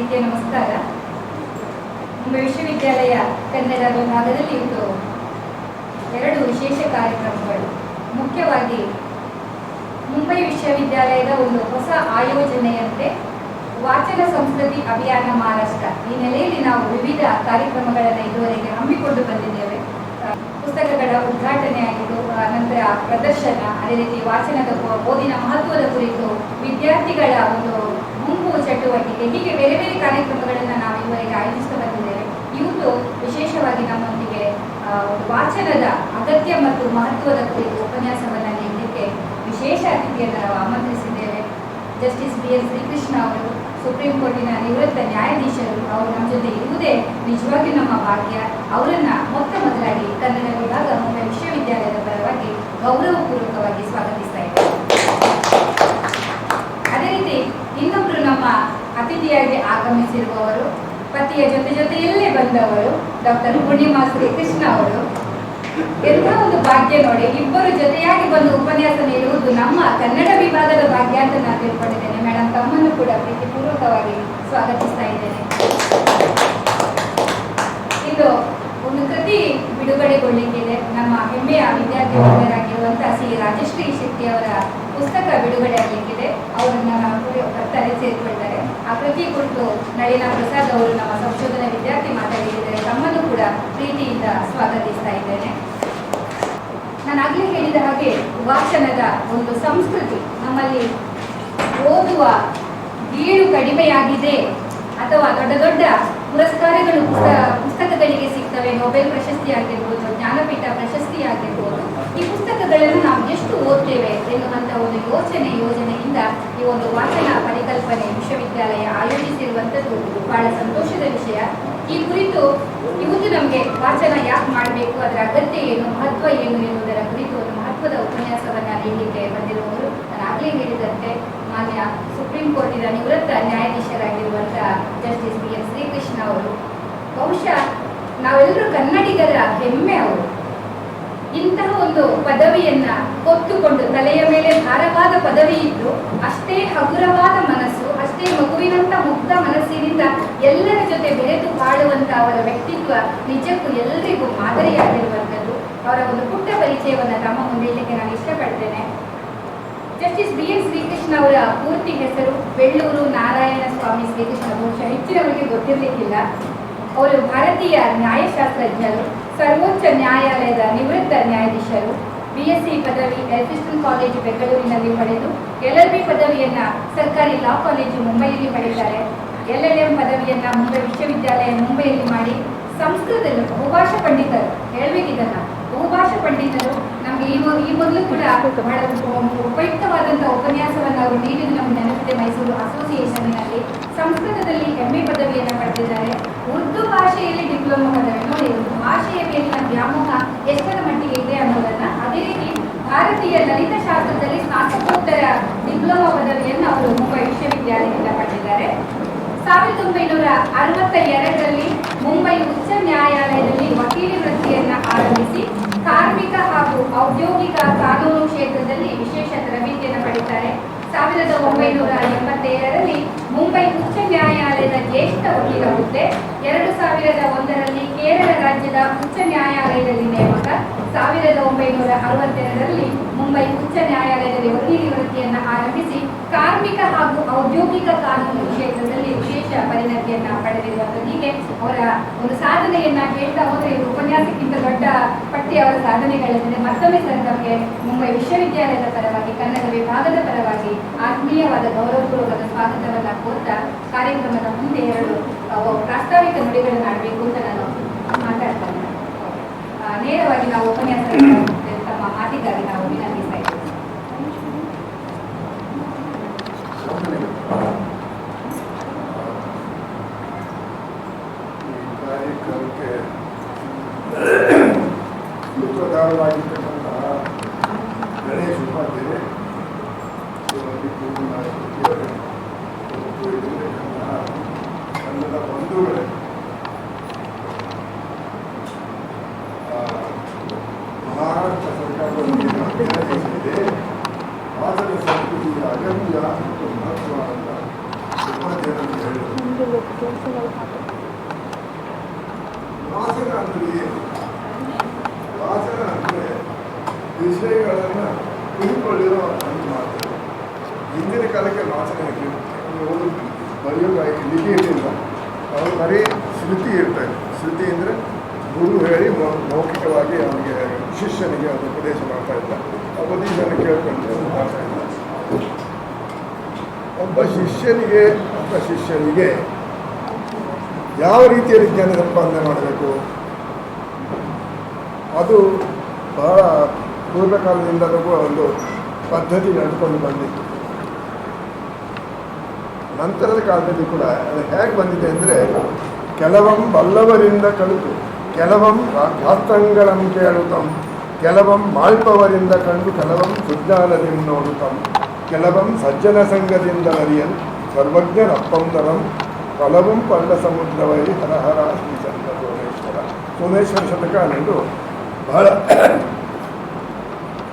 ಪ್ರೀತಿಯ ನಮಸ್ಕಾರ. ಮುಂಬೈ ವಿಶ್ವವಿದ್ಯಾಲಯ ಕನ್ನಡ ವಿಭಾಗದಲ್ಲಿ ಇವತ್ತು 2 ವಿಶೇಷ ಕಾರ್ಯಕ್ರಮಗಳು. ಮುಖ್ಯವಾಗಿ ಮುಂಬೈ ವಿಶ್ವವಿದ್ಯಾಲಯದ ಒಂದು ಹೊಸ ಆಯೋಜನೆಯಂತೆ ವಾಚನ ಸಂಸ್ಕೃತಿ ಅಭಿಯಾನ ಮಹಾರಾಷ್ಟ್ರ ಈ ನೆಲೆಯಲ್ಲಿ ನಾವು ವಿವಿಧ ಕಾರ್ಯಕ್ರಮಗಳನ್ನು ಇದುವರೆಗೆ ಹಮ್ಮಿಕೊಂಡು ಬಂದಿದ್ದೇವೆ. ಪುಸ್ತಕಗಳ ಉದ್ಘಾಟನೆ ಆಗಿದ್ದು, ನಂತರ ಪ್ರದರ್ಶನ, ಅದೇ ರೀತಿ ವಾಚನದ ಓದಿನ ಮಹತ್ವದ ಕುರಿತು ವಿದ್ಯಾರ್ಥಿಗಳ ಒಂದು ಗುಂಪು ಚಟುವಟಿಕೆ, ಹೀಗೆ ಬೇರೆ ಬೇರೆ ಕಾರ್ಯಕ್ರಮಗಳನ್ನು ನಾವು ಇದುವರೆಗೆ ಆಯೋಜಿಸುತ್ತಾ ಬಂದಿದ್ದೇವೆ. ಇವತ್ತು ವಿಶೇಷವಾಗಿ ನಮ್ಮೊಂದಿಗೆ ವಾಚನದ ಅಗತ್ಯ ಮತ್ತು ಮಹತ್ವದ ಕುರಿತು ಉಪನ್ಯಾಸವನ್ನು ನೀಡಲಿಕ್ಕೆ ವಿಶೇಷ ಅತಿಥಿಯನ್ನು ನಾವು ಆಮಂತ್ರಿಸಿದ್ದೇವೆ. ಜಸ್ಟಿಸ್ BN ಶ್ರೀಕೃಷ್ಣ ಅವರು, ಸುಪ್ರೀಂ ಕೋರ್ಟಿನ ನಿವೃತ್ತ ನ್ಯಾಯಾಧೀಶರು. ಅವರು ನಮ್ಮ ಜೊತೆ ಇರುವುದೇ ನಿಜವಾಗಿ ನಮ್ಮ ಭಾಗ್ಯ. ಅವರನ್ನ ಮೊದಲಾಗಿ ಕನ್ನಡ ವಿಭಾಗ ಮುಂಬೈ ವಿಶ್ವವಿದ್ಯಾಲಯದ ಪರವಾಗಿ ಗೌರವಪೂರ್ವಕವಾಗಿ ಸ್ವಾಗತಿಸ್ತಾ ಇದ್ದೇವೆ. ಅದೇ ರೀತಿ ಇನ್ನೊಬ್ರು ನಮ್ಮ ಅತಿಥಿಯಾಗಿ ಆಗಮಿಸಿರುವವರು, ಪತಿಯ ಜೊತೆಯಲ್ಲೇ ಬಂದವರು, ಡಾಕ್ಟರ್ ಪೂರ್ಣಿಮಾ ಶ್ರೀಕೃಷ್ಣ ಅವರು. ಎಂಥ ಒಂದು ಭಾಗ್ಯ ನೋಡಿ, ಇಬ್ಬರು ಜೊತೆಯಾಗಿ ಬಂದು ಉಪನ್ಯಾಸ ನೀಡುವುದು ನಮ್ಮ ಕನ್ನಡ ವಿಭಾಗದ ಭಾಗ್ಯ ಅಂತ ನಾನು ತಿಳ್ಕೊಂಡಿದ್ದೇನೆ. ಮೇಡಮ್, ತಮ್ಮನ್ನು ಕೂಡ ಪ್ರೀತಿಪೂರ್ವಕವಾಗಿ ಸ್ವಾಗತಿಸ್ತಾ ಇದ್ದೇನೆ. ಇದು ಒಂದು ಕೃತಿ ಬಿಡುಗಡೆಗೊಳ್ಳಿಕ್ಕಿದೆ. ನಮ್ಮ ಹೆಮ್ಮೆಯ ವಿದ್ಯಾರ್ಥಿ ವರ್ಗರಾಗಿರುವಂತಹ ಸಿ ರಾಜಶ್ರೀ ಶೆಟ್ಟಿ ಅವರ ಪುಸ್ತಕ ಬಿಡುಗಡೆ ಆಗಲಿಕ್ಕಿದೆ. ಅವರನ್ನ ನಾವು ಬರ್ತಾರೆ ಸೇರಿಕೊಳ್ತಾರೆ. ಆ ಕೃತಿ ಕುರಿತು ನಳಿನಾ ಪ್ರಸಾದ್ ಅವರು, ನಮ್ಮ ಸಂಶೋಧನಾ ವಿದ್ಯಾರ್ಥಿ, ಮಾತಾಡಿದ್ದಾರೆ. ತಮ್ಮನ್ನು ಕೂಡ ಪ್ರೀತಿಯಿಂದ ಸ್ವಾಗತಿಸ್ತಾ ಇದ್ದೇನೆ. ನಾನಾಗಲೇ ಹೇಳಿದ ಹಾಗೆ ವಾಚನದ ಒಂದು ಸಂಸ್ಕೃತಿ ನಮ್ಮಲ್ಲಿ ಓದುವ ಗೀಳು ಕಡಿಮೆಯಾಗಿದೆ ಅಥವಾ ದೊಡ್ಡ ಪುರಸ್ಕಾರಗಳು ಪುಸ್ತಕಗಳಿಗೆ ಸಿಗ್ತವೆ. ನೊಬೆಲ್ ಪ್ರಶಸ್ತಿ ಆಗಿರ್ಬೋದು, ಜ್ಞಾನಪೀಠ ಪ್ರಶಸ್ತಿ ಆಗಿರ್ಬೋದು. ಈ ಪುಸ್ತಕಗಳನ್ನು ನಾವು ಎಷ್ಟು ಓದ್ತೇವೆ ಎನ್ನುವಂಥ ಒಂದು ಯೋಜನೆಯಿಂದ ಈ ಒಂದು ವಾಚನ ಪರಿಕಲ್ಪನೆ ವಿಶ್ವವಿದ್ಯಾಲಯ ಆಯೋಜಿಸಿರುವಂಥದ್ದು ಬಹಳ ಸಂತೋಷದ ವಿಷಯ. ಈ ಕುರಿತು ಇವತ್ತು ನಮಗೆ ವಾಚನ ಯಾಕೆ ಮಾಡಬೇಕು, ಅದರ ಅಗತ್ಯ ಏನು, ಮಹತ್ವ ಏನು ಎನ್ನುವುದರ ಕುರಿತು ಒಂದು ಮಹತ್ವದ ಉಪನ್ಯಾಸವನ್ನು ನೀಡಲಿಕ್ಕೆ ಬಂದಿರುವವರು, ನಾನು ಆಗಲೇ ಹೇಳಿದಂತೆ ಮಾನ್ಯ ಸುಪ್ರೀಂ ಕೋರ್ಟಿನ ನಿವೃತ್ತ ನ್ಯಾಯಾಧೀಶರಾಗಿರುವಂತಹ ಜಸ್ಟಿಸ್ BN ಶ್ರೀಕೃಷ್ಣ ಅವರು. ಬಹುಶಃ ನಾವೆಲ್ಲರೂ ಕನ್ನಡಿಗರ ಹೆಮ್ಮೆ ಅವರು. ಇಂತಹ ಒಂದು ಪದವಿಯನ್ನ ಹೊತ್ತುಕೊಂಡು, ತಲೆಯ ಮೇಲೆ ಭಾರವಾದ ಪದವಿ ಇದ್ದು, ಅಷ್ಟೇ ಹಗುರವಾದ ಮನಸ್ಸು, ಅಷ್ಟೇ ಮಗುವಿನಂತ ಮುಗ್ಧ ಮನಸ್ಸಿನಿಂದ ಎಲ್ಲರ ಜೊತೆ ಬೆರೆತು ಬಾಳುವಂತ ಅವರ ವ್ಯಕ್ತಿತ್ವ ನಿಜಕ್ಕೂ ಎಲ್ಲರಿಗೂ ಮಾದರಿಯಾಗಿರುವಂಥದ್ದು. ಅವರ ಒಂದು ಪುಟ್ಟ ಪರಿಚಯವನ್ನು ತಮ್ಮ ಮುಂದೆ ಇಡಲಿಕ್ಕೆ ನಾನು ಇಷ್ಟಪಡ್ತೇನೆ. ಜಸ್ಟಿಸ್ BN ಶ್ರೀಕೃಷ್ಣ ಅವರ ಪೂರ್ತಿ ಹೆಸರು ಬೆಳ್ಳೂರು ನಾರಾಯಣ ಸ್ವಾಮಿ ಶ್ರೀಕೃಷ್ಣ. ಬಹುಶಃ ಹೆಚ್ಚಿನವರಿಗೆ ಗೊತ್ತಿರಲಿಕ್ಕಿಲ್ಲ. ಅವರು ಭಾರತೀಯ ನ್ಯಾಯಶಾಸ್ತ್ರಜ್ಞರು, ಸರ್ವೋಚ್ಚ ನ್ಯಾಯಾಲಯದ ನಿವೃತ್ತ ನ್ಯಾಯಾಧೀಶರು. BSc ಪದವಿ ಎಲ್ಫಿಸ್ಟನ್ ಕಾಲೇಜು ಬೆಂಗಳೂರಿನಲ್ಲಿ ಪಡೆದು LLB ಪದವಿಯನ್ನ ಸರ್ಕಾರಿ ಲಾ ಕಾಲೇಜು ಮುಂಬೈಯಲ್ಲಿ ಪಡೆದಿದ್ದಾರೆ. LLM ಪದವಿಯನ್ನ ಮುಂಬೈ ವಿಶ್ವವಿದ್ಯಾಲಯ ಮುಂಬೈಯಲ್ಲಿ ಮಾಡಿ ಸಂಸ್ಕೃತದಲ್ಲಿ ಬಹುಭಾಷಾ ಪಂಡಿತರು. ಹೇಳ್ಬೇಕಿದನ್ನ, ಬಹುಭಾಷಾ ಪಂಡಿತರು. ನಮಗೆ ಈ ಮೊದಲು ಕೂಡ ಬಹಳ ಉಪಯುಕ್ತವಾದಂತಹ ಉಪನ್ಯಾಸವನ್ನು ಅವರು ನೀಡಿದ್ದು ನಮಗೆ ನೆನಪಿದೆ. ಮೈಸೂರು ಅಸೋಸಿಯೇಷನ್ನಲ್ಲಿ ಸಂಸ್ಕೃತದಲ್ಲಿ MA ಪದವಿಯನ್ನು ಪಡೆದಿದ್ದಾರೆ. ಉರ್ದು ಭಾಷೆಯಲ್ಲಿ ಡಿಪ್ಲೊಮಾ ಪದವಿ. ನೋಡಿ, ಭಾಷೆಯ ಮೇಲಿನ ವ್ಯಾಮೋಹ ಎಷ್ಟರ ಮಟ್ಟಿಗೆ ಇದೆ ಅನ್ನೋದನ್ನ. ಅದೇ ರೀತಿ ಭಾರತೀಯ ಲಲಿತ ಶಾಸ್ತ್ರದಲ್ಲಿ ಸ್ನಾತಕೋತ್ತರ ಡಿಪ್ಲೊಮಾ ಪದವಿಯನ್ನು ಅವರು ಮುಂಬೈ ವಿಶ್ವವಿದ್ಯಾಲಯದಿಂದ ಪಡೆದಿದ್ದಾರೆ. 1962ರಲ್ಲಿ ಮುಂಬೈ ಉಚ್ಚ ನ್ಯಾಯಾಲಯದಲ್ಲಿ ವಕೀಲಿ ವೃತ್ತಿಯನ್ನ ಆರಂಭಿಸಿ ಕಾರ್ಮಿಕ ಹಾಗೂ ಔದ್ಯೋಗಿಕ ಕಾನೂನು ಕ್ಷೇತ್ರದಲ್ಲಿ ವಿಶೇಷ ತರಬೇತಿಯನ್ನು ಪಡೆದಿದ್ದಾರೆ. 1987ರಲ್ಲಿ ಮುಂಬೈ ಉಚ್ಚ ನ್ಯಾಯಾಲಯದ ಜ್ಯೇಷ್ಠ ವಕೀಲ ಹುದ್ದೆ, 2001ರಲ್ಲಿ ಕೇರಳ ರಾಜ್ಯದ ಉಚ್ಚ ನ್ಯಾಯಾಲಯದಲ್ಲಿ ನೇಮಕ, 1962ರಲ್ಲಿ ಮುಂಬೈ ಉಚ್ಚ ನ್ಯಾಯಾಲಯದಲ್ಲಿ ವಕೀಲಿ ವೃತ್ತಿಯನ್ನು ಆರಂಭಿಸಿ ಕಾರ್ಮಿಕ ಹಾಗೂ ಔದ್ಯೋಗಿಕ ಕಾನೂನು ಕ್ಷೇತ್ರದಲ್ಲಿ ವಿಶೇಷ ಪರಿಣತಿಯನ್ನ ಪಡೆದಿರುವಂಥದ್ದು. ಹೀಗೆ ಅವರ ಒಂದು ಸಾಧನೆಯನ್ನ ಹೇಳ್ತಾ ಹೋದರೆ ಇದು ಉಪನ್ಯಾಸಕ್ಕಿಂತ ದೊಡ್ಡ ಪಟ್ಟಿ ಅವರ ಸಾಧನೆಗಳಿದೆ. ಮತ್ತೊಮ್ಮೆ ಸರ್ ನಮಗೆ ಮುಂಬೈ ವಿಶ್ವವಿದ್ಯಾಲಯದ ಪರವಾಗಿ, ಕನ್ನಡ ವಿಭಾಗದ ಪರವಾಗಿ ಆತ್ಮೀಯವಾದ ಗೌರವಪೂರ್ವಕದ ಸ್ವಾಗತವನ್ನು ಕೋರ್ತಾ ಕಾರ್ಯಕ್ರಮದ ಮುಂದೆ 2 ಪ್ರಾಸ್ತಾವಿಕ ನುಡಿಗಳನ್ನು ಆಡಬೇಕು ಅಂತ ನಾನು ಮಾತಾಡ್ತೇನೆ. ನೇರವಾಗಿ ನಾವು ಉಪನ್ಯಾಸ ತಮ್ಮ ಮಾತಿಗಾಗಿ ನಾವು ವಿನಂತಿಸ್ತಾ ಇದ್ದೇವೆ. ಕಾರ್ಯಕ್ರಮಕ್ಕೆ ಸೂತ್ರಧಾರವಾಗಿರ್ತಕ್ಕಂತಹ ಗಣೇಶ್ ಉಪಾಧ್ಯಾಯ ಕನ್ನಡ ಬಂಧುಗಳೇ, ಮಹಾರಾಷ್ಟ್ರ ಸರ್ಕಾರದಲ್ಲಿ ಅಭಿನಯಿಸಿದೆ ವಾಚನ ಸಂಸ್ಕೃತಿಯ ಅಗತ್ಯ ಮತ್ತು ಮಹತ್ವ ಅಂತ ಉಪಾಧ್ಯಾಯರು ಹೇಳಿದರು. ವಾಚನ ಅಂದರೆ ಏನು? ವಾಚನ ಅಂದರೆ ವಿಷಯಗಳನ್ನು ತಿಳ್ಕೊಳ್ಳಿರೋ ಅಂತ ಮಾಡ್ತಾರೆ. ಹಿಂದಿನ ಕಾಲಕ್ಕೆ ವಾಚನ ಓದು ಬರೆಯೋಕ್ಕಾಗಿ ಲಿಪಿ ಇರಲಿಲ್ಲ. ಅವರು ಬರೀ ಶ್ರುತಿ ಇರ್ತಾರೆ. ಶ್ರುತಿ ಅಂದರೆ ಗುರು ಹೇಳಿ ಮೌಖಿಕವಾಗಿ ಅವನಿಗೆ ಶಿಷ್ಯನಿಗೆ ಅದು ಉಪದೇಶ ಮಾಡ್ತಾ ಇದ್ದ. ಆ ಉಪದೇಶನ ಕೇಳ್ಕೊಂಡು ಮಾಡ್ತಾ ಇದ್ದ. ಒಬ್ಬ ಶಿಷ್ಯನಿಗೆ ಯಾವ ರೀತಿಯಲ್ಲಿ ಜ್ಞಾನ ಸಂಪಾದನೆ ಮಾಡಬೇಕು ಅದು ಬಹಳ ಪೂರ್ವಕಾಲದಿಂದಲೂ ಒಂದು ಪದ್ಧತಿ ನಡೆದುಕೊಂಡು ಬಂದಿತ್ತು. ನಂತರದ ಕಾಲದಲ್ಲಿ ಕೂಡ ಅದು ಹೇಗೆ ಬಂದಿದೆ ಅಂದರೆ, ಕೆಲವಂ ಬಲ್ಲವರಿಂದ ಕಲಿತು, ಕೆಲವಂ ಶಾಸ್ತ್ರಗಳಂ ಕೇಳುತ್ತಂ, ಕೆಲವಂ ಮಾಳ್ಪವರಿಂದ ಕಂಡು, ಕೆಲವಂ ಸುಜ್ಞಾನದಿಂದ ನೋಡುತ್ತಂ, ಕೆಲವಂ ಸಜ್ಜನ ಸಂಘದಿಂದ ಅರಿಯನ್ ಸರ್ವಜ್ಞರಪ್ಪಂದರಂ ಫಲವಂ ಪಲ್ಲ ಸಮುದ್ರವೈ ಹರಹರ ಶ್ರೀಚಂದ್ರ ಸೋಮೇಶ್ವರ ಶತಕ ಅನ್ನೋದು ಬಹಳ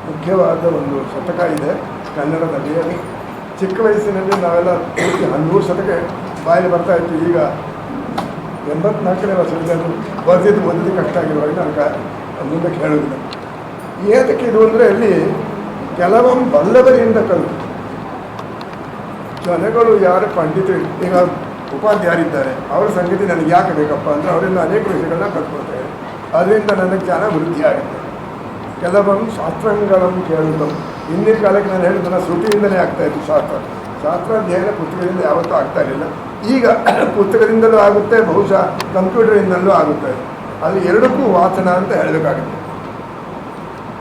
ಮುಖ್ಯವಾದ ಒಂದು ಶತಕ ಇದೆ ಕನ್ನಡದಲ್ಲಿ. ಅದು ಚಿಕ್ಕ ವಯಸ್ಸಿನಲ್ಲಿ ನಾವೆಲ್ಲ ಪೂರ್ತಿ 100 ಶತಕ ಬಾಯಲ್ಲಿ ಬರ್ತಾ ಇತ್ತು. ಈಗ 84ನೇ ವರ್ಷದಲ್ಲಿ ಬರ್ದಿದ್ದು ಓದಿದ್ದು ಕಷ್ಟ ಆಗಿರುವಾಗ ನನಗೆ ಮುಂದಕ್ಕೆ ಹೇಳೋದಿಲ್ಲ. ಏತಕ್ಕೆ ಇದು ಅಂದರೆ, ಅಲ್ಲಿ ಕೆಲವೊಂ ಬಲ್ಲವರಿಂದ ಕಲಿತು ಜನಗಳು ಯಾರು ಪಂಡಿತರು, ಈಗ ಉಪಾಧ್ಯಾಯರಿದ್ದಾರೆ, ಅವರ ಸಂಗತಿ ನನಗೆ ಯಾಕೆ ಬೇಕಪ್ಪ ಅಂದರೆ ಅವರಿಂದ ಅನೇಕ ವಿಷಯಗಳನ್ನ ಕಲ್ತ್ಕೊಳ್ತಾರೆ. ಅದರಿಂದ ನನಗೆ ಜ್ಞಾನ ವೃದ್ಧಿಯಾಗುತ್ತೆ. ಕೆಲವೊಂ ಶಾಸ್ತ್ರಗಳನ್ನು ಕೇಳುವುದು, ಹಿಂದಿನ ಕಾಲಕ್ಕೆ ನಾನು ಹೇಳಿದ್ದನ್ನು ಶ್ರುತಿಯಿಂದಲೇ ಆಗ್ತಾಯಿತ್ತು. ಶಾಸ್ತ್ರಾಧ್ಯಯನ ಪುಸ್ತಕದಿಂದ ಯಾವತ್ತೂ ಆಗ್ತಾ ಇರಲಿಲ್ಲ. ಈಗ ಪುಸ್ತಕದಿಂದಲೂ ಆಗುತ್ತೆ, ಬಹುಶಃ ಕಂಪ್ಯೂಟರಿಂದಲೂ ಆಗುತ್ತೆ. ಅಲ್ಲಿ ಎರಡಕ್ಕೂ ವಾಚನ ಅಂತ ಹೇಳಬೇಕಾಗುತ್ತೆ.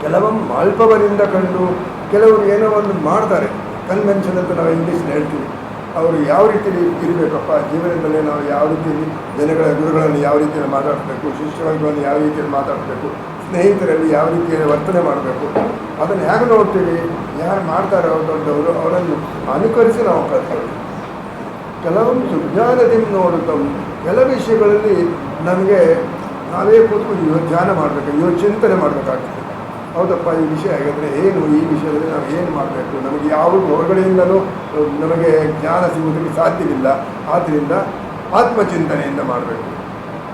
ಕೆಲವೊಮ್ಮೆ ಮಾಳ್ಪವರಿಂದ ಕಂಡು, ಕೆಲವರು ಏನೋ ಒಂದು ಮಾಡ್ತಾರೆ, ಕನ್ವೆನ್ಷನ್ ಅಂತ ನಾವು ಇಂಗ್ಲೀಷ್ ಹೇಳ್ತೀವಿ. ಅವರು ಯಾವ ರೀತಿಯಲ್ಲಿ ಇರಬೇಕಪ್ಪ ಜೀವನದಲ್ಲಿ, ನಾವು ಯಾವ ರೀತಿಯಲ್ಲಿ ಗುರುಗಳನ್ನು ಯಾವ ರೀತಿಯಲ್ಲಿ ಮಾತಾಡಬೇಕು, ಶಿಷ್ಯಗಳನ್ನು ಯಾವ ರೀತಿಯಲ್ಲಿ ಮಾತಾಡಬೇಕು, ಸ್ನೇಹಿತರಲ್ಲಿ ಯಾವ ರೀತಿಯಲ್ಲಿ ವರ್ತನೆ ಮಾಡಬೇಕು, ಅದನ್ನು ಹೇಗೆ ನೋಡ್ತೀವಿ. ಯಾರು ಮಾಡ್ತಾರೆ ಅವರು ದೊಡ್ಡವರು, ಅವರನ್ನು ಅನುಕರಿಸಿ ನಾವು ಕಲ್ತ್ತೀವಿ. ಕೆಲವೊಂದು ಸುಜ್ಞಾನದಿಂದ ನೋಡುತ್ತೋ, ಕೆಲವು ವಿಷಯಗಳಲ್ಲಿ ನಮಗೆ ನಾವೇ ಕೂತ್ಕೊಂಡು ಧ್ಯಾನ ಮಾಡಬೇಕು, ಚಿಂತನೆ ಮಾಡಬೇಕಾಗ್ತದೆ. ಹೌದಪ್ಪ, ಈ ವಿಷಯ ಹಾಗಾದರೆ ಏನು, ಈ ವಿಷಯದಲ್ಲಿ ನಾವು ಏನು ಮಾಡಬೇಕು, ನಮಗೆ ಯಾವ ಹೊರಗಡೆಯಿಂದಲೂ ನಮಗೆ ಜ್ಞಾನ ಸಿಗುವುದಕ್ಕೆ ಸಾಧ್ಯವಿಲ್ಲ. ಆದ್ದರಿಂದ ಆತ್ಮಚಿಂತನೆಯಿಂದ ಮಾಡಬೇಕು.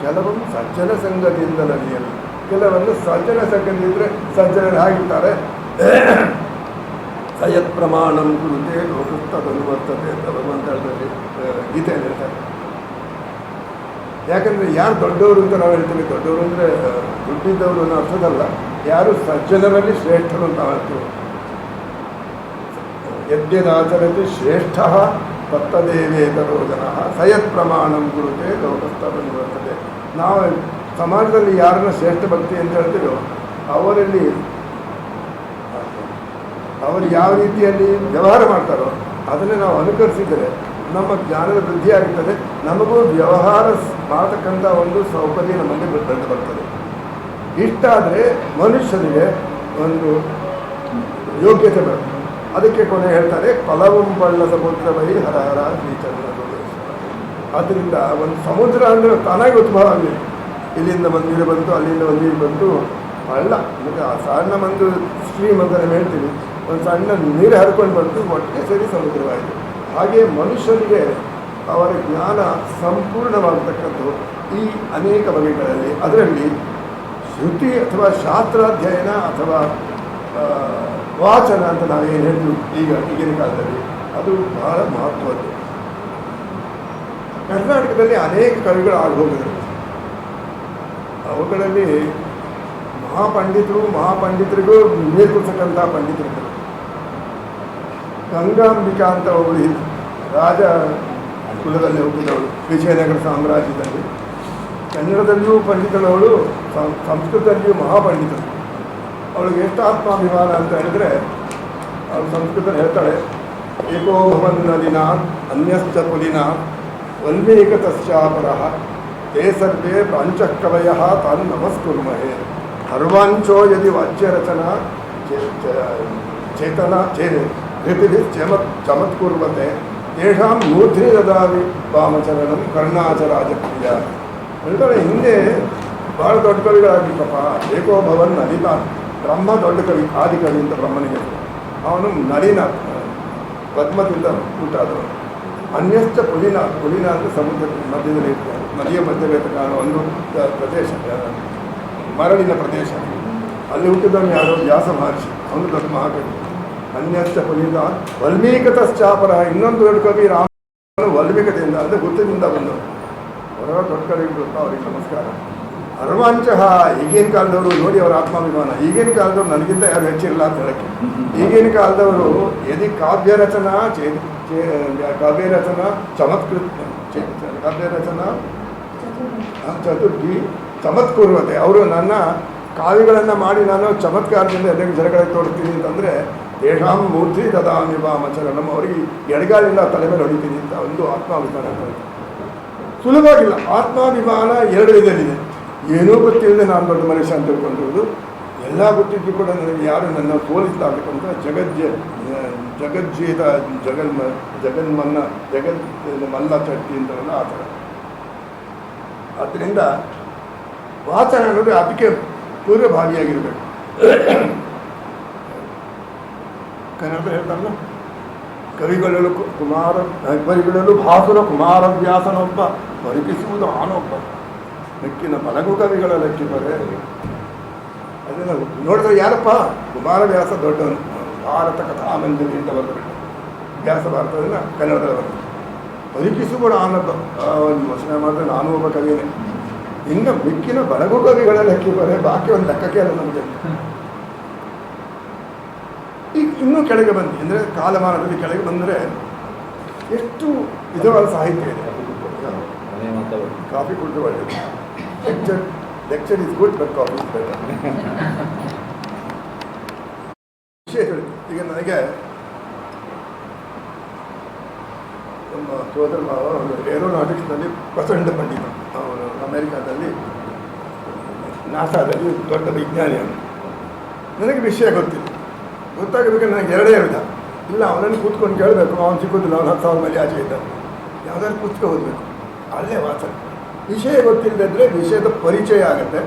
ಕೆಲವೊಂದು ಸಜ್ಜನ ಸಂಘದಿಂದ ನಡೆಯಲು, ಕೆಲವೊಂದು ಸಜ್ಜನ ಸಂಘದಿದ್ದರೆ ಸಜ್ಜನರು ಆಗಿರ್ತಾರೆ. ಸಯತ್ ಪ್ರಮಾಣಂ ಕುರುತೆ ಲೋಕಸ್ತದನು ವರ್ತತೆ ಅಂತ ಭಗವಂತರಲ್ಲಿ ಗೀತೆಯಲ್ಲಿ ಹೇಳ್ತಾರೆ. ಯಾಕಂದರೆ ಯಾರು ದೊಡ್ಡವರು ಅಂತ ನಾವು ಹೇಳ್ತೀವಿ, ದೊಡ್ಡವರು ಅಂದರೆ ದುಡ್ಡಿದ್ದವರು ಅನ್ನೋ ಅರ್ಥದಲ್ಲ, ಯಾರು ಸಜ್ಜನರಲ್ಲಿ ಶ್ರೇಷ್ಠರು ಅಂತ ಹೇಳ್ತೀವಿ. ಯದ್ಯದಾಚರತಿ ಶ್ರೇಷ್ಠ ತತ್ತದೇವೇತರೋ ಜನ ಸಯತ್ ಪ್ರಮಾಣಂ ಕುರುತೆ ಲೋಕಸ್ತದನು ವರ್ತತೆ. ನಾವು ಸಮಾಜದಲ್ಲಿ ಯಾರನ್ನ ಶ್ರೇಷ್ಠ ಭಕ್ತಿ ಅಂತ ಹೇಳ್ತೀವೋ ಅವರಲ್ಲಿ ಅವರು ಯಾವ ರೀತಿಯಲ್ಲಿ ವ್ಯವಹಾರ ಮಾಡ್ತಾರೋ ಅದನ್ನೇ ನಾವು ಅನುಕರಿಸಿದರೆ ನಮ್ಮ ಜ್ಞಾನದ ವೃದ್ಧಿ ಆಗುತ್ತದೆ. ನಮಗೂ ವ್ಯವಹಾರ ಮಾಡತಕ್ಕಂಥ ಒಂದು ಸೌಕರ್ಯ ನಮಗೆ ಬಂದು ಬರ್ತದೆ. ಇಷ್ಟಾದರೆ ಮನುಷ್ಯನಿಗೆ ಒಂದು ಯೋಗ್ಯತೆ ಬರುತ್ತೆ. ಅದಕ್ಕೆ ಕೊನೆ ಹೇಳ್ತಾರೆ, ಫಲವಂ ಪಳ್ಳ ಸಮುದ್ರವೈ ಹರಹರ ಶ್ರೀಚಂದ್ರ. ಆದ್ದರಿಂದ ಒಂದು ಸಮುದ್ರ ಅಂದರೆ ತಾನಾಗಿ ಉದ್ಭವ ಆಗಲಿ. ಇಲ್ಲಿಂದ ಒಂದು ನೀರು ಬಂತು, ಅಲ್ಲಿಂದ ಒಂದು ನೀರು ಬಂತು, ಹಳ್ಳ ಮತ್ತು ಆ ಸಣ್ಣ ಒಂದು ಸ್ಟ್ರೀಮ್ ಅಂತ ನಾವು ಹೇಳ್ತೀವಿ, ಒಂದು ಸಣ್ಣ ನೀರು ಹರ್ಕೊಂಡು ಬಂತು, ಒಟ್ಟಿಗೆ ಸರಿ ಸಮುದ್ರವಾಯಿತು. ಹಾಗೆ ಮನುಷ್ಯನಿಗೆ ಅವರ ಜ್ಞಾನ ಸಂಪೂರ್ಣವಾಗತಕ್ಕದ್ದು ಈ ಅನೇಕ ಬಗೆಗಳಲ್ಲಿ. ಅದರಲ್ಲಿ ಶ್ರುತಿ ಅಥವಾ ಶಾಸ್ತ್ರಾಧ್ಯಯನ ಅಥವಾ ವಾಚನ ಅಂತ ನಾವೇನು ಹೇಳ್ತೀವಿ ಈಗಿನ ಕಾಲದಲ್ಲಿ, ಅದು ಬಹಳ ಮಹತ್ವದ್ದು. ಕರ್ನಾಟಕದಲ್ಲಿ ಅನೇಕ ಕವಿಗಳು ಆಗೋಗಿದ್ರು. ಅವುಗಳಲ್ಲಿ ಮಹಾಪಂಡಿತರಿಗೂ ಮೇಲ್ಕೊಳ್ತಕ್ಕಂಥ ಪಂಡಿತರಿದ್ದರು. ಗಂಗಾಂಬಿಕಾ ಅಂತ ಅವಳು ರಾಜ ಕುಲದಲ್ಲಿ ಹುಟ್ಟಿದವಳು, ವಿಜಯನಗರ ಸಾಮ್ರಾಜ್ಯದಲ್ಲಿ. ಕನ್ನಡದಲ್ಲಿಯೂ ಪಂಡಿತಳವಳು, ಸಂಸ್ಕೃತದಲ್ಲಿಯೂ ಮಹಾಪಂಡಿತರು. ಅವಳಿಗೆ ಎಷ್ಟು ಆತ್ಮಾಭಿಮಾನ ಅಂತ ಹೇಳಿದ್ರೆ, ಅವಳು ಸಂಸ್ಕೃತದಲ್ಲಿ ಹೇಳ್ತಾಳೆ, ಏಕೋ ಭವನ್ನಲಿನ ಅನ್ಯಶ್ಚ ಪುಲಿನ ವಲ್ಮೀಕ ತಸ್ಯಾಪರಃ ತೇ ಸರ್ವೇ ಪ್ರಾಂಚಕವಯ ತಾನು ನಮಸ್ಕುರ್ಮಹೇ ಸರ್ವಾಂಚೋ ಯದಿ ವಾಚ್ಯರಚನಾ ಚೇತನ ಋತಿಭಿ ಚಮತ್ಕುರ್ವತೆ ತೇಷಾಂ ಮೂರ್ಧ್ನಿ ದದಾವಿ ವಾಮಚರಣಂ ಕರ್ಣಾಚರಾಜಪ್ರಿಯ. ಹೇಳ್ತಾಳೆ, ಹಿಂದೆ ಭಾಳ ದೊಡ್ಡ ಕವಿಗಳಾಗಿತ್ತಪ್ಪ. ಏಕೋ ಭವನ್ ನಲಿನ, ಬ್ರಹ್ಮ ದೊಡ್ಡ ಕವಿ, ಆದಿಕವಿ ಅಂತ ಬ್ರಹ್ಮನಿಗೆ. ಅವನು ನಳಿನ, ಪದ್ಮದಿಂದ ಉಂಟಾದವನು. ಅನ್ಯಶ್ಚ ಪುಲಿನ ಅಂದರೆ ಸಮುದ್ರ ಮಧ್ಯದಲ್ಲಿ ಇರ್ತಾರೆ, ನದಿಯ ಮಧ್ಯದಲ್ಲಿ ಕಾಣುವ ಒಂದು ಪ್ರದೇಶ, ಮರಳಿನ ಪ್ರದೇಶ. ಅಲ್ಲಿ ಹುಟ್ಟಿದವನು ಯಾರು? ವ್ಯಾಸ ಮಹರ್ಷಿ, ಅವನು ದೊಡ್ಡ ಮಹಾಕವಿ. ಅನ್ಯಶ್ಚ ಪುಲಿನ ವಲ್ಮೀಕತಶ್ಚಾಪರ, ಇನ್ನೊಂದು ದೊಡ್ಡ ಕವಿ ರಾಮನು ವಲ್ಮೀಕತೆಯಿಂದ ಅಂದರೆ ಗುತ್ತದಿಂದ ಬಂದವರು. ಹೊರ ದೊಡ್ಡ ಕವಿಗಳು ಅವರಿಗೆ ನಮಸ್ಕಾರ. ಅರ್ವಾಂಚಃ, ಈಗಿನ ಕಾಲದವರು ನೋಡಿ ಅವರ ಆತ್ಮಾಭಿಮಾನ. ಈಗಿನ ಕಾಲದವ್ರು ನನಗಿಂತ ಯಾರು ಹೆಚ್ಚಿಲ್ಲ ಅಂತ ಹೇಳಕ್ಕೆ. ಈಗಿನ ಕಾಲದವರು ಯದಿ ಕಾವ್ಯ ರಚನಾ ಚಮತ್ಕೃತ ಕಾವ್ಯ ರಚನಾ ಚತುರ್ಥಿ ಚಮತ್ಕೂರ್ವತೆ. ಅವರು ನನ್ನ ಕಾವ್ಯಗಳನ್ನು ಮಾಡಿ ನಾನು ಚಮತ್ಕಾರದಿಂದ ಎಲ್ಲರಿಗೂ ಜನಗಳಿಗೆ ತೋರಿಸ್ತೀನಿ ಅಂತಂದರೆ ತೇಷಾಂ ಮೂರ್ತಿ ದದಾಮಿ ವಾಮಚರಣಂ, ಅವರಿಗೆ ಎಡಗಾಲಿಂದ ತಲೆ ಮೇಲೆ ಹೊಡಿತೀನಿ ಅಂತ ಒಂದು ಆತ್ಮಾಭಿಮಾನ. ಸುಲಭವಾಗಿಲ್ಲ. ಆತ್ಮಾಭಿಮಾನ ಎರಡು ವಿಧದಲ್ಲಿದೆ. ಏನೂ ಗೊತ್ತಿಲ್ಲದೆ ನಾನು ದೊಡ್ಡ ಮನುಷ್ಯ ಅಂತ ತಿಳ್ಕೊಂಡಿರೋದು, ಎಲ್ಲ ಗೊತ್ತಿದ್ದು ಕೂಡ ನನಗೆ ಯಾರು ನನ್ನ ಸೋಲಿಸಲಾಗಬೇಕಂತ ಜಗಜ್ಜೀತ ಮಲ್ಲ ಚಟ್ಟಿ ಅಂತವಲ್ಲ ಆ ಥರ. ಆದ್ದರಿಂದ ವಾಚನ ಅನ್ನೋದು ಅದಕ್ಕೆ ಪೂರ್ವಭಾವಿಯಾಗಿರಬೇಕು. ಕನ್ನಡ ಹೇಳ್ತಾರಲ್ಲ, ಕವಿಗಳಲ್ಲೂ ಭಾಸುರ ಕುಮಾರವ್ಯಾಸನೊಬ್ಬ, ಪರಿಪಿಸುವುದು ಆನೊಬ್ಬ, ಲೆಕ್ಕಿನ ಬಲಗು ಕವಿಗಳ ಲೆಕ್ಕಿಬರೆ. ಅದನ್ನು ನೋಡಿದ್ರೆ ಯಾರಪ್ಪ? ಕುಮಾರವ್ಯಾಸ ದೊಡ್ಡವನು. ಭಾರತ ಕಥಾಮಂಜರಿ ಅಂತ ಬರೆದುಬಿಟ್ಟು ವ್ಯಾಸ ಭಾರತದಿಂದ ಕನ್ನಡದಲ್ಲಿ ಬರ್ತದೆ. ಪರಿಪಿಸುವುದು ಆನೊಬ್ಬ, ಒಂದು ವಚನ ಮಾಡಿದ್ರೆ ನಾನು ಒಬ್ಬ ಕವಿಯೇ. ಇನ್ನು ಮಿಕ್ಕಿನ ಬಲಗು ಕವಿಗಳ ಲೆಕ್ಕಿಬರೆ, ಬಾಕಿ ಒಂದು ಲೆಕ್ಕಕ್ಕೆ ಅಲ್ಲ ನಮಗೆ. ಈಗ ಇನ್ನೂ ಕೆಳಗೆ ಬಂದು ಅಂದರೆ ಕಾಲಮಾನದಲ್ಲಿ ಕೆಳಗೆ ಬಂದರೆ ಎಷ್ಟು ವಿಧವಾದ ಸಾಹಿತ್ಯ ಇದೆ. ಕಾಫಿ ಕುಡಿದು ಒಳ್ಳೆಯದು. Lecture is good but coffee is better. ವಿಶೇಷಗಳು ಈಗ ನನಗೆ ನಮ್ಮ ಸೋದರ ಮಾವ ಏರೋನಾಟಿಕ್ಸ್ನಲ್ಲಿ ಪ್ರಚಂಡ ಪಂಡಿತ. ಅವನು ಅಮೆರಿಕಾದಲ್ಲಿ ನಾಸಾದಲ್ಲಿ ದೊಡ್ಡ ವಿಜ್ಞಾನಿ. ಅವನು ನನಗೆ ವಿಷಯ ಗೊತ್ತಾಗಬೇಕಂದ್ರೆ ನನಗೆ ಎರಡೇ ವಿಧ. ಇಲ್ಲ ಅವನನ್ನು ಕೂತ್ಕೊಂಡು ಕೇಳಬೇಕು, ಅವನು ಸಿಗೋದಿಲ್ಲ, ಅವನು 10,000 ಮೇಲೆ ಆಚೆ ಇದ್ದ. ಯಾವುದಾದ್ರು ಪುಸ್ತಕ ಓದಬೇಕು, ಅಲ್ಲೇ ವಾಚನ. ವಿಷಯ ಗೊತ್ತಿಲ್ಲದಿದ್ದರೆ ವಿಷಯದ ಪರಿಚಯ ಆಗುತ್ತೆ.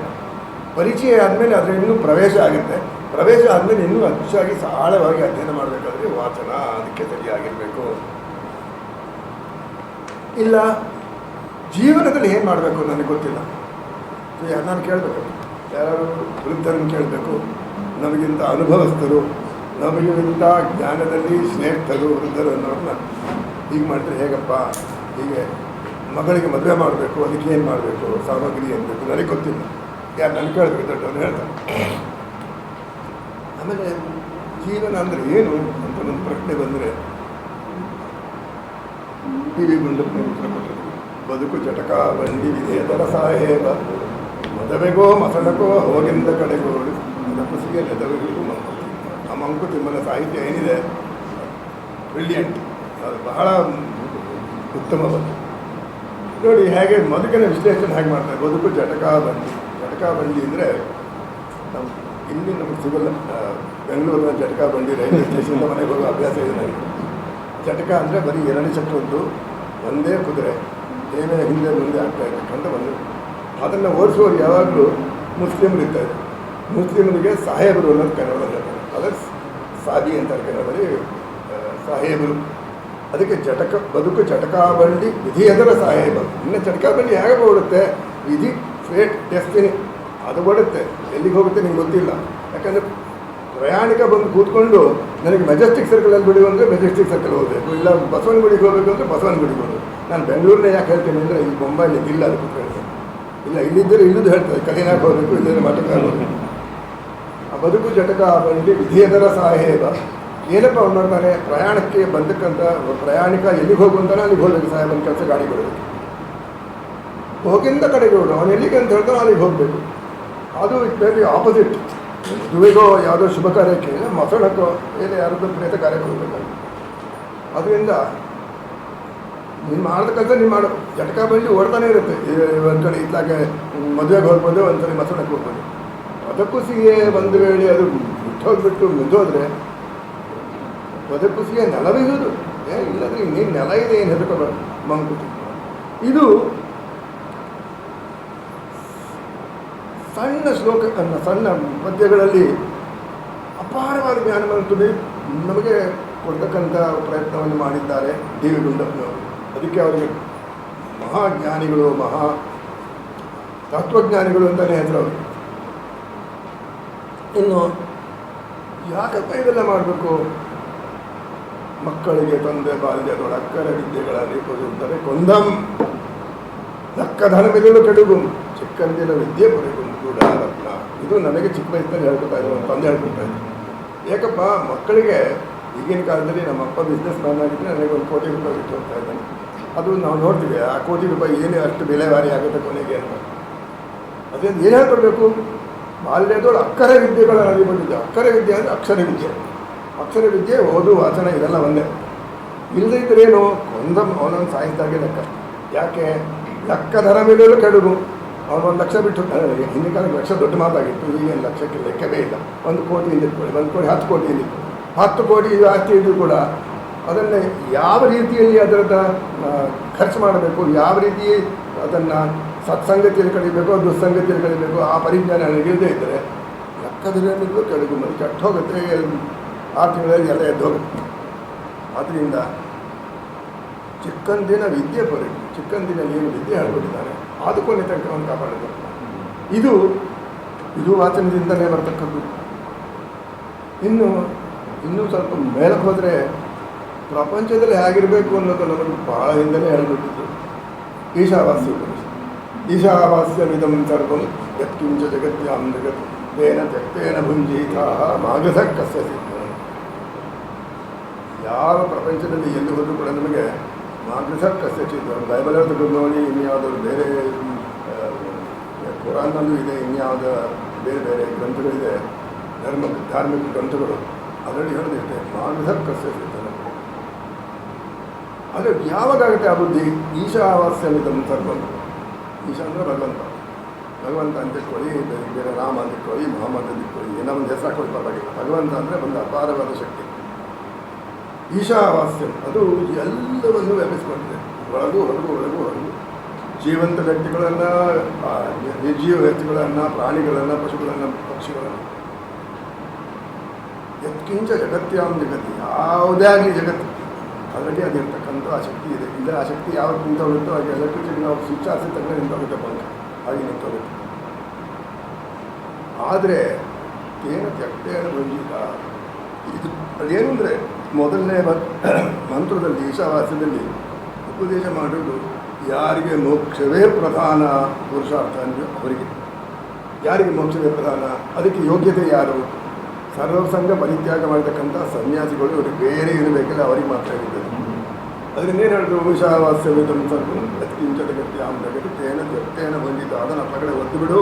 ಪರಿಚಯ ಆದಮೇಲೆ ಅದರ ಇನ್ನೂ ಪ್ರವೇಶ ಆಗುತ್ತೆ. ಪ್ರವೇಶ ಆದಮೇಲೆ ಇನ್ನೂ ಹೆಚ್ಚಾಗಿ ಆಳವಾಗಿ ಅಧ್ಯಯನ ಮಾಡಬೇಕಾದ್ರೆ ವಾಚನ ಅದಕ್ಕೆ ಸರಿಯಾಗಿರಬೇಕು. ಇಲ್ಲ ಜೀವನದಲ್ಲಿ ಏನು ಮಾಡಬೇಕು ನನಗೆ ಗೊತ್ತಿಲ್ಲ, ನಾನು ಕೇಳಬೇಕು. ಯಾರು ವೃದ್ಧರನ್ನು ಕೇಳಬೇಕು, ನಮಗಿಂತ ಅನುಭವಸ್ಥರು, ನಮಗಿಂತ ಜ್ಞಾನದಲ್ಲಿ ಶ್ರೇಷ್ಠರು ವೃದ್ಧರು ಅನ್ನೋರನ್ನ ಹೀಗೆ ಮಾಡಿದ್ರೆ ಹೇಗಪ್ಪ, ಹೀಗೆ ಮಗಳಿಗೆ ಮದುವೆ ಮಾಡಬೇಕು, ಅದಕ್ಕೆ ಏನು ಮಾಡಬೇಕು, ಸಾಮಗ್ರಿ ಏನ್ಬೇಕು, ನನಗೆ ಗೊತ್ತಿಲ್ಲ. ಯಾರು ನನಗೆ ಕೇಳಬೇಕು, ದೊಡ್ಡವನು ಹೇಳ್ತಾನೆ. ಆಮೇಲೆ ಜೀವನ ಅಂದರೆ ಏನು ಅಂತ ಒಂದು ಪ್ರಶ್ನೆ ಬಂದರೆ ಟಿ ವಿ ಗುಂಡಪ್ಪನ ಉತ್ತರ ಕೊಟ್ಟರು. ಬದುಕು ಚಟಕ ಬಂಡಿ ವಿಧೇಯತರ ಸಾಹೇಬ, ಮದುವೆಗೋ ಮಸಣಕೋ ಹೋಗಿಂದ ಕಡೆಗೋಡು ನಪಸಿಗೆ ನೆದವೆಗಳಿಗೂ ಮಂಕುತಿಮ್ಮ. ಆ ಮಂಕುತಿಮ್ಮನ ಸಾಹಿತ್ಯ ಏನಿದೆ ಬ್ರಿಲಿಯಂಟ್, ಅದು ಬಹಳ ಉತ್ತಮವಾದ. ನೋಡಿ ಹೇಗೆ ಬದುಕಿನ ವಿಶ್ಲೇಷಣೆ ಹೇಗೆ ಮಾಡ್ತಾರೆ. ಬದುಕು ಜಟಕಾ ಬಂಡಿ ಅಂದರೆ ನಮ್ಮ ಇಲ್ಲಿ ನಮಗೆ ಸಿಗಲ್ಲ. ಬೆಂಗಳೂರಿನ ಜಟಕಾ ಬಂಡಿ ರೈಲ್ವೆ ಸ್ಟೇಷನ್ದ ಮನೆಗೆ ಹೋಗೋ ಅಭ್ಯಾಸ ಇದೆ ನನಗೆ. ಜಟಕ ಅಂದರೆ ಬರೀ 2 ಚಕ್ರದ್ದು ಒಂದೇ ಕುದುರೆ ಏನೇ ಹಿಂದೆ ಮುಂದೆ ಆಗ್ತಾ ಇರ್ತಕ್ಕಂಥ ಒಂದು. ಅದನ್ನು ಓಡಿಸೋರು ಯಾವಾಗಲೂ ಮುಸ್ಲಿಮರು ಇರ್ತಾರೆ. ಮುಸ್ಲಿಮರಿಗೆ ಸಾಹೇಬರು ಅನ್ನೋದು ಕನ್ನಡದಲ್ಲಿ ಹೇಳ್ತಾರೆ. ಅದಕ್ಕೆ ಸಾದಿ ಅಂತಾರೆ ಕನ್ನಡದಲ್ಲಿ, ಸಾಹೇಬರು. ಅದಕ್ಕೆ ಬದುಕು ಚಟಕಾ ಬಂಡಿ ವಿಧಿ ಎದರ ಸಾಹೇಬ. ಇನ್ನು ಚಟಕಾ ಬಂಡಿ ಹೇಗೆ ಓಡುತ್ತೆ? ವಿಧಿ, ಫೇಟ್, ಡೆಸ್ಟಿನಿ ಅದು ಓಡುತ್ತೆ. ಎಲ್ಲಿಗೆ ಹೋಗುತ್ತೆ ನಿಮ್ಗೆ ಗೊತ್ತಿಲ್ಲ. ಯಾಕಂದರೆ ಪ್ರಯಾಣಿಕ ಬಂದು ಕೂತ್ಕೊಂಡು ನನಗೆ ಮೆಜೆಸ್ಟಿಕ್ ಸರ್ಕಲಲ್ಲಿ ಬಿಡು ಅಂದರೆ ಮೆಜೆಸ್ಟಿಕ್ ಸರ್ಕಲ್ ಹೋಗಬೇಕು, ಇಲ್ಲ ಬಸವನಗುಡಿಗೆ ಹೋಗಬೇಕು ಅಂದರೆ ಬಸವನಗುಡಿಗೆ ಹೋಗಬೇಕು. ನಾನು ಬೆಂಗಳೂರನ್ನ ಯಾಕೆ ಹೇಳ್ತೇನೆ ಅಂದರೆ ಇಲ್ಲಿ ಬೊಂಬೈಲಿ ಇಲ್ಲ ಅದು ಕೂತ್ಕೊಳ್ತೇನೆ. ಇಲ್ಲ ಇಲ್ಲಿದ್ದರೆ ಇಳಿದು ಹೇಳ್ತಾರೆ, ಕಲಿನಾಗ ಹೋಗಬೇಕು, ಇಲ್ಲದ್ರೆ ಮಠಕ್ಕೆ ಹೋಗಬೇಕು. ಆ ಬದುಕು ಜಟಕಾ ಬಂಡಿ ವಿಧಿಯದರ ಸಾಹೇಬ. ಏನಪ್ಪ ಅವ್ನು ಮಾಡ್ತಾನೆ, ಪ್ರಯಾಣಕ್ಕೆ ಬಂದಕ್ಕಂಥ ಪ್ರಯಾಣಿಕ ಎಲ್ಲಿಗೆ ಹೋಗುವಂತಾನೆ ಅಲ್ಲಿಗೆ ಹೋಗ್ಬೇಕು. ಸಾಹೇಬನ ಕೆಲಸ ಗಾಡಿ ಕೊಡಬೇಕು. ಹೋಗಿಂದ ಕಡೆಗೆ ಹೋಗೋದು, ಅವನು ಎಲ್ಲಿಗೆ ಅಂತ ಹೇಳ್ತಾನೆ ಅಲ್ಲಿಗೆ ಹೋಗಬೇಕು. ಅದು ವೆರಿ ಆಪೋಸಿಟ್. ಮದುವೆಗೋ ಯಾವುದೋ ಶುಭ ಕಾರ್ಯಕ್ಕೆ, ಮಸಣಕ್ಕೋ ಬೇರೆ ಯಾರದ್ದು ಪ್ರೇತ ಕಾರ್ಯಕ್ಕೆ ಹೋಗಬೇಕು. ಅದರಿಂದ ನೀನು ಮಾಡಿದ ಕೆಲಸ ನೀನು ಮಾಡು. ಜಟಕಾ ಬಂಡಿ ಓಡ್ತಾನೆ ಇರುತ್ತೆ. ಒಂದು ಕಡೆ ಇತ್ಲಾಗೆ ಮದುವೆಗೆ ಹೋಗ್ಬೋದು, ಒಂದು ಕಡೆ ಮಸಣಕ್ಕೆ ಹೋಗ್ಬೋದು. ಅದಕ್ಕೂ ಸಿಹಿ ಒಂದು ವೇಳೆ ಅದು ಬಿಟ್ಟೋಗ್ಬಿಟ್ಟು ಮಿದ್ದೋದ್ರೆ ಬದುಕುಸಿಗೆ ನೆಲವಿರುವುದು ಇಲ್ಲದ್ರೆ ಇನ್ನೇನು ನೆಲ ಇದೆ, ಏನು ಹೆದರ್ಕೋಬೇಡ ಮಂಕುತಿ. ಇದು ಸಣ್ಣ ಶ್ಲೋಕ, ಸಣ್ಣ ಪದ್ಯಗಳಲ್ಲಿ ಅಪಾರವಾದ ಜ್ಞಾನವನ್ನು ನಮಗೆ ಕೊಡ್ತಕ್ಕಂಥ ಪ್ರಯತ್ನವನ್ನು ಮಾಡಿದ್ದಾರೆ ಡಿ ವಿ ಗುಂಡಪ್ಪನವರು. ಅದಕ್ಕೆ ಅವರಿಗೆ ಮಹಾಜ್ಞಾನಿಗಳು, ತತ್ವಜ್ಞಾನಿಗಳು ಅಂತಲೇ ಹೆಸರು ಅವರು. ಇನ್ನು ಯಾಕಪ್ಪ ಇದೆಲ್ಲ ಮಾಡಬೇಕು? ಮಕ್ಕಳಿಗೆ ತಂದೆ ಬಾಲ್ಯದೊಳ ಅಕ್ಕರ ವಿದ್ಯೆಗಳಲ್ಲಿ ಕೊಡುತ್ತಾರೆ ಕೊಂದಂ ನಕ್ಕಧನವಿದಲು ಕೆಡುಗು ಚಿಕ್ಕಂದಿನ ವಿದ್ಯೆ ಪಡೆದು ಕೂಡ ರತ್ನ. ಇದು ನನಗೆ ಚಿಕ್ಕ ವಯಸ್ಸಿನಲ್ಲಿ ಹೇಳ್ಕೊತಾ ಇದ್ರು, ನನ್ನ ತಂದೆ ಹೇಳ್ಕೊತಾ ಇದ್ರು. ಯಾಕಪ್ಪ ಮಕ್ಕಳಿಗೆ ಈಗಿನ ಕಾಲದಲ್ಲಿ ನಮ್ಮ ಅಪ್ಪ ಬಿಸ್ನೆಸ್ ಮ್ಯಾನ್ ಆಗಿದ್ದರೆ ನನಗೆ 1 ಕೋಟಿ ರೂಪಾಯಿ ಬಿಟ್ಟು ಹೋಗ್ತಾ ಇದ್ದಾನೆ. ಅದು ನಾವು ನೋಡ್ತೀವಿ ಆ 1 ಕೋಟಿ ರೂಪಾಯಿ ಏನೇ ಅಷ್ಟು ಬೆಲೆವಾರಿ ಆಗುತ್ತೆ ಕೊನೆಗೆ ಅಂತ. ಅದರಿಂದ ಏನು ಹೇಳ್ಕೊಡ್ಬೇಕು? ಬಾಲ್ಯದೊಳು ಅಕ್ಕರ ವಿದ್ಯೆಗಳ ಅರಿಬಂದಿದ್ದೆ. ಅಕ್ಕರ ವಿದ್ಯೆ ಅಂದರೆ ಅಕ್ಷರ ವಿದ್ಯೆ. ಅಕ್ಷರ ವಿದ್ಯೆ ಓದು ವಾಚನ ಇದೆಲ್ಲ ಒಂದೇ. ಇಲ್ಲದೇ ಇದ್ರೇನು ಕೊಂದಂ ಅವನನ್ನು ಸಾಯಿಸಿದಾಗೆ ಲೆಕ್ಕ. ಯಾಕೆ? ಲೆಕ್ಕಧರ ಮೇಲೂ ಕೆಡುಗು. ಅವನು 1 ಲಕ್ಷ ಬಿಟ್ಟು ಹಿಂದಿನ ಕಾಲಕ್ಕೆ ಲಕ್ಷ ದೊಡ್ಡ ಮಾತಾಗಿತ್ತು. ಈಗೇನು ಲಕ್ಷಕ್ಕೆ ಲೆಕ್ಕವೇ ಇಲ್ಲ. 1 ಕೋಟಿ ಇಲ್ಲಿಟ್ಕೊಳ್ಳಿ, 1 ಕೋಟಿ 10 ಕೋಟಿ ಇಲ್ಲಿಟ್ಟು 10 ಕೋಟಿ ಆಸ್ತಿ ಇದ್ದರೂ ಕೂಡ ಅದನ್ನು ಯಾವ ರೀತಿಯಲ್ಲಿ ಅದರ ಖರ್ಚು ಮಾಡಬೇಕು, ಯಾವ ರೀತಿ ಅದನ್ನು ಸತ್ಸಂಗತಿಯಲ್ಲಿ ಕಳಿಬೇಕು, ದುಸ್ಸಂಗತಿಯಲ್ಲಿ ಕಳಿಬೇಕು, ಆ ಪರಿಜ್ಞಾನ ನನಗಿಲ್ಲದೆ ಇದ್ದರೆ ಲೆಕ್ಕದಲ್ಲಿಯೂ ಕೆಳಗು ಮನೆ ಕೆಟ್ಟು ಹೋಗುತ್ತೆ. 6 ತಿಂಗಳಲ್ಲಿ ಎಲ್ಲ ಎದ್ದು ಹೋಗುತ್ತೆ. ಆದ್ದರಿಂದ ಚಿಕ್ಕಂದಿನ ವಿದ್ಯೆ ಪಡೆದು ಚಿಕ್ಕಂದಿನಲ್ಲಿ ಏನು ವಿದ್ಯೆ ಹೇಳ್ಬಿಟ್ಟಿದ್ದಾನೆ ಅದಕ್ಕೊಂದೇ ತನಕ ಅವನು ಕಾಪಾಡಬೇಕು. ಇದು ವಾಚನದಿಂದಲೇ ಬರ್ತಕ್ಕದ್ದು. ಇನ್ನೂ ಸ್ವಲ್ಪ ಮೇಲಕ್ಕೆ ಹೋದರೆ ಪ್ರಪಂಚದಲ್ಲಿ ಹೇಗಿರಬೇಕು ಅನ್ನೋದು ನಮಗೆ ಬಹಳ ಹಿಂದೆಯೇ ಹೇಳ್ಬಿಟ್ಟಿದ್ರು. ಈಶಾವಾಸ್ಯ ಉಪನಿಷತ್ತು. ಈಶಾವಾಸ್ಯಮಿದಂ ಸರ್ವಂ ಯತ್ಕಿಂಚ ಜಗತ್ಯಾಂ ಜಗತ್ ತೇನ ತ್ಯಕ್ತೇನ ಭುಂಜೀತಾಃ ಮಾಗಧ ಕಸ್ಯ ಸಿದ್ಧ. ಯಾವ ಪ್ರಪಂಚದಲ್ಲಿ ಎಲ್ಲಿ ಹೋದರೂ ಕೂಡ ನಮಗೆ ಮಾಗಧ ಕಸ್ಯ ಸಿದ್ಧ. ಬೈಬಲ್ ತೆಗೆದು ನೋಡಿ, ಇನ್ಯಾವುದಾದ್ರು ಬೇರೆ ಕುರಾನ್ನಲ್ಲೂ ಇದೆ, ಇನ್ಯಾವುದ ಬೇರೆ ಬೇರೆ ಗ್ರಂಥಗಳಿದೆ, ಧಾರ್ಮಿಕ ಗ್ರಂಥಗಳು. ಅದರಲ್ಲಿ ಹೇಳೋದಿಷ್ಟೇ, ಮಾಗಧ ಕಸ್ಯ ಸಿದ್ಧ. ಆದರೆ ಯಾವಾಗುತ್ತೆ ಆ ಬುದ್ಧಿ? ಈಶಾವಾಸ್ಯಮಿದಂ ಸರ್ವಂ. ಈಶಾ ಅಂದರೆ ಭಗವಂತ ಅಂತ ಇಟ್ಕೊಳ್ಳಿ, ಬೇರೆ ರಾಮ ಅಂತ ಇಟ್ಕೊಳ್ಳಿ, ಮೊಹಮ್ಮದ್ ಅಂತ ಇಟ್ಕೊಳ್ಳಿ, ಏನೋ ಒಂದು ಹೆಸರು ಹಾಕೊಳ್ಳಿ ಪರವಾಗಿಲ್ಲ. ಭಗವಂತ ಅಂದರೆ ಒಂದು ಅಪಾರವಾದ ಶಕ್ತಿ. ಈಶಾವಾಸ್ಯಂ ಅದು ಎಲ್ಲವನ್ನೂ ವ್ಯಾಪಿಸಿಕೊಂಡಿದೆ, ಒಳಗೂ ಹೊರಗು. ಜೀವಂತ ವ್ಯಕ್ತಿಗಳನ್ನು, ನಿರ್ಜೀವ ವ್ಯಕ್ತಿಗಳನ್ನು, ಪ್ರಾಣಿಗಳನ್ನು, ಪಶುಗಳನ್ನು, ಪಕ್ಷಿಗಳನ್ನು. ಯತ್ಕಿಂಚ ಜಗತ್ಯಾಂ ಜಗತ್ತು, ಯಾವುದೇ ಆಗಲಿ ಜಗತ್ತು ಅದರಲ್ಲಿ ಅದಿರ್ತಕ್ಕಂಥ ಆ ಶಕ್ತಿ ಇದೆ. ಇಲ್ಲ ಆ ಶಕ್ತಿ ಯಾವಾಗ ನಿಂತೋಗುತ್ತೋ ಹಾಗೆ ಎಲೆಕ್ಟ್ರಿಸಿಟಿ ನಾವು ಸ್ವಿಚ್ ಹಾಕಿದ ತಕ್ಷಣ ನಿಂತೋಗುತ್ತೆ, ಬಂಕ ಹಾಗೆ ನಿಂತೋಗುತ್ತೆ. ಆದರೆ ತೇನ ತ್ಯಕ್ತೇನ ಭುಂಜೀತ. ಇದು ಅದೇನು ಅಂದರೆ ಮೊದಲನೇ ಮಂತ್ರದಲ್ಲಿ ಈಶಾವಾಸ್ಯದಲ್ಲಿ ಉಪದೇಶ ಮಾಡೋದು ಯಾರಿಗೆ ಮೋಕ್ಷವೇ ಪ್ರಧಾನ ಪುರುಷಾರ್ಥ ಅಂದರೆ ಅವರಿಗೆ. ಯಾರಿಗೆ ಮೋಕ್ಷವೇ ಪ್ರಧಾನ? ಅದಕ್ಕೆ ಯೋಗ್ಯತೆ ಯಾರು? ಸರ್ವಸಂಗ ಪರಿತ್ಯಾಗ ಮಾಡತಕ್ಕಂಥ ಸನ್ಯಾಸಿಗಳು. ಅವ್ರಿಗೆ ಬೇರೆ ಇರಬೇಕಿಲ್ಲ, ಅವರಿಗೆ ಮಾತ್ರ ಇರ್ತದೆ. ಅದರಿಂದ ಏನು ಹೇಳಿದ್ರು? ಈಶಾವಾಸ್ಯವಿದಂ ಸರ್ವಂ ಯತ್ಕಿಂಚ ಜಗತ್ಯಾಂ ಜಗತ್ ತೇನ ತ್ಯಕ್ತೇನ ಭುಂಜೀತ. ಅದನ್ನು ಕಡೆ ಒದ್ದು ಬಿಡು.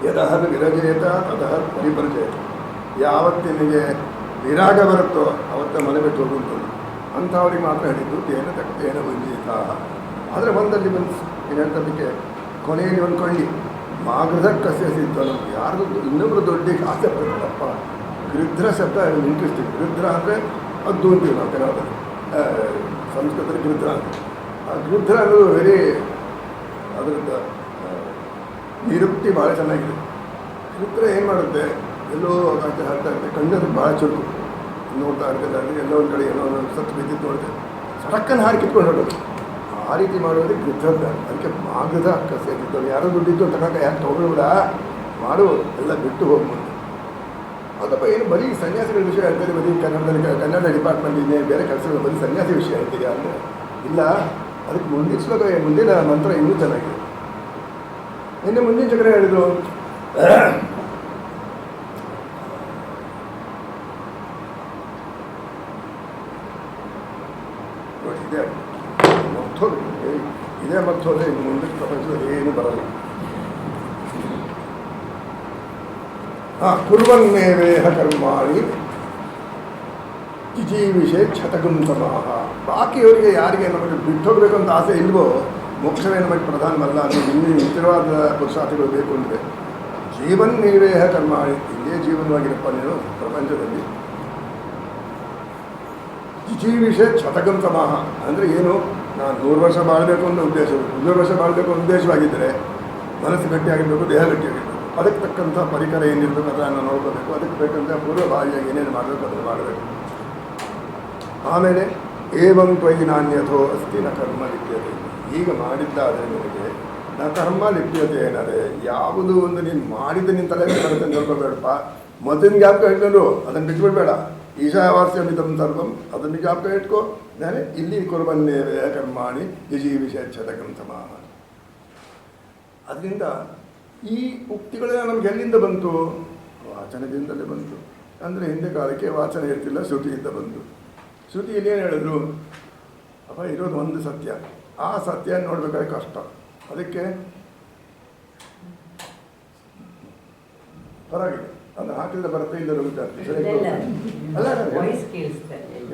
ಯದಹರ್ ವಿರಜೇತ ತದಹರ್ ಪರಿಪರ್ಜೇತ. ಯಾವತ್ತಿನಿಗೆ ವಿರಾಗ ಬರುತ್ತೋ ಅವತ್ತ ಮನೆ ಬಿಟ್ಟು ಹೋಗುವಂಥದ್ದು ಅಂಥವ್ರಿಗೆ ಮಾತ್ರ ಹೇಳಿದ್ದು ತೇನ ತ್ಯಕ್ತೇನ ಭುಂಜೀತ. ಆದರೆ ಒಂದಲ್ಲಿ ಏನಂತದಕ್ಕೆ ಕೊನೆಯಲ್ಲಿ ಒಂದು ಕೊಳ್ಳಿ ಮಾಗಧ ಕಸ್ಯ ಸಿದ್ಧ. ನಮ್ಗೆ ಯಾರಿಗೂ ಇನ್ನೊಬ್ಬರು ದೊಡ್ಡ ಆಸೆ ಪಡ್ತಾರಪ್ಪ. ಗೃಧ್ರ ಶಬ್ದ ಇಂಟ್ರೆಸ್ಟಿಂಗ್. ಗೃಧ್ರ ಅಂದರೆ ಅದು ಅಂತೀವಿ ನಾವು ಕನ್ನಡದಲ್ಲಿ, ಸಂಸ್ಕೃತದಲ್ಲಿ ಗೃಧ್ರ ಅಂತ. ಆ ಗೃಧ್ರ ಅನ್ನೋದು ವೆರಿ ಅದರದ್ದು ನಿರುಕ್ತಿ ಭಾಳ ಚೆನ್ನಾಗಿದೆ. ಗೃಧ್ರ ಏನು ಮಾಡುತ್ತೆ? ಎಲ್ಲೋ ಆಚೆ ಹಾಕ್ತಾ ಇರುತ್ತೆ, ಕಣ್ಣದು ಭಾಳ ಚುರುಕು ನೋಡ್ತಾ ಇರ್ತದೆ. ಅಂದರೆ ಎಲ್ಲೋ ಒಂದು ಕಡೆ ಎಲ್ಲೋ ಒಂದು ಸತ್ತು ಬಿದ್ದಿದ್ದು ನೋಡ್ತೇವೆ, ಸಡಕ್ಕನ್ನು ಹಾರಿ ಕಿತ್ಕೊಂಡು ಹೊರಡೋದು. ಆ ರೀತಿ ಮಾಡೋದಕ್ಕೆ ಗೃಧ್ರದ. ಅದಕ್ಕೆ ಮಾಗಧ ಕಸ್ಯ ಸಿದ್ಧ. ಯಾರೋ ದುಡ್ಡಿದ್ದು ತಗೊಂಡ ಯಾಕೆ ತೊಗೊಳ್ಬೇಡ, ಮಾಡು, ಎಲ್ಲ ಬಿಟ್ಟು ಹೋಗಿ ಮುಂದೆ. ಅದಪ್ಪ ಏನು ಬರೀ ಸನ್ಯಾಸಿಗಳ ವಿಷಯ ಹೇಳ್ತಾರೆ, ಬರೀ ಕನ್ನಡ ಡಿಪಾರ್ಟ್ಮೆಂಟ್ ಇದೆ, ಬೇರೆ ಕೆಲಸಗಳು ಬರೀ ಸನ್ಯಾಸಿ ವಿಷಯ ಹೇಳ್ತೀರಾ ಅಂದರೆ ಇಲ್ಲ. ಅದಕ್ಕೆ ಮುಂದಿನ ಮಂತ್ರ ಇನ್ನೂ ಚೆನ್ನಾಗಿದೆ. ನಿನ್ನೆ ಮುಂದಿನ ಚಕ್ರ ಹೇಳಿದ್ರು, ನೋಡಿ ಇದೇ ಮತ್ತೋದ್ರೆ ಇನ್ನು ಮುಂದಿನ ಪ್ರಪಂಚದಲ್ಲಿ ಏನು ಬರಲ್ಲ. ಕುರ್ವನ್ನೇವೇಹ ಕರ್ಮಾಣಿ ಜಿಜೀವಿಷೆ ಕ್ಷತಗಂ ಸಮಾಹ. ಬಾಕಿಯವರಿಗೆ ಯಾರಿಗೆ ನಮಗೆ ಬಿಟ್ಟು ಹೋಗಬೇಕು ಅಂತ ಆಸೆ ಇಲ್ವೋ, ಮೋಕ್ಷವೇ ನಮಗೆ ಪ್ರಧಾನವಲ್ಲ, ಅಂದರೆ ಇನ್ನೂ ನಿತ್ಯವಾದ ಪುರುಷಾರ್ಥಗಳು ಬೇಕು ಅಂದರೆ ಜೀವನ್ನೇವೇಹ ಕರ್ಮಾಣಿ. ಇಲ್ಲೇ ಜೀವನವಾಗಿರಪ್ಪ ನೀನು ಪ್ರಪಂಚದಲ್ಲಿ. ಜಿಜೀವಿಷೆ ಕ್ಷತಗಂ ಸಮಾಹ ಅಂದರೆ ಏನು? ನಾನು 100 ವರ್ಷ ಬಾಳಬೇಕು ಅನ್ನೋ ಉದ್ದೇಶ, 100 ವರ್ಷ ಬಾಳಬೇಕು ಅನ್ನೋ ಉದ್ದೇಶವಾಗಿದ್ದರೆ ಮನಸ್ಸು ಗಟ್ಟಿಯಾಗಿರಬೇಕು, ದೇಹ ಗಟ್ಟಿಯಾಗಿರಬೇಕು. ಅದಕ್ಕೆ ತಕ್ಕಂಥ ಪರಿಕರ ಏನಿರಬೇಕು ಅದನ್ನು ನೋಡ್ಕೋಬೇಕು. ಅದಕ್ಕೆ ಬೇಕಂತ ಪೂರ್ವಭಾವಿಯಾಗಿ ಏನೇನು ಮಾಡಬೇಕು ಅದನ್ನು ಮಾಡಬೇಕು. ಆಮೇಲೆ ಏವಂ ತ್ವಯಿ ನಾಣ್ಯಥೋ ಅಸ್ತಿ ನ ಕರ್ಮ ಲಿಪ್ಯತೆ, ಈಗ ಮಾಡಿದ್ದಾದರೆ ನಿನಗೆ ನ ಕರ್ಮ ಲಿಪ್ಯತೆ ಏನದೆ, ಯಾವುದು ಒಂದು ನೀನು ಮಾಡಿದ ನಿನ್ನ ತಲೆ ಬರುತ್ತೆ ನೋಡ್ಕೋಬೇಡಪ್ಪ. ಮೊದಲಿನ ಜ್ಞಾಪಕ ಇಟ್ಕೊಂಡು ಅದನ್ನು ಬಿಟ್ಬಿಡ್ಬೇಡ. ಈಶಾವಾಸ್ಯಮಿದಂ ಸರ್ವಂ ಅದನ್ನು ಜ್ಞಾಪಕ ಇಟ್ಕೋ. ನಾನೇ ಇಲ್ಲಿ ಕುರ್ಬನ್ನೇವೇ ಕರ್ಮಾಣಿ ಯಜೀವಿಷೇಚ್ಛತಕಂ ಸಮಾಹ. ಅದರಿಂದ ಈ ಉಕ್ತಿಗಳೆಲ್ಲ ನಮ್ಗೆ ಎಲ್ಲಿಂದ ಬಂತು? ವಾಚನದಿಂದಲೇ ಬಂತು. ಅಂದರೆ ಹಿಂದೆ ಕಾಲಕ್ಕೆ ವಾಚನ ಇರ್ತಿಲ್ಲ, ಶ್ರುತಿಯಿಂದ ಬಂತು. ಶ್ರುತಿಯಲ್ಲಿ ಏನು ಹೇಳಿದ್ರು? ಅಪ್ಪ ಇರೋದು ಒಂದು ಸತ್ಯ, ಆ ಸತ್ಯ ನೋಡ್ಬೇಕಾದ್ರೆ ಕಷ್ಟ. ಅದಕ್ಕೆ ಪರವಾಗಿಲ್ಲ, ಅದು ಹಾಕಿದ್ರೆ ಬರುತ್ತೆ, ಇಲ್ಲ ಅಲ್ಲ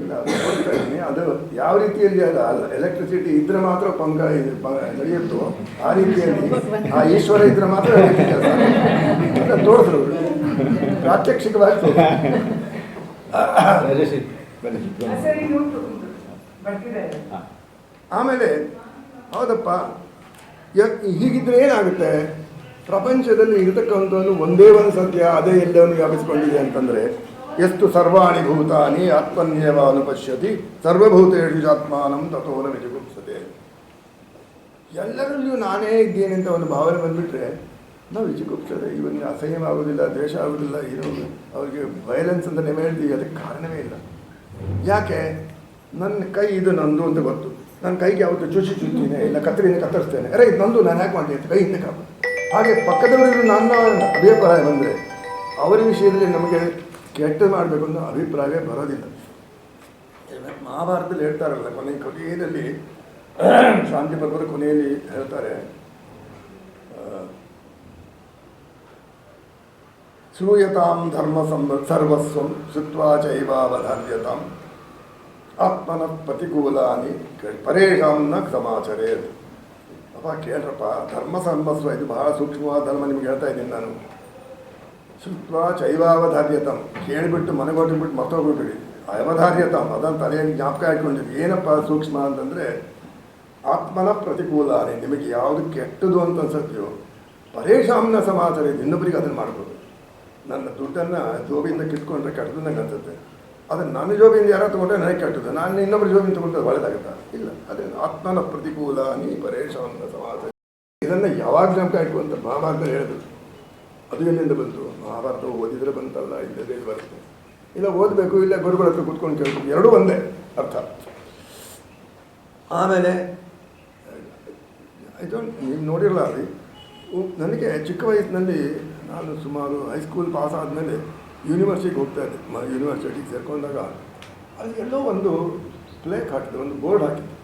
ಇಲ್ಲ ಅದು ಯಾವ ರೀತಿಯಲ್ಲಿ ಅಲ್ಲ ಎಲೆಕ್ಟ್ರಿಸಿಟಿ ಇದ್ರೆ ಮಾತ್ರ ಪಂಕ ನಡೆಯುತ್ತೋ ಆ ರೀತಿಯಲ್ಲಿ ಆ ಈಶ್ವರ ಇದ್ರೆ ಮಾತ್ರ ಕೆಲಸ ತೋರಿದ್ರು, ಪ್ರಾತ್ಯಕ್ಷಿಕವಾಗಿ ಆಮೇಲೆ ಹೌದಪ್ಪ ಹೀಗಿದ್ರೆ ಏನಾಗುತ್ತೆ? ಪ್ರಪಂಚದಲ್ಲಿ ಇರತಕ್ಕಂಥವನು ಒಂದೇ ಒಂದು ಸತ್ಯ, ಅದೇ ಎಲ್ಲವನ್ನು ವ್ಯಾಪಿಸಿಕೊಂಡಿದೆ ಅಂತಂದರೆ ಎಷ್ಟು ಸರ್ವಾಣಿ ಭೂತಾನಿ ಆತ್ಮನ್ಯವ ಅನುಪಶ್ಯತಿ ಸರ್ವಭೂತೇಷು ಆತ್ಮಾನಂ ತಥೋನ ವಿಜುಗುಪ್ಸತೆ. ಎಲ್ಲರಲ್ಲಿಯೂ ನಾನೇ ಇದ್ದೇನೆ ಅಂತ ಒಂದು ಭಾವನೆ ಬಂದುಬಿಟ್ರೆ ನಾವು ವಿಜುಗುಪ್ಸದೆ, ಇವನಿಗೆ ಅಸಹ್ಯ ಆಗೋದಿಲ್ಲ, ದ್ವೇಷ ಆಗೋದಿಲ್ಲ, ಏನು ಅವ್ರಿಗೆ ವೈಲೆನ್ಸ್ ಅಂತ ನೀವು ಹೇಳ್ತೀವಿ. ಅದಕ್ಕೆ ಕಾರಣವೇ ಇಲ್ಲ. ಯಾಕೆ? ನನ್ನ ಕೈ ಇದು ನಂದು ಅಂತ ಗೊತ್ತು. ನನ್ನ ಕೈಗೆ ಯಾವತ್ತು ಚುಚ್ತೀನಿ, ಇಲ್ಲ ಕತ್ತರಿಯಿಂದ ಕತ್ತರಿಸ್ತೇನೆ, ಅರೆ ಇದು ನಂದು, ನಾನು ಯಾಕೆ ಮಾಡ್ತೀನಿ ಅಂತ ಕೈ ಹಿಂದೆ ಕಾಪ. ಹಾಗೆ ಪಕ್ಕದವರಿಗೆ ನನ್ನ ಅಭಿಪ್ರಾಯ ಬಂದರೆ ಅವರ ವಿಷಯದಲ್ಲಿ ನಮಗೆ ಕೆಟ್ಟದ್ದು ಮಾಡಬೇಕು ಅನ್ನೋ ಅಭಿಪ್ರಾಯವೇ ಬರೋದಿಲ್ಲ. ಮಹಾಭಾರತದಲ್ಲಿ ಹೇಳ್ತಾರಲ್ಲ, ಕೊನೆಯಲ್ಲಿ ಶಾಂತಿ ಪರ್ವದ ಕೊನೆಯಲ್ಲಿ ಹೇಳ್ತಾರೆ, ಶ್ರೂಯತಾಂ ಧರ್ಮ ಸರ್ವಸ್ವಂ ಶುತ್ವಾ ಚೈವಾವಧಾರ್ಯತಾಂ ಆತ್ಮನ ಪ್ರತಿಕೂಲಾನಿ ಪರೇಶಾಂ ನ ಸಮಾಚರೇತ್. ಅಪ್ಪ ಕೇಳ್ರಪ್ಪ, ಧರ್ಮ ಸರ್ವಸ್ವ ಇದು ಬಹಳ ಸೂಕ್ಷ್ಮವಾದ ಧರ್ಮ ನಿಮ್ಗೆ ಹೇಳ್ತಾ ಇದ್ದೀನಿ ನಾನು. ಶುತ್ವಾ ಚೈವಾವಧಾರ್ಯತಂ ಕೇಳಿಬಿಟ್ಟು ಮನೆಗೊಟ್ಟಿಬಿಟ್ಟು ಮರ್ತೋಗ್ಬಿಟ್ರಿ. ಅವಧಾರ್ಯತಂ ಅದನ್ನು ತಲೆಯಲ್ಲಿ ಜ್ಞಾಪಕ ಹಾಕೊಂಡಿದ್ವಿ. ಏನಪ್ಪ ಸೂಕ್ಷ್ಮ ಅಂತಂದರೆ ಆತ್ಮನ ಪ್ರತಿಕೂಲಾನಿ, ನಿಮಗೆ ಯಾವುದು ಕೆಟ್ಟದು ಅಂತ ಅನ್ಸತ್ತೆಯೋ ಪರೇಶಾಂನ ಸಮಾಚಾರ ಇದು, ಇನ್ನೊಬ್ಬರಿಗೆ ಅದನ್ನು ಮಾಡ್ಬೋದು. ನನ್ನ ದುಡ್ಡನ್ನು ಜೋಬಿಯಿಂದ ಕಿತ್ಕೊಂಡ್ರೆ ಕೆಟ್ಟದ್ದು ನಂಗೆ ಅನ್ಸುತ್ತೆ, ಅದನ್ನು ನನ್ನ ಜೋಬಿಯಿಂದ ಯಾರೋ ತೊಗೊಂಡ್ರೆ ನನಗೆ ಕೆಟ್ಟದ್ದು, ನಾನು ಇನ್ನೊಬ್ಬರ ಜೋಬಿಂದ ತೊಗೊಂಡ್ರೆ ಒಳ್ಳೆದಾಗುತ್ತಾ? ಇಲ್ಲ. ಅದೇ ಆತ್ಮನ ಪ್ರತಿಕೂಲಾನಿ ಪರೇಶಾಂನ ಸಮಾಚಾರ. ಇದನ್ನು ಯಾವಾಗ ಜ್ಞಾಪಕ ಇಟ್ಕೊಂತ ಮಹಾಭಾರತದಲ್ಲಿ ಹೇಳಿದ್ರು. ಅದು ಎಲ್ಲಿಂದ ಬಂತು? ಮಹಾಭಾರತ ಓದಿದರೆ ಬಂತಲ್ಲ, ಇಲ್ಲದೇ ಬರುತ್ತೆ. ಇಲ್ಲ ಓದಬೇಕು, ಇಲ್ಲ ಗುರುಗಳ ಹತ್ರ ಕೂತ್ಕೊಂಡು ಕೇಳಬೇಕು, ಎರಡೂ ಒಂದೇ ಅರ್ಥ. ಆಮೇಲೆ ಇದು ನೀವು ನೋಡಿರಲ್ಲ, ಅಲ್ಲಿ ನನಗೆ ಚಿಕ್ಕ ವಯಸ್ಸಿನಲ್ಲಿ ನಾನು ಸುಮಾರು ಹೈಸ್ಕೂಲ್ ಪಾಸ್ ಆದಮೇಲೆ ಯೂನಿವರ್ಸಿಟಿಗೆ ಹೋಗ್ತಾ ಇದ್ದೆ. ಯೂನಿವರ್ಸಿಟಿಗೆ ಸೇರಿಕೊಂಡಾಗ ಅಲ್ಲಿ ಎಲ್ಲೋ ಒಂದು ಪ್ಲೇಕ್ ಹಾಕಿದ್ರು, ಒಂದು ಬೋರ್ಡ್ ಹಾಕಿತ್ತು.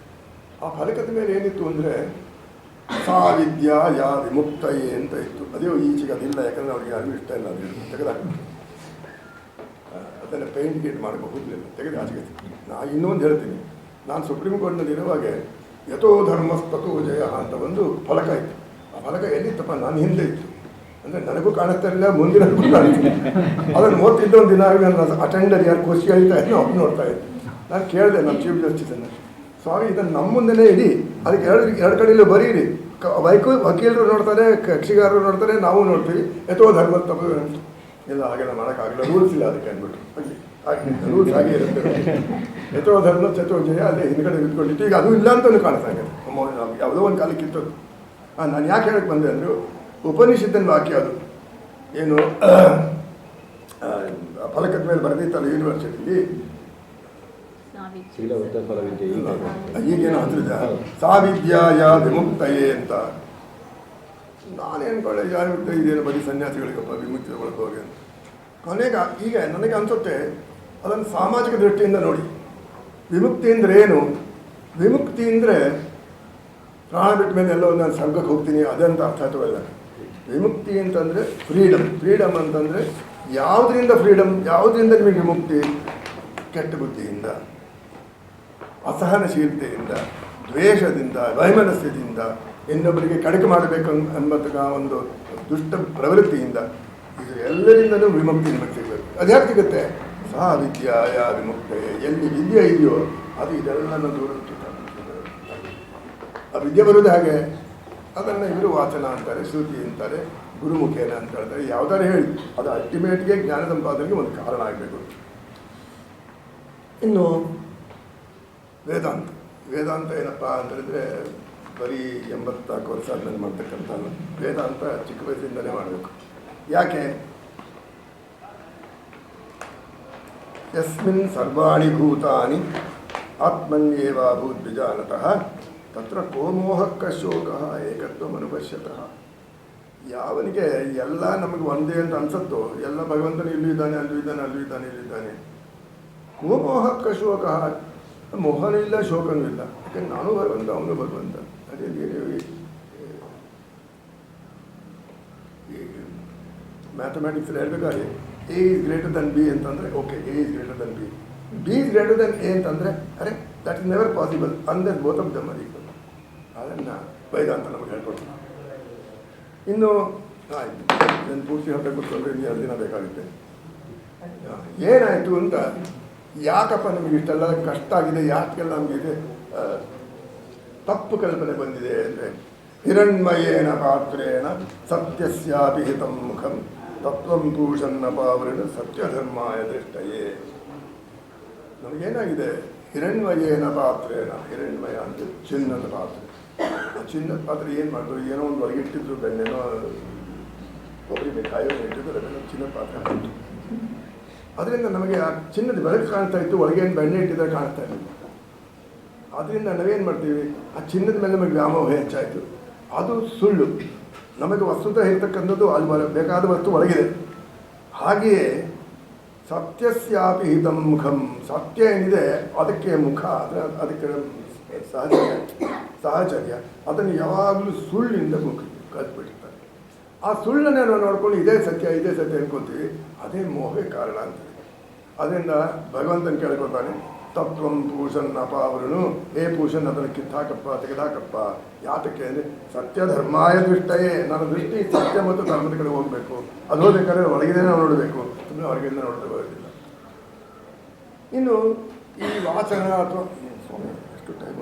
ಆ ಫಲಕದ ಮೇಲೆ ಏನಿತ್ತು ಅಂದರೆ ಸಾ ವಿದ್ಯಾ ಯಾ ವಿಮುಕ್ತಯೇ ಅಂತ ಇತ್ತು. ಅದೇ ಈಚೆಗೆ ಅದಿಲ್ಲ, ಯಾಕಂದರೆ ಅವ್ರಿಗೆ ಯಾರಿಗೂ ಇಷ್ಟ ಇಲ್ಲ, ಅದು ತೆಗೆದಾಕ್ಬಿಟ್ಟು ಅದನ್ನು ಪೇಂಟ್ ಗೀಟ್ ಮಾಡಬಹುದಿಲ್ಲ, ತೆಗೆದು ಆಚೆಗೆ. ನಾನು ಇನ್ನೊಂದು ಹೇಳ್ತೀನಿ, ನಾನು ಸುಪ್ರೀಂ ಕೋರ್ಟ್ನಲ್ಲಿ ಇರುವಾಗ ಯಥೋ ಧರ್ಮಸ್ತಥೋ ಜಯ ಅಂತ ಒಂದು ಫಲಕ ಇತ್ತು. ಆ ಫಲಕ ಎಲ್ಲಿತ್ತಪ್ಪ? ನಾನು ಹಿಂದೆ ಇತ್ತು, ಅಂದರೆ ನನಗೂ ಕಾಣಿಸ್ತಾ ಇಲ್ಲ, ಮುಂದಿನಗೂ ಕಾಣಿಸ್ತಿಲ್ಲ. ಅದನ್ನು ಓದ್ತಿದ್ದ ಒಂದು ದಿನ ನನ್ನ ಅಟೆಂಡರ್ ಯಾರು ಖುಷಿ ಹೇಳ್ತಾ ಇದ್ದೋ ಅವ್ರು ನೋಡ್ತಾ ಇದ್ದೆ. ನಾನು ಕೇಳಿದೆ ನಮ್ಮ ಚೀಫ್ ಜಸ್ಟಿಸನ್ನು, ಸ್ವಾಮಿ ಇದನ್ನು ನಮ್ಮ ಮುಂದೆನೇ ಇಡಿ, ಅದಕ್ಕೆ ಎರಡು ಕಡೆಯಲ್ಲೂ ಬರೀರಿ, ವಕೀಲರು ನೋಡ್ತಾರೆ, ಕಕ್ಷಿಗಾರರು ನೋಡ್ತಾರೆ, ನಾವು ನೋಡ್ತೀವಿ, ಯಥೋ ಧರ್ಮ ತಪ್ಪು ಇಲ್ಲ, ಹಾಗೆಲ್ಲ ಮಾಡೋಕ್ಕಾಗಲ್ಲ, ರೂಲ್ಸ್ ಇಲ್ಲ ಅದಕ್ಕೆ ಅಂದ್ಬಿಟ್ಟು. ಹಾಗೆ ರೂಲ್ಸ್ ಹಾಗೆ ಇರುತ್ತೆ. ಯಥೋ ಧರ್ಮ ಚತೋ ಜಯ ಅಲ್ಲೇ ಹಿಂದ್ಗಡೆ ನಿಂತ್ಕೊಂಡಿತ್ತು. ಈಗ ಅದು ಇಲ್ಲ ಅಂತಲೂ ಕಾಣಿಸ್ತಾ ಇದೆ. ಯಾವುದೋ ಒಂದು ಕಾಲಕ್ಕೆ ಇತ್ತು. ನಾನು ಯಾಕೆ ಹೇಳಕ್ಕೆ ಬಂದೆ ಅಂದರೆ, ಉಪನಿಷತ್ತಿನ ವಾಕ್ಯ ಅದು ಏನು ಫಲಕದ ಮೇಲೆ ಬರೆದಿತ್ತಲ್ಲ ಯೂನಿವರ್ಸಿಟಿಲಿ, ಈಗೇನು ಅಂತಿದೆ ಸಾ ವಿದ್ಯಾಯ ವಿಮುಕ್ತಯೇ ಅಂತ. ನಾನೇನು ಕೊಳ್ಳೆ ಯಾವ ಇದೇನು ಬರೀ ಸನ್ಯಾಸಿಗಳಿಗಪ್ಪ ವಿಮುಕ್ತಿ ತಗೊಳಕ್ಕೆ ಹೋಗಿ ಅಂತ. ಕೊನೆಗೆ ಈಗ ನನಗೆ ಅನಿಸುತ್ತೆ, ಅದನ್ನು ಸಾಮಾಜಿಕ ದೃಷ್ಟಿಯಿಂದ ನೋಡಿ. ವಿಮುಕ್ತಿ ಅಂದರೆ ಏನು? ವಿಮುಕ್ತಿ ಅಂದರೆ ಪ್ರಾಣ ಬಿಟ್ಟ ಮೇಲೆ ಎಲ್ಲೋ ನಾನು ಸ್ವರ್ಗಕ್ಕೆ ಹೋಗ್ತೀನಿ ಅದಂತ ಅರ್ಥ ತಗೊಳ್ಳ. ವಿಮುಕ್ತಿ ಅಂತಂದರೆ ಫ್ರೀಡಮ್. ಫ್ರೀಡಮ್ ಅಂತಂದರೆ ಯಾವುದರಿಂದ ಫ್ರೀಡಮ್? ಯಾವುದರಿಂದ ನಿಮಗೆ ವಿಮುಕ್ತಿ? ಕೆಟ್ಟ ಬುದ್ಧಿಯಿಂದ, ಅಸಹನಶೀಲತೆಯಿಂದ, ದ್ವೇಷದಿಂದ, ವೈಮನಸ್ಯದಿಂದ, ಇನ್ನೊಬ್ಬರಿಗೆ ಕಡಿಕೆ ಮಾಡಬೇಕು ಎಂಬತಕ್ಕ ಒಂದು ದುಷ್ಟ ಪ್ರವೃತ್ತಿಯಿಂದ, ಇದು ಎಲ್ಲರಿಂದಲೂ ವಿಮುಕ್ತಿ ನಿಮಗೆ ಸಿಗಬೇಕು. ಅದು ಯಾಕೆ ಸಿಗುತ್ತೆ? ಸಾ ವಿದ್ಯಾಯ ವಿಮುಕ್ತೆ. ಎಲ್ಲಿ ವಿದ್ಯೆ ಇದೆಯೋ ಅದು ಇದೆಲ್ಲನೂ ದೂರ. ಆ ವಿದ್ಯೆ ಬರೋದು ಹಾಗೆ, ಅದನ್ನು ಇವರು ವಾಚನ ಅಂತಾರೆ, ಶ್ರುತಿ ಅಂತಾರೆ, ಗುರುಮುಖೇನ ಅಂತ ಹೇಳ್ತಾರೆ. ಯಾವುದಾರು ಹೇಳಿ ಅದು ಅಲ್ಟಿಮೇಟ್ಗೆ ಜ್ಞಾನ ಸಂಪಾದನೆಗೆ ಒಂದು ಕಾರಣ ಆಗಬೇಕು. ಇನ್ನು ವೇದಾಂತ. ವೇದಾಂತ ಏನಪ್ಪ ಅಂತಂದರೆ ಬರೀ 84 ವರ್ಷ ಆದಮೇಲೆ ಮಾಡ್ತಕ್ಕಂಥ ವೇದಾಂತ ಚಿಕ್ಕ ವಯಸ್ಸಿಂದಲೇ ಮಾಡಬೇಕು. ಯಾಕೆ? ಯಸ್ಮಿನ್ ಸರ್ವಾಣಿ ಭೂತಾನಿ ಆತ್ಮನ್ಯೇವಾಭೂತ್ ವಿಜಾನತಃ ತತ್ರ ಕೋಮೋಹಕ್ಕ ಶೋಕಃ ಏಕತ್ವಮನುಪಶ್ಯತಃ. ಯಾವನಿಗೆ ಎಲ್ಲ ನಮಗೆ ಒಂದೇ ಅಂತ ಅನ್ಸತ್ತೋ, ಎಲ್ಲ ಭಗವಂತನು ಇಲ್ಲೂ ಇದ್ದಾನೆ, ಅಲ್ಲೂ ಇದ್ದಾನೆ, ಅಲ್ಲೂ ಇದ್ದಾನೆ, ಇಲ್ಲಿದ್ದಾನೆ. ಕೋಮೋಹಕ್ಕ ಶೋಕಃ, ಮೋಹನೂ ಇಲ್ಲ, ಶೋಕನೂ ಇಲ್ಲ. ಯಾಕಂದ್ರೆ ನಾನು ಭಗವಂತ, ಅವನು ಭಗವಂತ. ಅದೇ ಮ್ಯಾಥಮೆಟಿಕ್ಸಲ್ಲಿ ಹೇಳ್ಬೇಕಾದ್ರೆ A is greater than B ಅಂತಂದರೆ okay, A is greater than B. B is greater than A ಅಂತಂದರೆ ಅರೆ ದಟ್ ಇಸ್ ನೆವರ್ ಪಾಸಿಬಲ್ ಅಂದರೆ ಬೋತ್ ಆಫ್ ದಮ್ ಅದಕ್ಕೆ. ಅದನ್ನು ವೇದಾಂತ ನಮಗೆ ಹೇಳ್ಕೊಡ್ತೀನಿ. ಇನ್ನು ನಾನು ಪೂರ್ತಿ ಹೇಳ್ತಾ ಕೂತ್ಕೊಂಡ್ರೆ 2 ದಿನ ಬೇಕಾಗುತ್ತೆ. ಏನಾಯಿತು ಅಂತ, ಯಾಕಪ್ಪ ನಮಗೆ ಇಷ್ಟೆಲ್ಲ ಕಷ್ಟ ಆಗಿದೆ, ಯಾಕೆಲ್ಲ ನಮಗಿದೆ ತಪ್ಪು ಕಲ್ಪನೆ ಬಂದಿದೆ ಅಂದರೆ, ಹಿರಣ್ಮಯೇನ ಪಾತ್ರೇಣ ಸತ್ಯಸ್ಯಾಪಿ ಹಿತಂ ಮುಖಂ ತತ್ವಂ ಪೂಷನ್ನ ಪಾವೃಣ ಸತ್ಯಧರ್ಮಾಯ ದೃಷ್ಟಯೇ. ನಮಗೇನಾಗಿದೆ, ಹಿರಣ್ಮಯೇನ ಪಾತ್ರೇಣ, ಹಿರಣ್ಮಯ ಅಂತ ಚಿನ್ನದ ಪಾತ್ರೆ. ಆ ಚಿನ್ನದ ಪಾತ್ರೆ ಏನು ಮಾಡಿದ್ರು, ಏನೋ ಒಂದು ಒಳಗಿಟ್ಟಿದ್ರು, ಬೆಣ್ಣೆನೋ ಕೊಬ್ಬರಿ ಬೇಕಾಯೋ ಇಟ್ಟಿದ್ರು, ಅದೆಲ್ಲ ಚಿನ್ನದ ಪಾತ್ರೆ ಬಂತು. ಅದರಿಂದ ನಮಗೆ ಆ ಚಿನ್ನದ ಬೆಳಕು ಕಾಣ್ತಾ ಇತ್ತು, ಒಳಗೇನು ಬೆಣ್ಣೆ ಇಟ್ಟಿದ್ರೆ ಕಾಣ್ತಾ ಇರಲಿಲ್ಲ. ಆದ್ದರಿಂದ ನಾವೇನು ಮಾಡ್ತೀವಿ, ಆ ಚಿನ್ನದ ಮೇಲೆ ನಮಗೆ ವ್ಯಾಮೋಹ ಹೆಚ್ಚಾಯಿತು. ಅದು ಸುಳ್ಳು. ನಮಗೆ ವಸ್ತುತ ಇರತಕ್ಕಂಥದ್ದು ಅಲ್ಲಿ ಬೇಕಾದ ವಸ್ತು ಒಳಗಿದೆ. ಹಾಗೆಯೇ ಸತ್ಯಸ್ಯಾಪಿ ಹಿತಂ ಮುಖಂ, ಸತ್ಯ ಏನಿದೆ ಅದಕ್ಕೆ ಮುಖ, ಅದಕ್ಕೆ ಸಹಚರ್ಯ, ಅದನ್ನು ಯಾವಾಗಲೂ ಸುಳ್ಳಿಂದ ಮುಖ ಕಲ್ತ್ಬಿಟ್ಟಿರ್ತಾರೆ. ಆ ಸುಳ್ಳನ್ನೇ ನಾವು ನೋಡ್ಕೊಂಡು ಇದೇ ಸತ್ಯ ಅನ್ಕೊತೀವಿ. ಅದೇ ಮೋಹಕ್ಕೆ ಕಾರಣ ಅಂತೀವಿ. ಅದರಿಂದ ಭಗವಂತನ ಕೇಳ್ಕೊತಾನೆ, ತತ್ವಂ ಪೂಷನ್ ಅಪಾವೃಣು, ಹೇ ಪೂಷನ್ ಅದನ್ನು ಕಿತ್ತಾಕಪ್ಪ, ತೆಗೆದಾಕಪ್ಪ. ಯಾತಕ್ಕೆ ಅಂದರೆ ಸತ್ಯಧರ್ಮಾಯ ದೃಷ್ಟಯೇ, ನನ್ನ ದೃಷ್ಟಿ ಸತ್ಯ ಮತ್ತು ಧರ್ಮದ ಕಡೆ ಹೋಗಬೇಕು. ಅದು ಹೋಗ್ಬೇಕಾದ್ರೆ ಒಳಗಿದೆ ನಾವು ನೋಡಬೇಕು, ಸುಮ್ಮನೆ ಹೊರಗಿಂದ ನೋಡ್ತಾ ಬರೋದಿಲ್ಲ. ಇನ್ನು ಈ ವಾಚನ ಅಥವಾ ಸ್ವಾಮಿ ಎಷ್ಟು ಟೈಮ್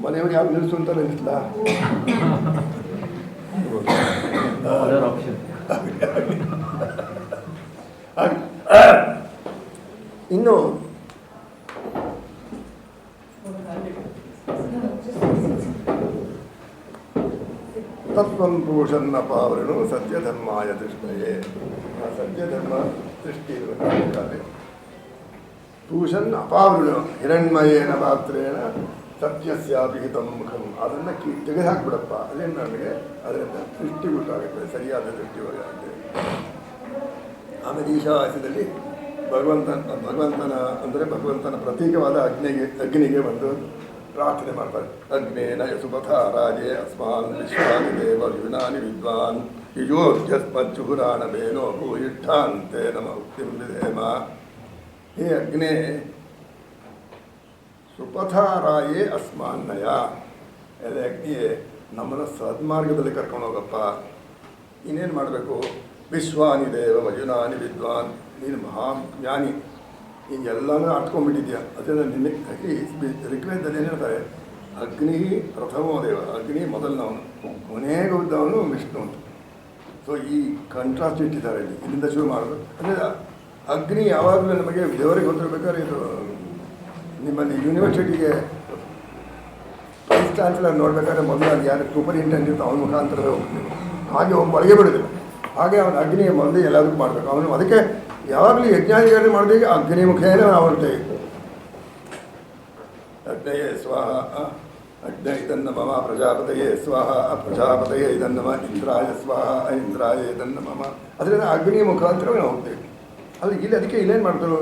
ಮನೆಯವ್ರು ಯಾರು ನಿಲ್ಲಿಸು ಅಂತ ನಿಲ್ಲಿಸಲ್ಲ. ಇನ್ನು ತತ್ವಂ ಪೂಷನ್ನ ಪಾವೃಣು ಸತ್ಯಧರ್ಮಾಯ ದೃಷ್ಟಯೇ. ಸತ್ಯಧರ್ಮ ದೃಷ್ಟಿ ಇರಬೇಕಾದ್ರೆ ಪೂಷನ್ ಅಪಾವೃಣು ಹಿರಣ್ಮಯೇನ ಪಾತ್ರೇಣ ಸತ್ಯಸ್ಯಾಪಿ ಹಿತಂ ಮುಖಂ, ಅದನ್ನು ತೆಗೆದುಹಾಕ್ಬಿಡಪ್ಪ. ಅದೇನು ನಮಗೆ ಅದರಿಂದ ದೃಷ್ಟಿ ಗೊತ್ತಾಗುತ್ತೆ, ಸರಿಯಾದ ದೃಷ್ಟಿ ಆಗುತ್ತೆ. ಆಮೇಲೆ ಈಶಾವಾಸ್ಯದಲ್ಲಿ ಭಗವಂತನ ಅಂದರೆ ಭಗವಂತನ ಪ್ರತೀಕವಾದ ಅಗ್ನಿಗೆ ಒಂದು ಪ್ರಾರ್ಥನೆ ಮಾಡ್ತಾರೆ. ಅಗ್ನೇನ ಯಸುಪಥ ರಾಜೇ ಅಸ್ಮಾನ್ ವಿಶ್ವಾನಿ ದೇವ ಯುನಾನಿ ವಿದ್ವಾನ್ ಯುಯೋಧ್ಯಸ್ಮಜ್ಜುಹುರಾಣ ಬೇನೋ ಭೂಯಿಷ್ಠಾಂತೆ ನಮ ಉಕ್ತಿಂ ವಿಧೇಮ. ಹೇ ಅಗ್ನೇ, ಸುಪಥಾರಾಯೇ ಅಸ್ಮಾನ್ನಯ, ಅದೇ ಅಗ್ನಿಯೇ ನಮ್ಮನ್ನು ಸದ್ಮಾರ್ಗದಲ್ಲಿ ಕರ್ಕೊಂಡು ಹೋಗಪ್ಪ. ಇನ್ನೇನು ಮಾಡಬೇಕು, ವಿಶ್ವಾನಿ ದೇವ ವಯುನಾನಿ ವಿದ್ವಾನ್, ನೀನು ಮಹಾಜ್ಞಾನಿ, ನೀನೆಲ್ಲನೂ ಆಟ್ಕೊಂಡ್ಬಿಟ್ಟಿದ್ಯಾ. ಅದರಿಂದ ನಿನ್ನೆ ಋಗ್ವೇದದಲ್ಲಿ ಏನು ಹೇಳ್ತಾರೆ, ಅಗ್ನಿ ಪ್ರಥಮೋ ದೇವ, ಅಗ್ನಿ ಮೊದಲನವನು, ಕೊನೆಗೆ ಉದ್ದವನು ವಿಷ್ಣು ಅಂತ. ಸೊ ಈ ಕಂಟ್ರಾಸ್ಟ್ ಇಟ್ಟಿದ್ದಾರೆ ಇಲ್ಲಿ, ಇಲ್ಲಿಂದ ಶುರು ಮಾಡೋದು. ಅಂದರೆ ಅಗ್ನಿ ಯಾವಾಗಲೂ ನಮಗೆ ದೇವರಿಗೆ ಗೊತ್ತಿರ್ಬೇಕಾದ್ರೆ, ಇದು ನಿಮ್ಮಲ್ಲಿ ಯೂನಿವರ್ಸಿಟಿಗೆ ವೈಸ್ ಚಾನ್ಸಲರ್ ನೋಡ್ಬೇಕಾದ್ರೆ ಮೊದಲು ಅದು ಯಾರು ಸೂಪರಿಂಟೆಂಡೆಂಟ್ ಇರ್ತಾವೆ ಅವನ ಮುಖಾಂತರವೇ ಹೋಗ್ತೀವಿ. ಹಾಗೆ ಅವ್ನು ಒಳಗೆ ಬಿಡೋದಿಲ್ಲ. ಹಾಗೆ ಅವನ ಅಗ್ನಿಯ ಮೊದಲು ಎಲ್ಲದಕ್ಕೂ ಮಾಡಬೇಕು. ಅವನು ಅದಕ್ಕೆ ಯಾವಾಗಲೂ ಯಜ್ಞಾಧಿಕಾರಿ ಮಾಡಿದಾಗ ಅಗ್ನಿ ಮುಖೇನ ಅವನು ತೆಗೆದು ಅಗ್ನಯೇ ಸ್ವಾಹ ಅಗ್ನ ಇದನ್ನ ಮಮ ಪ್ರಜಾಪತಯೇ ಸ್ವಾಹ ಪ್ರಜಾಪತಯೇ ಇದನ್ನ ಮಮ ಇಂದ್ರಾಯ ಸ್ವಾಹ ಇಂದ್ರಾಯ ಇದನ್ನ ಮಮ. ಅದರಿಂದ ಅಗ್ನಿಯ ಮುಖಾಂತರ ನಾವು ಹೋಗ್ತೇವೆ. ಅಲ್ಲಿ ಇಲ್ಲಿ ಅದಕ್ಕೆ ಇಲ್ಲೇನು ಮಾಡ್ತಾರೆ,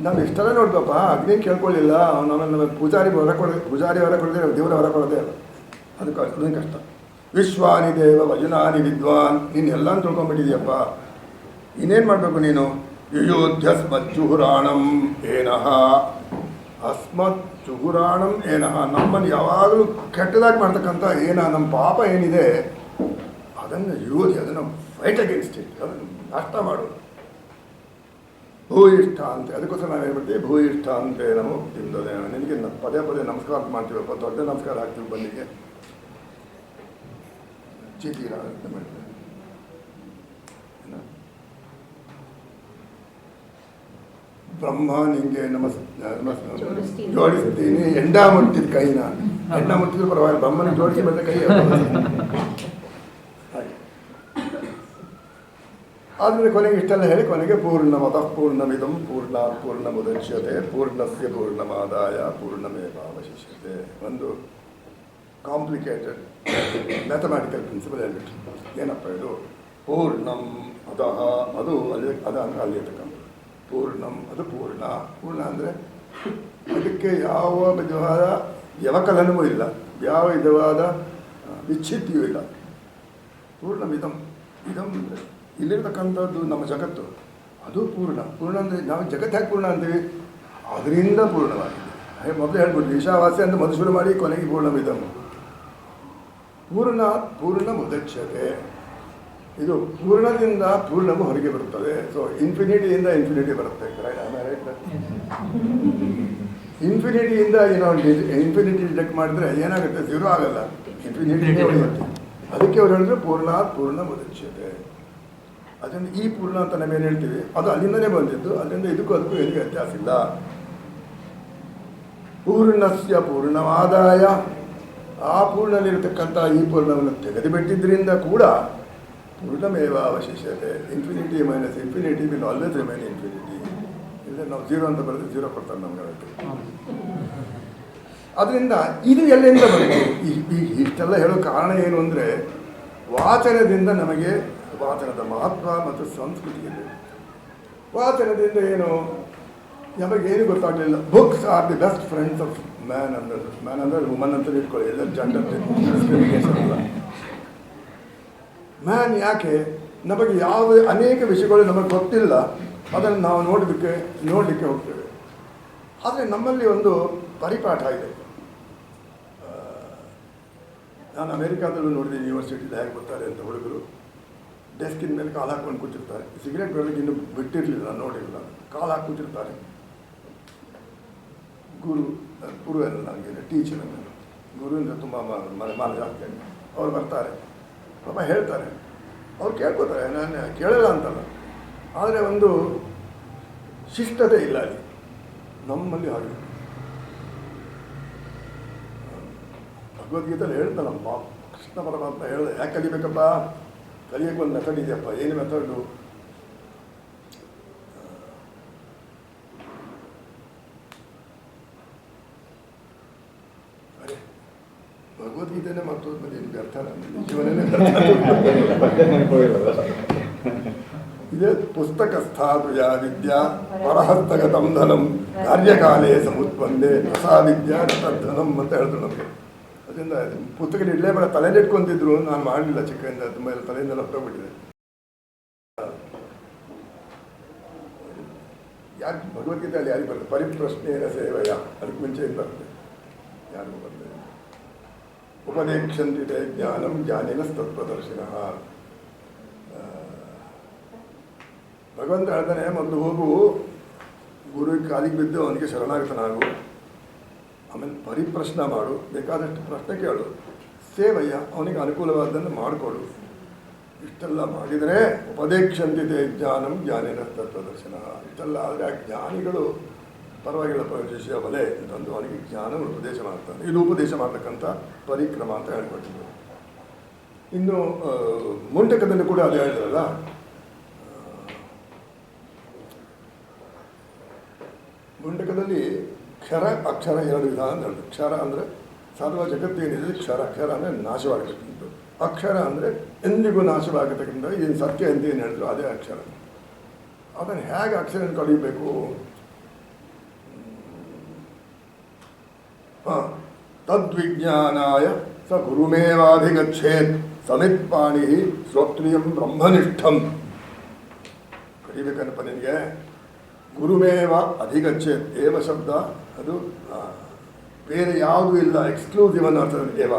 ನಾವು ಇಷ್ಟೆಲ್ಲ ನೋಡ್ದಪ್ಪ, ಅಗ್ನಿ ಕೇಳ್ಕೊಳ್ಳಿಲ್ಲ, ನಮ್ಮ ಪೂಜಾರಿ ಹೊರ ಕೊಡದೆ ದೇವರ ಹೊರ ಕೊಡೋದೇ ಅಲ್ಲ. ಅದಕ್ಕೆ ಅಷ್ಟೊಂದು ಕಷ್ಟ. ವಿಶ್ವಾನಿ ದೇವ ವಯುನಾನಿ ವಿದ್ವಾನ್, ನೀನು ಎಲ್ಲ ತಿಳ್ಕೊಂಡ್ಬಿಟ್ಟಿದ್ಯಪ್ಪ. ಇನ್ನೇನು ಮಾಡಬೇಕು ನೀನು, ಯುಯೋಧ್ಯಸ್ಮಜ್ಜುಹುರಾಣಂ ಏನಃ, ಅಸ್ಮತ್ ಜುಹುರಾಣಂ ಏನಃ, ನಮ್ಮನ್ನು ಯಾವಾಗಲೂ ಕೆಟ್ಟದಾಗಿ ಮಾಡ್ತಕ್ಕಂಥ ನಮ್ಮ ಪಾಪ ಏನಿದೆ ಅದನ್ನು ಯೋಧಿ, ಅದನ್ನು ಫೈಟ್ ಅಗೇನ್ಸ್ಟ್ ಇಟ್, ಅದನ್ನು ನಾಷ್ಟ ಮಾಡೋದು. ಭೂಯಿಷ್ಠ ಅಂತ, ಅದಕ್ಕೋಸ್ಕರ ನಾವು ಹೇಳ್ಬಿಡ್ತೀವಿ ಭೂಯಿಷ್ಠ ಅಂತೆ ನಮೋ ತಿಂದದೆ. ನಿನಗೆ ಪದೇ ಪದೇ ನಮಸ್ಕಾರ ಮಾಡ್ತೀವಪ್ಪ, ದೊಡ್ಡ ನಮಸ್ಕಾರ ಹಾಕ್ತೀವಿ ಬಂದಿಗೆ ಚೀತೀರ ಅಂತ ಮಾಡ್ತೀವಿ. ಬ್ರಹ್ಮ ನಿಂಗೆ ಜೋಡಿಸ್ತೀನಿ. ಜೋಡಿಸ್ತೀನಿ, ಎಂಡ ಮುಟ್ಟಿದ ಕೈನ, ಎಂಡ ಮುಟ್ಟಿದ್ರು ಪರವಾಗಿಲ್ಲ, ಬ್ರಹ್ಮನಿಗೆ ಜೋಡಿಸಿ ಬಂದ ಕೈ ಹಾಗೆ. ಆದರೆ ಕೊನೆಗೆ ಇಷ್ಟೆಲ್ಲ ಹೇಳಿ ಕೊನೆಗೆ ಪೂರ್ಣಮತಃ ಪೂರ್ಣಮಿದಂ ಪೂರ್ಣಾತ್ ಪೂರ್ಣಮುದಚ್ಯತೆ ಪೂರ್ಣಸ್ಯ ಪೂರ್ಣಮಾದಾಯ ಪೂರ್ಣಮೇವಾವಶಿಷ್ಯತೆ. ಒಂದು ಕಾಂಪ್ಲಿಕೇಟೆಡ್ ಮ್ಯಾಥಮ್ಯಾಟಿಕಲ್ ಪ್ರಿನ್ಸಿಪಲ್ ಹೇಳ್ಬಿಟ್ಟು ಏನಪ್ಪ ಇದು ಪೂರ್ಣಂ ಅದಃ, ಅದು ಅಲ್ಲಿ ಅದ ಅಂದರೆ ಅಲ್ಲಿ ಇರ್ತಕ್ಕಂಥ ಪೂರ್ಣಂ, ಅದು ಪೂರ್ಣ. ಪೂರ್ಣ ಅಂದರೆ ಅದಕ್ಕೆ ಯಾವ ವಿಧವಾದ ವ್ಯವಕಲನವೂ ಇಲ್ಲ, ಯಾವ ವಿಧವಾದ ವಿಚ್ಛಿತ್ತಿಯೂ ಇಲ್ಲ. ಪೂರ್ಣಮಿದಂ, ಇದಂ ಅಂದರೆ ಇಲ್ಲಿರ್ತಕ್ಕಂಥದ್ದು ನಮ್ಮ ಜಗತ್ತು, ಅದು ಪೂರ್ಣ. ಪೂರ್ಣ ಅಂದರೆ ನಾವು ಜಗತ್ತು ಯಾಕೆ ಪೂರ್ಣ ಅಂತೀವಿ, ಅದರಿಂದ ಪೂರ್ಣವಾಗಿದೆ. ಹಾಗೆ ಮೊದಲು ಹೇಳ್ಬಿಟ್ಟು ಈಶಾವಾಸ್ಯ ಅಂತ ಮೊದಲು ಶುರು ಮಾಡಿ ಕೊನೆಗೆ ಪೂರ್ಣಮಿದಂ. ಪೂರ್ಣ ಪೂರ್ಣ ಮುದಚ್ಯತೆ, ಇದು ಪೂರ್ಣದಿಂದ ಪೂರ್ಣವು ಹೊರಗೆ ಬರುತ್ತದೆ. ಸೊ ಇನ್ಫಿನಿಟಿಯಿಂದ ಇನ್ಫಿನಿಟಿ ಬರುತ್ತೆ. ಇನ್ಫಿನಿಟಿಯಿಂದ ಏನೋ ಇನ್ಫಿನಿಟಿ ಡಿಟೆಕ್ಟ್ ಮಾಡಿದ್ರೆ ಏನಾಗುತ್ತೆ, ಝೀರೋ ಆಗಲ್ಲ, ಇನ್ಫಿನಿಟಿನೇ ಉಳಿಯುತ್ತೆ. ಅದಕ್ಕೆ ಅವ್ರು ಹೇಳಿದ್ರೆ ಪೂರ್ಣಾತ್ ಪೂರ್ಣ ಮುದಚ್ಯತೆ. ಅದರಿಂದ ಈ ಪೂರ್ಣ ಅಂತ ನಾವೇನು ಹೇಳ್ತೀವಿ ಅದು ಅಲ್ಲಿಂದನೇ ಬಂದಿದ್ದು, ಅದರಿಂದ ಇದಕ್ಕೂ ಅದಕ್ಕೂ ಏನು ವ್ಯತ್ಯಾಸ ಇಲ್ಲ. ಪೂರ್ಣಸ್ಯ ಪೂರ್ಣವಾದಾಯ, ಆ ಪೂರ್ಣದಲ್ಲಿರತಕ್ಕಂಥ ಈ ಪೂರ್ಣವನ್ನು ತೆಗೆದುಬಿಟ್ಟಿದ್ರಿಂದ ಕೂಡ ಪೂರ್ಣಮೇವ ಅವಶಿಷ್ಯತೆ. Infinity minus infinity will always remain infinity. ಇಲ್ಲ ನಾವು ಝೀರೋ ಅಂತ ಬರೆದ್ರೆ ಝೀರೋ ಕೊಡ್ತಾರೆ ನಮ್ಗೆ. ಅದರಿಂದ ಇದು ಎಲ್ಲಿಂದ ಬಂತು, ಇಷ್ಟೆಲ್ಲ ಹೇಳೋ ಕಾರಣ ಏನು ಅಂದರೆ ವಾಚನದಿಂದ ನಮಗೆ ವಾಚನದ ಮಹತ್ವ ಮತ್ತು ಸಂಸ್ಕೃತಿ ಇದೆ. ವಾಚನದಿಂದ ಏನು ನಮಗೇನು ಗೊತ್ತಾಗಲಿಲ್ಲ. Books R the best friends of man ಅಂದರೆ, ಮ್ಯಾನ್ ಅಂದರೆ ವುಮನ್ ಅಂತ ಇಟ್ಕೊಳ್ಳಿ, ಎಲ್ಲ ಜೆಂಡರ್ ಡಿಸ್ಕ್ರಿಮಿನೇಷನ್ ಅಲ್ಲ. ಮ್ಯಾನ್ ಯಾಕೆ ನಮಗೆ ಯಾವ ಅನೇಕ ವಿಷಯಗಳು ನಮಗೆ ಗೊತ್ತಿಲ್ಲ, ಅದನ್ನು ನಾವು ನೋಡಲಿಕ್ಕೆ ಹೋಗ್ತೇವೆ. ಆದರೆ ನಮ್ಮಲ್ಲಿ ಒಂದು ಪರಿಪಾಠ ಇದೆ. ನಾನು ಅಮೇರಿಕಾದಲ್ಲೂ ನೋಡಿದ್ದೀನಿ, ಯೂನಿವರ್ಸಿಟಿಲಿ ಹೇಗೆ ಬರ್ತಾರೆ ಅಂತ ಹುಡುಗರು ಡೆಸ್ಕಿನ ಮೇಲೆ ಕಾಲು ಹಾಕ್ಕೊಂಡು ಕೂತಿರ್ತಾರೆ. ಸಿಗರೇಟ್ ಬೆಳಗ್ಗೆ ಇನ್ನೂ ಬಿಟ್ಟಿರಲಿಲ್ಲ, ನಾನು ನೋಡಿರಲಿಲ್ಲ. ಕಾಲು ಹಾಕಿ ಕೂತಿರ್ತಾರೆ. ಗುರು ಎಲ್ಲ ನನಗೆ ಟೀಚರ್ ಅಂತ, ಗುರುವಿಂದ ತುಂಬ ಮಾನ ಜಾಸ್ತಿ ಆಗಿ ಅವ್ರು ಬರ್ತಾರೆ, ಪಾಪ ಹೇಳ್ತಾರೆ, ಅವ್ರು ಕೇಳ್ಕೊತಾರೆ, ನಾನು ಕೇಳಲ್ಲ ಅಂತಲ್ಲ, ಆದರೆ ಒಂದು ಶಿಸ್ತತೆ ಇಲ್ಲ ಅಲ್ಲಿ. ನಮ್ಮಲ್ಲಿ ಹಾಗೆ ಭಗವದ್ಗೀತೆಯಲ್ಲಿ ಹೇಳ್ತಾನಮ್ಮ ಕೃಷ್ಣ ಪರಮಾತ್ಮ ಹೇಳಿದೆ, ಯಾಕೆ ಕಲಿಬೇಕಪ್ಪ, ಕಲಿಯೋಕ್ಕೆ ಒಂದು ಮೆಥಡ್ ಇದೆಯಪ್ಪ. ಏನು ಮೆಥಡು? ಅರೆ ಭಗವದ್ಗೀತೆನೇ ಮತ್ತೊಂದು ನಿಮ್ಗೆ ಅರ್ಥ ಜೀವನನೇ ಇದೇ ಪುಸ್ತಕ ಸ್ಥಾಪುಯ ವಿದ್ಯಾ ಪರಹಸ್ತಗತಂ ಧನಂ ಕಾರ್ಯಕಾಲೇ ಸಮುತ್ಪಂದೆ ಹೊಸ ವಿದ್ಯಾ ತದ್ಧನಂ ಅಂತ ಹೇಳಿದ್ರು ನಮಗೆ. ಅದರಿಂದ ಪುಸ್ತಕ ಇಡಲೇ ಬೇಡ, ತಲೆಯಲ್ಲಿ ಇಟ್ಕೊಂತಿದ್ರು. ನಾನು ಮಾಡಲಿಲ್ಲ ಚಿಕ್ಕದಿಂದ, ತುಂಬ ಎಲ್ಲ ತಲೆಯಿಂದೆಲ್ಲ ಹೊಟ್ಟೋಗ್ಬಿಟ್ಟಿದೆ. ಯಾಕೆ ಭಗವದ್ಗೀತೆಯಲ್ಲಿ ಯಾರಿಗೆ ಬರ್ತದೆ? ಪರಿಪ್ರಶ್ನೇನ ಸೇವೆಯ, ಅದಕ್ಕೆ ಮುಂಚೆ ಏನು ಬರ್ತದೆ? ಯಾರಿಗೂ ಬರ್ತದೆ? ಉಪದೇಕ್ಷಂತಿದೆ ಜ್ಞಾನಂ ಜ್ಞಾನಿನಸ್ತತ್ವದರ್ಶಿನಃ. ಭಗವಂತ ಹೇಳ್ತಾನೆ, ಮೊದಲು ಹೋಗು ಗುರುವಿಗೆ ಕಾಲಿಗೆ ಬಿದ್ದು ಅವನಿಗೆ ಶರಣಾಗತನಾಗು, ಆಮೇಲೆ ಪರಿಪ್ರಶ್ನೆ ಮಾಡು, ಬೇಕಾದಷ್ಟು ಪ್ರಶ್ನೆ ಕೇಳು, ಸೇವೆಯ ಅವನಿಗೆ ಅನುಕೂಲವಾದ್ದನ್ನು ಮಾಡಿಕೊಡು. ಇಷ್ಟೆಲ್ಲ ಮಾಡಿದರೆ ಉಪದೇಕ್ಷಂತಿದೆ ಜ್ಞಾನಂ ಜ್ಞಾನಿನ ತತ್ವದರ್ಶನ. ಇಷ್ಟೆಲ್ಲ ಆದರೆ ಆ ಜ್ಞಾನಿಗಳು ಪರವಾಗಿಲ್ಲ ಶಿಷ್ಯ ಬಲೆ ಅಂತಂದು ಅವನಿಗೆ ಜ್ಞಾನವನ್ನು ಉಪದೇಶ ಮಾಡ್ತಾನೆ. ಇದು ಉಪದೇಶ ಮಾಡ್ತಕ್ಕಂಥ ಪರಿಕ್ರಮ ಅಂತ ಹೇಳ್ಕೊಟ್ಟಿದ್ರು. ಇನ್ನು ಮುಂಡಕದಲ್ಲಿ ಕೂಡ ಅದು ಹೇಳಿದ್ರಲ್ಲ, ಮುಂಡಕದಲ್ಲಿ ಕ್ಷರ ಅಕ್ಷರ ಎರಡು ವಿಧ ಅಂತ ಹೇಳಿದ್ರು. ಕ್ಷರ ಅಂದರೆ ಸರ್ವ ಜಗತ್ತೇನಿದೆ ಕ್ಷರ, ಕ್ಷರ ಅಂದರೆ ನಾಶವಾಗತಕ್ಕಂಥದ್ದು. ಅಕ್ಷರ ಅಂದರೆ ಎಂದಿಗೂ ನಾಶವಾಗತಕ್ಕಂಥ ಏನು ಸತ್ಯ ಅಂತ ಏನು ಹೇಳಿದ್ರು ಅದೇ ಅಕ್ಷರ. ಅದನ್ನು ಹೇಗೆ ಅಕ್ಷರ ಕಲಿಯಬೇಕು? ತದ್ವಿಜ್ಞಾನಾಯ ಸ ಗುರುಮೇವಾಧಿಗಚ್ಚೇತ್ ಸಮಿತ್ಪಾಣಿ ಶ್ರೋತ್ರಿಯಂ ಬ್ರಹ್ಮನಿಷ್ಠಂ. ಕಲಿಬೇಕನ್ನಪ್ಪ ನಿನಗೆ. ಗುರುಮೇವ ಅಧಿಗಚ್ಚೇತ್, ಏವ ಶಬ್ದ ಅದು ಬೇರೆ ಯಾವುದೂ ಇಲ್ಲ, ಎಕ್ಸ್ಕ್ಲೂಸಿವ್ ಅನ್ನೋ ಅರ್ಥದಲ್ಲಿ ಏವ.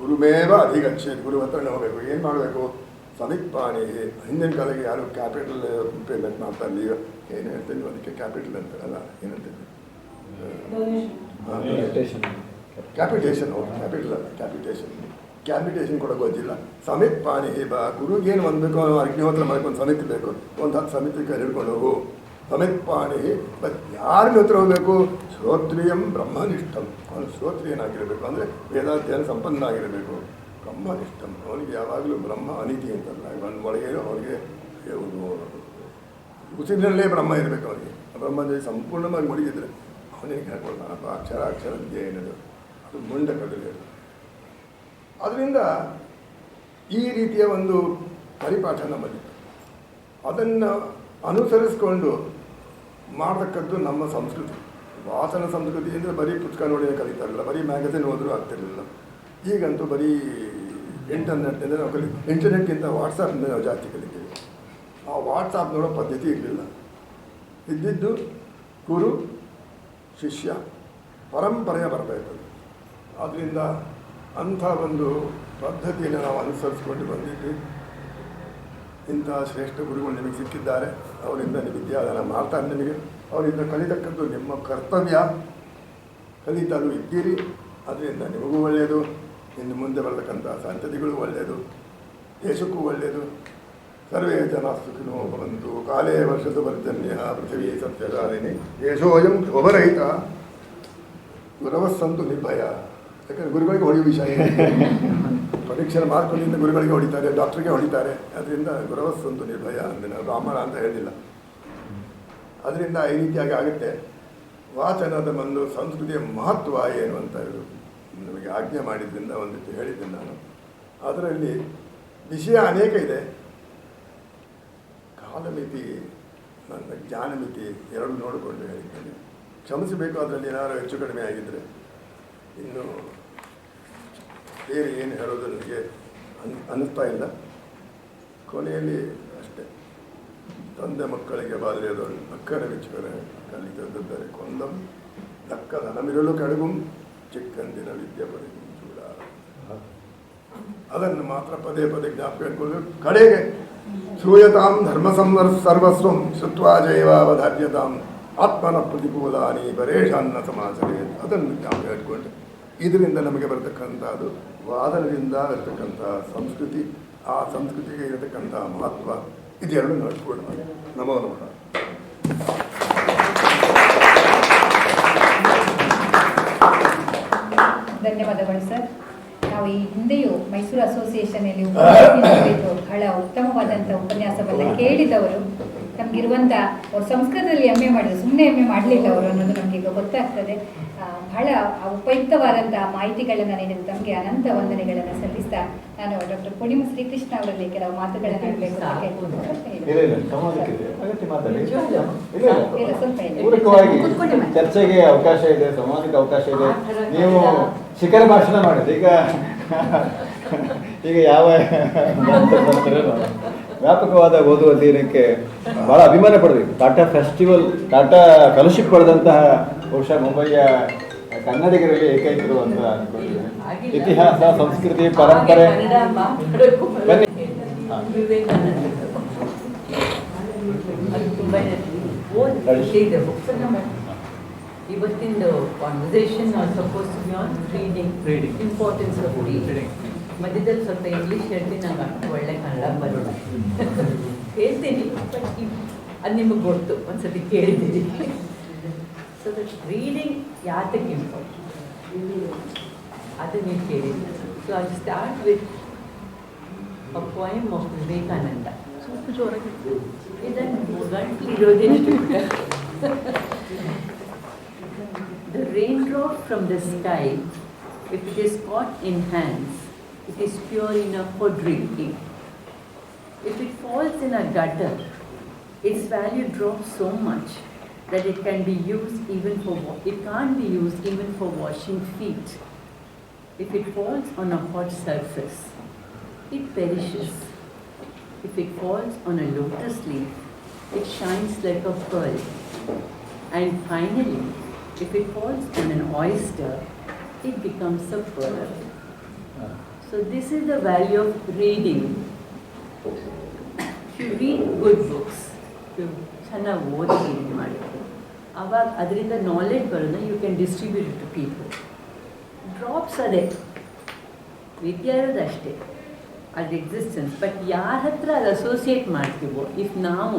ಗುರುಮೇವ ಅಧಿಗಚ್ಚೇತ್, ಗುರು ಹತ್ರನೇ ಹೋಗಬೇಕು. ಏನು ಮಾಡಬೇಕು? ಸಮಿತ್ಪಾಣಿ. ಹಿಂದಿನ ಕಾಲಕ್ಕೆ ಯಾರು ಕ್ಯಾಪಿಟಲ್ ಪೇಮೆಂಟ್ ಮಾಡ್ತಾರೆ, ನೀವು ಏನು ಹೇಳ್ತೀನಿ ಅದಕ್ಕೆ ಕ್ಯಾಪಿಟಲ್ ಅಂತಾರಲ್ಲ, ಏನು ಹೇಳ್ತೀನಿ? ಕ್ಯಾಪಿಟೇಷನ್. ಕ್ಯಾಪಿಟಲ್ ಅಲ್ಲ, ಕ್ಯಾಪಿಟೇಷನ್ ಕೊಡೋಕೆ ಗೊತ್ತಿಲ್ಲ. ಸಮಿತ್ ಪಾಣಿ ಬಾ. ಗುರುಗೇನು ಒಂದು ಬೇಕು, ಅಗ್ನಿಹೋತ್ರ ಮಾಡ್ಕೊಂಡು ಸಮಿತಿ ಬೇಕು, ಒಂದು 10 ಸಮಿತಿ ಕೈ ಹಿಡ್ಕೊಂಡು ಹೋಗು. ಸಮಿತ್ಪಾಣಿ ಬಟ್ ಯಾರಿನ ಹತ್ರ ಹೋಗಬೇಕು? ಶ್ರೋತ್ರಿಯಂ ಬ್ರಹ್ಮನಿಷ್ಠಂ. ಅವನು ಶ್ರೋತ್ರಿಯನಾಗಿರಬೇಕು, ಅಂದರೆ ವೇದಾಧ್ಯಯನ ಸಂಪನ್ನನಾಗಿರಬೇಕು. ಬ್ರಹ್ಮನಿಷ್ಠಂ, ಅವನಿಗೆ ಯಾವಾಗಲೂ ಬ್ರಹ್ಮ ಅನಿತಿ ಅಂತಲ್ಲ, ಇವನ ಒಳಗೆ ಅವನಿಗೆ ಉಸಿರಿನಲ್ಲೇ ಬ್ರಹ್ಮ ಇರಬೇಕು. ಅವನಿಗೆ ಬ್ರಹ್ಮದಲ್ಲಿ ಸಂಪೂರ್ಣವಾಗಿ ಮುಳುಗಿದ್ರೆ ಅವನಿಗೆ ಹೇಳ್ಕೊಳ್ತಾನಪ್ಪ ಅಕ್ಷರ ವಿದ್ಯೆ ಏನದು, ಅದು ಮುಂಡಕದಲ್ಲಿ. ಅದರಿಂದ ಈ ರೀತಿಯ ಒಂದು ಪರಿಪಾಠ ನಮ್ಮಲ್ಲಿತ್ತು. ಅದನ್ನು ಅನುಸರಿಸ್ಕೊಂಡು ಮಾಡತಕ್ಕದ್ದು ನಮ್ಮ ಸಂಸ್ಕೃತಿ. ವಾಸನ ಸಂಸ್ಕೃತಿ ಅಂದರೆ ಬರೀ ಪುಸ್ತಕ ನೋಡಿ ಕಲಿತಾರಲ್ಲ, ಬರೀ ಮ್ಯಾಗಝಿನ್ ಹೋದರೂ ಆಗ್ತಿರಲಿಲ್ಲ. ಈಗಂತೂ ಬರೀ ಇಂಟರ್ನೆಟ್ನಿಂದ ನಾವು ಇಂಟರ್ನೆಟ್ಗಿಂತ ವಾಟ್ಸಪ್ನಿಂದ ನಾವು ಜಾಸ್ತಿ ಕಲಿತೀವಿ. ಆ ವಾಟ್ಸಪ್ ನೋಡೋ ಪದ್ಧತಿ ಇರಲಿಲ್ಲ. ಇದ್ದಿದ್ದು ಗುರು ಶಿಷ್ಯ ಪರಂಪರೆಯ ಬರಬೇಕಾಯ್ತದೆ. ಆದ್ದರಿಂದ ಅಂಥ ಒಂದು ಪದ್ಧತಿಯನ್ನು ನಾವು ಅನುಸರಿಸ್ಕೊಂಡು ಬಂದಿದ್ದು. ಇಂಥ ಶ್ರೇಷ್ಠ ಗುರುಗಳು ನಿಮಗೆ ಸಿಕ್ಕಿದ್ದಾರೆ, ಅವರಿಂದ ನೀವು ವಿದ್ಯಾದಾನ ಮಾಡ್ತಾರೆ. ನಿಮಗೆ ಅವರಿಂದ ಕಲಿತಕ್ಕದ್ದು ನಿಮ್ಮ ಕರ್ತವ್ಯ, ಕಲಿತಲು ಇದ್ದೀರಿ. ಅದರಿಂದ ನಿಮಗೂ ಒಳ್ಳೆಯದು, ಇನ್ನು ಮುಂದೆ ಬರತಕ್ಕಂಥ ಸಂತತಿಗಳು ಒಳ್ಳೆಯದು, ದೇಶಕ್ಕೂ ಒಳ್ಳೆಯದು. ಸರ್ವೇ ಜನ ಸುಖಿನೋ ಭವಂತು. ಕಾಲೇ ವರ್ಷದ ಪರ್ಜನ್ಯ ಪೃಥಿವೀ ಸತ್ಯಧಾರಿಣಿ ಯಶೋಯಂ ಶೋಭರಹಿತ ಗುರವಸ್ಸಂತು ನಿರ್ಭಯ. ಯಾಕಂದರೆ ಗುರುಗಳಿಗೆ ಹೊಡೆಯುವ ವಿಷಯ ಪರೀಕ್ಷೆ ಮಾರ್ಕ್ಗಳಿಂದ ಗುರುಗಳಿಗೆ ಹೊಡಿತಾರೆ, ಡಾಕ್ಟ್ರಿಗೆ ಹೊಡಿತಾರೆ. ಅದರಿಂದ ಗುರವಸ್ಸಂತು ನಿರ್ಭಯ ಅಂದರೆ ನಾವು ಬ್ರಾಹ್ಮಣ ಅಂತ ಹೇಳಿಲ್ಲ. ಅದರಿಂದ ಈ ರೀತಿಯಾಗಿ ಆಗುತ್ತೆ. ವಾಚನದ ಒಂದು ಸಂಸ್ಕೃತಿಯ ಮಹತ್ವ ಏನು ಅಂತ ನಮಗೆ ಆಜ್ಞೆ ಮಾಡಿದ್ದರಿಂದ ಒಂದಿತ್ತು ಹೇಳಿದ್ದೀನಿ ನಾನು. ಅದರಲ್ಲಿ ವಿಷಯ ಅನೇಕ ಇದೆ. ಕಾಲಮಿತಿ, ನನ್ನ ಜ್ಞಾನಮಿತಿ ಎರಡು ನೋಡಿಕೊಂಡು ಹೇಳಿದ್ದೇನೆ. ಕ್ಷಮಿಸಬೇಕು, ಅದರಲ್ಲಿ ಏನಾದರೂ ಹೆಚ್ಚು ಕಡಿಮೆ ಆಗಿದ್ದರೆ. ಇನ್ನು ಬೇರೆ ಏನು ಹೇಳೋದು ನನಗೆ ಅನ್ನಿಸ್ತಾ ಇಲ್ಲ. ಕೊನೆಯಲ್ಲಿ ಅಷ್ಟೇ, ತಂದೆ ಮಕ್ಕಳಿಗೆ ಬಾಲ್ಯದವಳು ಅಕ್ಕರ ವಿಚ್ಚರೆ ಕಲಿತದ್ದರೆ ಕೊಂದಂ ದಕ್ಕದ ನಮಿರಳು ಕಡುಗುಂ ಚಿಕ್ಕಂದಿನ ವಿದ್ಯೆ ಪಡೆದು ಚೂಡ. ಅದನ್ನು ಮಾತ್ರ ಪದೇ ಪದೇ ಜ್ಞಾಪಕ ಇಟ್ಕೊಂಡು ಕಡೆಗೆ ಶ್ರೂಯತಾಂ ಧರ್ಮ ಸರ್ವಸ್ವಂ ಶ್ರುತ್ವಾ ಜೈವಾವಧಾರ್ಯತಾಂ ಆತ್ಮನ ಪ್ರತಿಕೂಲಾನಿ ಪರೇಶಾನ್ನ ಸಮಾಚರೇ. ಅದನ್ನು ಜ್ಞಾಪಕ ಇಟ್ಕೊಂಡು ಇದರಿಂದ ನಮಗೆ ಬರತಕ್ಕಂಥದ್ದು ವಾದನದಿಂದ ಇರತಕ್ಕಂಥ ಸಂಸ್ಕೃತಿ, ಆ ಸಂಸ್ಕೃತಿಗೆ ಇರತಕ್ಕಂಥ ಮಹತ್ವ, ಇದೆರಡು ನಡೆಸ್ಕೊಳ್ತಾರೆ. ನಮೋ ನಮಃ. ಧನ್ಯವಾದಗಳು ಸರ್. ನಾವು ಈ ಹಿಂದೆಯೂ ಮೈಸೂರು ಅಸೋಸಿಯೇಷನಲ್ಲಿ ಬಹಳ ಉತ್ತಮವಾದಂಥ ಉಪನ್ಯಾಸವನ್ನು ಕೇಳಿದವರು. ನಮಗಿರುವಂಥ ಅವ್ರ ಸಂಸ್ಕೃತದಲ್ಲಿ ಎಮ್ಮೆ ಮಾಡಿದ್ರು, ಸುಮ್ಮನೆ ಎಮ್ಮೆ ಮಾಡಲಿಲ್ಲ ಅವರು ಅನ್ನೋದು ನಮಗೀಗ ಗೊತ್ತಾಗ್ತದೆ. ಬಹಳ ಉಪಯುಕ್ತವಾದಂಥ ಮಾಹಿತಿಗಳನ್ನು ನೀಡಿದ ತಮಗೆ ಅನಂತ ವಂದನೆಗಳನ್ನು ಸಲ್ಲಿಸ್ತಾ ನಾನು ಡಾಕ್ಟರ್ ಪೂರ್ಣಿಮಾ ಶ್ರೀಕೃಷ್ಣ ಅವರಲ್ಲಿ ಕೆಲವು ಮಾತುಗಳನ್ನು ಹೇಳಬೇಕು. ಚರ್ಚೆಗೆ ಅವಕಾಶ ಇದೆ, ಸಂವಾದಕ್ಕೆ ಅವಕಾಶ ಇದೆ. ನೀವು ಶಿಖರ ಭಾಷಣ ಮಾಡಿದ್ರೆ ಈಗ ಯಾವ ವ್ಯಾಪಕವಾದ ಓದುವ ದಿನಕ್ಕೆ ಬಹಳ ಅಭಿಮಾನ ಪಡಬೇಕು. ಟಾಟಾ ಫೆಸ್ಟಿವಲ್, ಟಾಟಾ ಫೆಲೋಶಿಪ್ ಪಡೆದಂತಹ ಬಹುಶಃ ಮುಂಬಯಿಯ ಕನ್ನಡಿಗರಲ್ಲಿ ಏಕೈಕರು ಅಂತ ಅನ್ಕೊಂಡಿದ್ದೇನೆ. ಇತಿಹಾಸ, ಸಂಸ್ಕೃತಿ, ಪರಂಪರೆ. ಇವತ್ತಿಂದು conversation are supposed to be on reading, importance of reading. ಮಧ್ಯದಲ್ಲಿ ಸ್ವಲ್ಪ ಇಂಗ್ಲೀಷ್ ಹೇಳ್ತೀನಿ, ನಂಗೆ ಅಷ್ಟು ಒಳ್ಳೆ ಕನ್ನಡ ಬರೋಲ್ಲ ಹೇಳ್ತೀನಿ, ಬಟ್ ಅದು ನಿಮಗೆ ಗೊತ್ತು, ಒಂದ್ಸತಿ ಕೇಳಿದ್ದೀರಿ. ಸೊ ದಟ್ ರೀಡಿಂಗ್ ಯಾತಕ್ಕೆ ಇಂಪಾರ್ಟೆಂಟ್ ಅದು ನೀವು ಕೇಳಿದ್ದೀರಿ. So I start with a poem of Vivekananda. ಇದನ್ನು ಗಂಟಲು ಇರೋದೆಷ್ಟು The raindrop from the sky, if it is caught in hands, it is pure enough for drinking. If it falls in a gutter, its value drops so much that it can't be used even for washing feet. If it falls on a hot surface, it perishes. If it falls on a lotus leaf, it shines like a pearl. And finally, if it falls on an oyster, it becomes a pearl. So this is the value of reading. If you read good books, you ಚೆನ್ನಾಗಿ ಓದಿ read ಮಾಡಿದ್ರೆ ಆವಾಗ ಅದರಿಂದ knowledge ಬರೋದನ್ನ you can distribute to people. Drops ಅದೇ ವಿದ್ಯೆ ಇರೋದು ಅಷ್ಟೇ, ಅದು ಎಕ್ಸಿಸ್ಟೆನ್ಸ್. ಬಟ್ ಯಾರ ಹತ್ರ ಅದು ಅಸೋಸಿಯೇಟ್ ಮಾಡ್ತೀವೋ, ಇಫ್ ನಾವು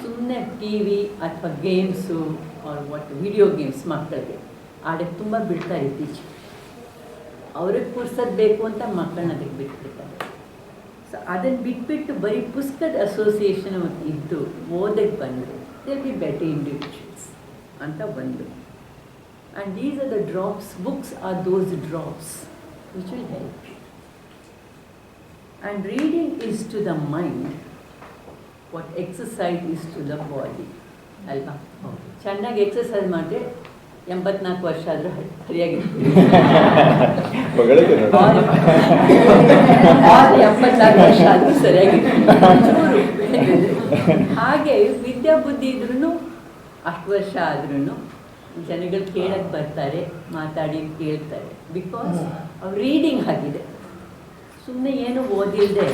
ಸುಮ್ಮನೆ ಟಿ ವಿ ಅಥವಾ ಗೇಮ್ಸು ಒಟ್ಟು ವಿಡಿಯೋ ಗೇಮ್ಸ್ ಮಕ್ಕಳಿಗೆ ಆಡೋಕ್ಕೆ ತುಂಬ ಬಿಡ್ತಾರೆ ಇತ್ತೀಚೆಗೆ. ಅವ್ರಿಗೆ ಪುರ್ಸೋದು ಬೇಕು ಅಂತ ಮಕ್ಕಳನ್ನ ಅದಕ್ಕೆ ಬಿಟ್ಬಿಡ್ತಾರೆ. ಸೊ ಅದನ್ನು ಬಿಟ್ಬಿಟ್ಟು ಬರೀ ಪುಸ್ತಕದ ಅಸೋಸಿಯೇಷನ್ ಇದ್ದು ಓದಕ್ಕೆ ಬಂದರೆ ದೇ ಬಿ ಬೆಟರ್ ಇಂಡಿವಿಜುವಲ್ಸ್ ಅಂತ ಒಂದು. And these are the drops, books are those drops which will help you. And reading is to the mind what exercise is to the body ಅಲ್ವಾ? ಚೆನ್ನಾಗಿ ಎಕ್ಸಸೈಸ್ ಮಾಡಿದ್ರೆ 84 ವರ್ಷ ಆದರೂ ಸರಿಯಾಗಿರ್ತೀವಿ. 74 ವರ್ಷ ಆದರೂ ಸರಿಯಾಗಿರ್ತೀವಿ. ಹಾಗೆ ವಿದ್ಯಾಬುದ್ಧಿ ಇದ್ರೂ ಅಷ್ಟು ವರ್ಷ ಆದ್ರೂ ಜನಗಳು ಕೇಳಕ್ಕೆ ಬರ್ತಾರೆ, ಮಾತಾಡಿ ಕೇಳ್ತಾರೆ. ಬಿಕಾಸ್ ಅವ್ರ ರೀಡಿಂಗ್ ಆಗಿದೆ. ಸುಮ್ಮನೆ ಏನು ಓದಿಲ್ಲದೆ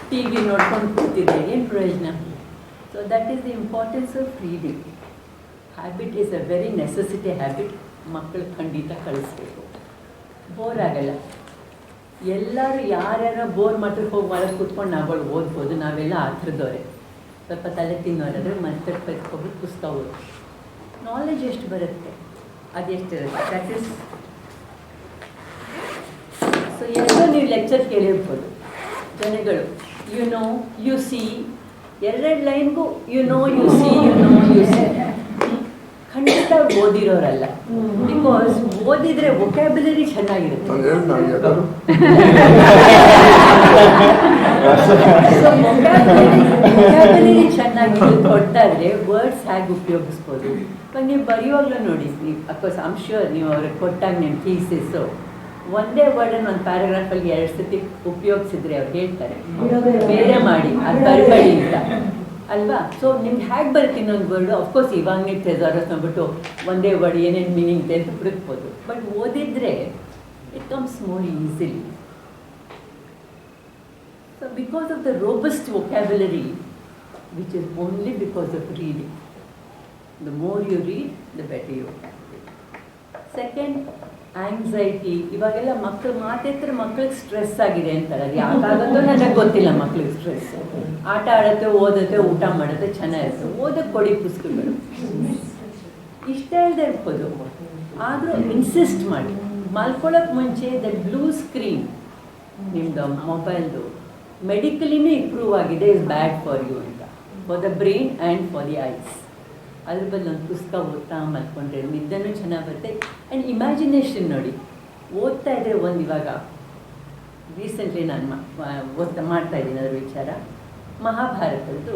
ಟಿ ವಿ ನೋಡ್ಕೊಂಡು ಕೂತಿದೆ, ಏನು ಪ್ರಯೋಜನ? So that is the importance of reading. Habit is a very necessity habit. ಮಕ್ಕಳು ಖಂಡಿತ ಕಳಿಸ್ಬೇಕು. ಬೋರ್ ಆಗಲ್ಲ. ಎಲ್ಲರೂ ಯಾರ್ಯಾರೋ ಬೋರ್ ಮಾಡ್ಲಿಕ್ಕೆ ಹೋಗಿ ಒಳಗೆ ಕೂತ್ಕೊಂಡು ನಾವುಗಳು ಓದ್ಬೋದು. ನಾವೆಲ್ಲ ಆ ಥರದವರೆ. ಸ್ವಲ್ಪ ತಲೆ ತಿನ್ನೋರಾದರೆ ಮತ್ತೆ ಹೋಗಿ ಪುಸ್ತಕ ಓದಿ ನಾಲೆಜ್ ಎಷ್ಟು ಬರುತ್ತೆ, ಅದೆಷ್ಟಿರುತ್ತೆ. ದಟ್ ಈಸ್ ಸೊ ಎಲ್ಲೋ ನೀವು ಲೆಕ್ಚರ್ ಕೇಳಿರ್ಬೋದು ಜನಗಳು. ಯು ನೋ, ಯು ಸಿ, ಎರಡೆರಡು ಲೈನ್ಗೂ you know, you see, you know, you see. ಖಂಡಿತ ಓದಿರೋರಲ್ಲ. ಬಿಕಾಸ್ ಓದಿದ್ರೆ ವೊಕ್ಯಾಬ್ಯುಲರಿ ಚೆನ್ನಾಗಿರುತ್ತೆ. ಸೊ ವೊಕ್ಯಾಬ್ಯುಲರಿ ಚೆನ್ನಾಗಿ ಕೊಡ್ತಾ ಇದ್ರೆ ವರ್ಡ್ಸ್ ಹೇಗೆ ಉಪಯೋಗಿಸ್ಬೋದು. ಇವಾಗ ನೀವು ಬರೆಯುವಾಗಲೂ ನೋಡಿ, ನೀವು ಅಫ್ಕೋರ್ಸ್ ಐ ಆಮ್ ಶ್ಯೂರ್ ನೀವು ಅವ್ರಿಗೆ ಕೊಟ್ಟಾಗ ನಿಮ್ಮ ಥೀಸಿಸ್ಸು ಒಂದೇ ವರ್ಡನ್ನು ಒಂದು ಪ್ಯಾರಾಗ್ರಾಫಲ್ಲಿ 2 ಸತಿ ಉಪಯೋಗಿಸಿದ್ರೆ ಅವ್ರು ಹೇಳ್ತಾರೆ ಬೇರೆ ಮಾಡಿ ಅದು ಬರಬೇಡಿ ಅಂತ ಅಲ್ವಾ? ಸೊ ನಿಮ್ಗೆ ಹೇಗೆ ಬರುತ್ತೆ ಇನ್ನೊಂದು ವರ್ಡು? ಅಫ್ಕೋರ್ಸ್ ಇವಾಗ ನೀವು ಟ್ರೆಸರಸ್ ನೋಡ್ಬಿಟ್ಟು ಒಂದೇ ವರ್ಡ್ ಏನೇನು ಮೀನಿಂಗ್ ಇದೆ ಅಂತ ಹುಡುಕ್ಬೋದು. ಬಟ್ ಓದಿದ್ರೆ it comes more easily. So because of the robust vocabulary which is only because of reading. The more you read the better you vocabulary. Second, anxiety. ಇವಾಗೆಲ್ಲ ಮಕ್ಕಳು ಮಾತಾಡ್ತಾರೆ ಮಕ್ಕಳಿಗೆ ಸ್ಟ್ರೆಸ್ ಆಗಿದೆ ಅಂತಾರೆ. ಅದು ಯಾಕಾಗುತ್ತೋ ನನಗೆ ಗೊತ್ತಿಲ್ಲ. ಮಕ್ಕಳಿಗೆ ಸ್ಟ್ರೆಸ್ ಆಟ ಆಡುತ್ತೆ, ಓದುತ್ತೆ, ಊಟ ಮಾಡುತ್ತೆ, ಚೆನ್ನಾಗಿರುತ್ತೆ. ಓದಕ್ಕೆ ಕೊಡಿ ಪುಸ್ತಕಗಳು. ಇಷ್ಟ ಇಲ್ಲದೆ ಇರ್ಬೋದು, ಆದರೂ ಇನ್ಸಿಸ್ಟ್ ಮಾಡಿ. ಮಲ್ಕೊಳ್ಳೋಕೆ ಮುಂಚೆ ದ ಬ್ಲೂ ಸ್ಕ್ರೀನ್ ನಿಮ್ಮದು ಮೊಬೈಲ್ದು ಮೆಡಿಕಲಿನೂ ಇಂಪ್ರೂವ್ ಆಗಿದೆ, ಇಸ್ ಬ್ಯಾಡ್ ಫಾರ್ ಯು ಅಂತ, for the brain and for the eyes. ಅದ್ರ ಬದಲು ಒಂದು ಪುಸ್ತಕ ಓದ್ತಾ ಮಲ್ಕೊಂಡ್ರೆ ನಿದ್ದೆನೂ ಚೆನ್ನಾಗಿ ಬರುತ್ತೆ. ಆ್ಯಂಡ್ ಇಮ್ಯಾಜಿನೇಷನ್ ನೋಡಿ, ಓದ್ತಾ ಇದ್ದರೆ ಒಂದು ಇವಾಗ ರೀಸೆಂಟ್ಲಿ ನಾನು ಮಾಡ್ತಾಯಿದ್ದೀನಿ ಅದರ ವಿಚಾರ. ಮಹಾಭಾರತದ್ದು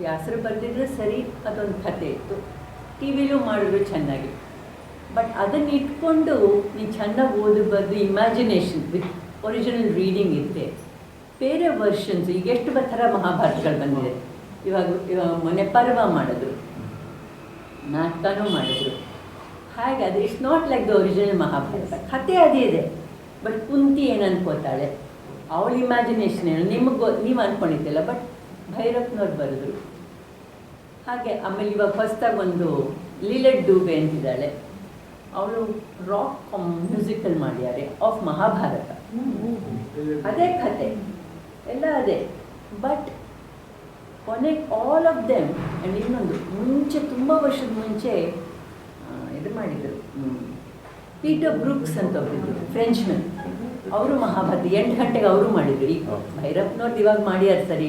ವ್ಯಾಸರು ಬರ್ತಿದ್ರೆ ಸರಿ, ಅದೊಂದು ಕಥೆ ಇತ್ತು. ಟಿ ವಿಲೂ ಮಾಡಿದ್ರು ಚೆನ್ನಾಗಿ. ಬಟ್ ಅದನ್ನು ಇಟ್ಕೊಂಡು ನೀವು ಚೆನ್ನಾಗಿ ಓದಬಾರ್ದು. ಇಮ್ಯಾಜಿನೇಷನ್ ವಿತ್ ಒರಿಜಿನಲ್ ರೀಡಿಂಗ್ ಇದ್ದರೆ ಬೇರೆ ವರ್ಷನ್ಸ್ ಈಗ ಎಷ್ಟು ಥರ ಮಹಾಭಾರತಗಳು ಬಂದಿದೆ. ಇವಾಗ ಮೊನ್ನೆ ಪರ್ವ ಮಾಡಿದ್ರು, ನಾಟಕನೂ ಮಾಡಿದ್ರು. ಹಾಗೆ ಅದು it's not like the original Mahabharata. ಕಥೆ ಅದೇ ಇದೆ, ಬಟ್ ಕುಂತಿ ಏನು ಅನ್ಕೋತಾಳೆ, ಅವಳ ಇಮ್ಯಾಜಿನೇಷನ್ ಏನು ನೀವು ಅಂದ್ಕೊಂಡಿದ್ದಿಲ್ಲ. ಬಟ್ ಭೈರಪ್ಪನವ್ರು ಬರೆದ್ರು ಹಾಗೆ. ಆಮೇಲೆ ಇವಾಗ ಹೊಸದಾಗಿ ಒಂದು ಲೀಲೆಟ್ ಡೂಬೆ ಅಂತಿದ್ದಾಳೆ, ಅವಳು ರಾಕ್ ಮ್ಯೂಸಿಕಲ್ ಮಾಡ್ಯಾರೆ ಆಫ್ ಮಹಾಭಾರತ. ಅದೇ ಕತೆ ಎಲ್ಲ ಅದೇ. ಬಟ್ ಕೊನೆಗೆ ಆಲ್ ಆಫ್ ದೆಮ್. ಆ್ಯಂಡ್ ಇನ್ನೊಂದು ಮುಂಚೆ ತುಂಬ ವರ್ಷದ ಮುಂಚೆ ಇದು ಮಾಡಿದರು, ಪೀಟರ್ ಬ್ರೂಕ್ಸ್ ಅಂತ ಒಬ್ಬರಿದ್ರು, ಫ್ರೆಂಚ್ಮನ್. ಅವರು ಮಹಾಭಾರತ 8 ಗಂಟೆಗೆ ಅವರು ಮಾಡಿದರು. ಈಗ ಭೈರಪ್ಪನವ್ರದ್ದು ಇವಾಗ ಮಾಡ್ಯಾರ ಸರಿ.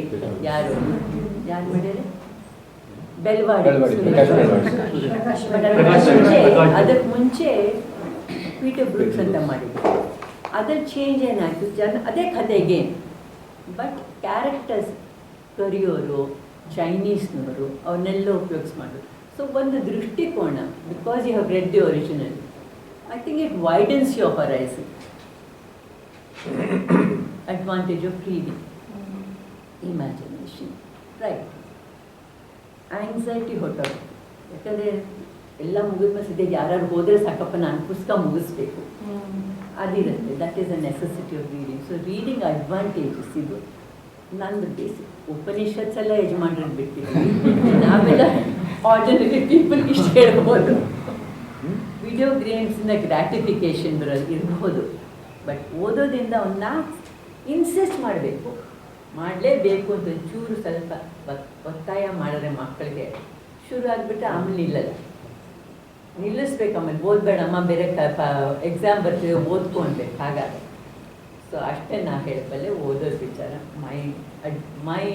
ಯಾರು ಮಾಡ್ಯಾರೆ? ಬೆಲ್ವಾಡಿ. ಅದಕ್ಕೆ ಮುಂಚೆ ಪೀಟರ್ ಬ್ರೂಕ್ಸ್ ಅಂತ ಮಾಡಿದ್ರು. ಅದ್ರಲ್ಲಿ ಚೇಂಜ್ ಏನಾಯಿತು, ಅದೇ ಕತೆಗೆ ಬಟ್ ಕ್ಯಾರೆಕ್ಟರ್ಸ್ ಕರಿಯೋರು ಚೈನೀಸ್ನವರು ಅವನ್ನೆಲ್ಲ ಉಪಯೋಗಿಸ್ ಮಾಡೋದು. ಸೊ ಒಂದು ದೃಷ್ಟಿಕೋನ, because you have read the original, I think it widens your horizon. Advantage of reading, imagination, right. Anxiety ಹೊಟ್ಟೋದು. ಯಾಕಂದರೆ ಎಲ್ಲ ಮುಗಿದ್ಮೇಲೆ ಸದ್ಯಕ್ಕೆ ಯಾರು ಹೋದರೆ ಸಾಕಪ್ಪ ನಾನು ಪುಸ್ತಕ ಮುಗಿಸ್ಬೇಕು ಅದಿರುತ್ತೆ. That is a necessity of reading. So reading advantages ಇದು ನಂದು ಬೇಸಿಕ್. ಉಪನಿಷತ್ಸ್ ಎಲ್ಲ ಯಜಮಾನ್ರಿಗೆ ಬಿಟ್ಟಿದ್ದೀನಿ, ನಾವೆಲ್ಲ ಆರ್ಡಿನರಿ ಪೀಪಲ್ ಇಷ್ಟು ಹೇಳ್ಬೋದು. ವಿಡಿಯೋ ಗೇಮ್ಸಿಂದ ಗ್ರ್ಯಾಟಿಫಿಕೇಷನ್ ಬರೋದು ಇರ್ಬೋದು, ಬಟ್ ಓದೋದ್ರಿಂದ ಅವನ್ನ ಇನ್ಸಿಸ್ಟ್ ಮಾಡಬೇಕು. ಮಾಡಲೇಬೇಕು ಅಂತ ಒಂಚೂರು ಸ್ವಲ್ಪ ಒತ್ತಾಯ ಮಾಡಿದ್ರೆ ಮಕ್ಕಳಿಗೆ ಶುರು ಆಗಿಬಿಟ್ರೆ ಆಮೇಲೆ ನಿಲ್ಲಲ್ಲ. ನಿಲ್ಲಿಸ್ಬೇಕು, ಆಮೇಲೆ ಓದ್ಬೇಡಮ್ಮ ಬೇರೆ ಎಕ್ಸಾಮ್ ಬರ್ತೀವಿ ಓದ್ಕೊಳ್ಬೇಕು ಹಾಗಾದ್ರೆ. ಸೊ ಅಷ್ಟೇ ನಾ ಹೇಳಬಲ್ಲೆ ಓದೋದು ವಿಚಾರ. ಮೈ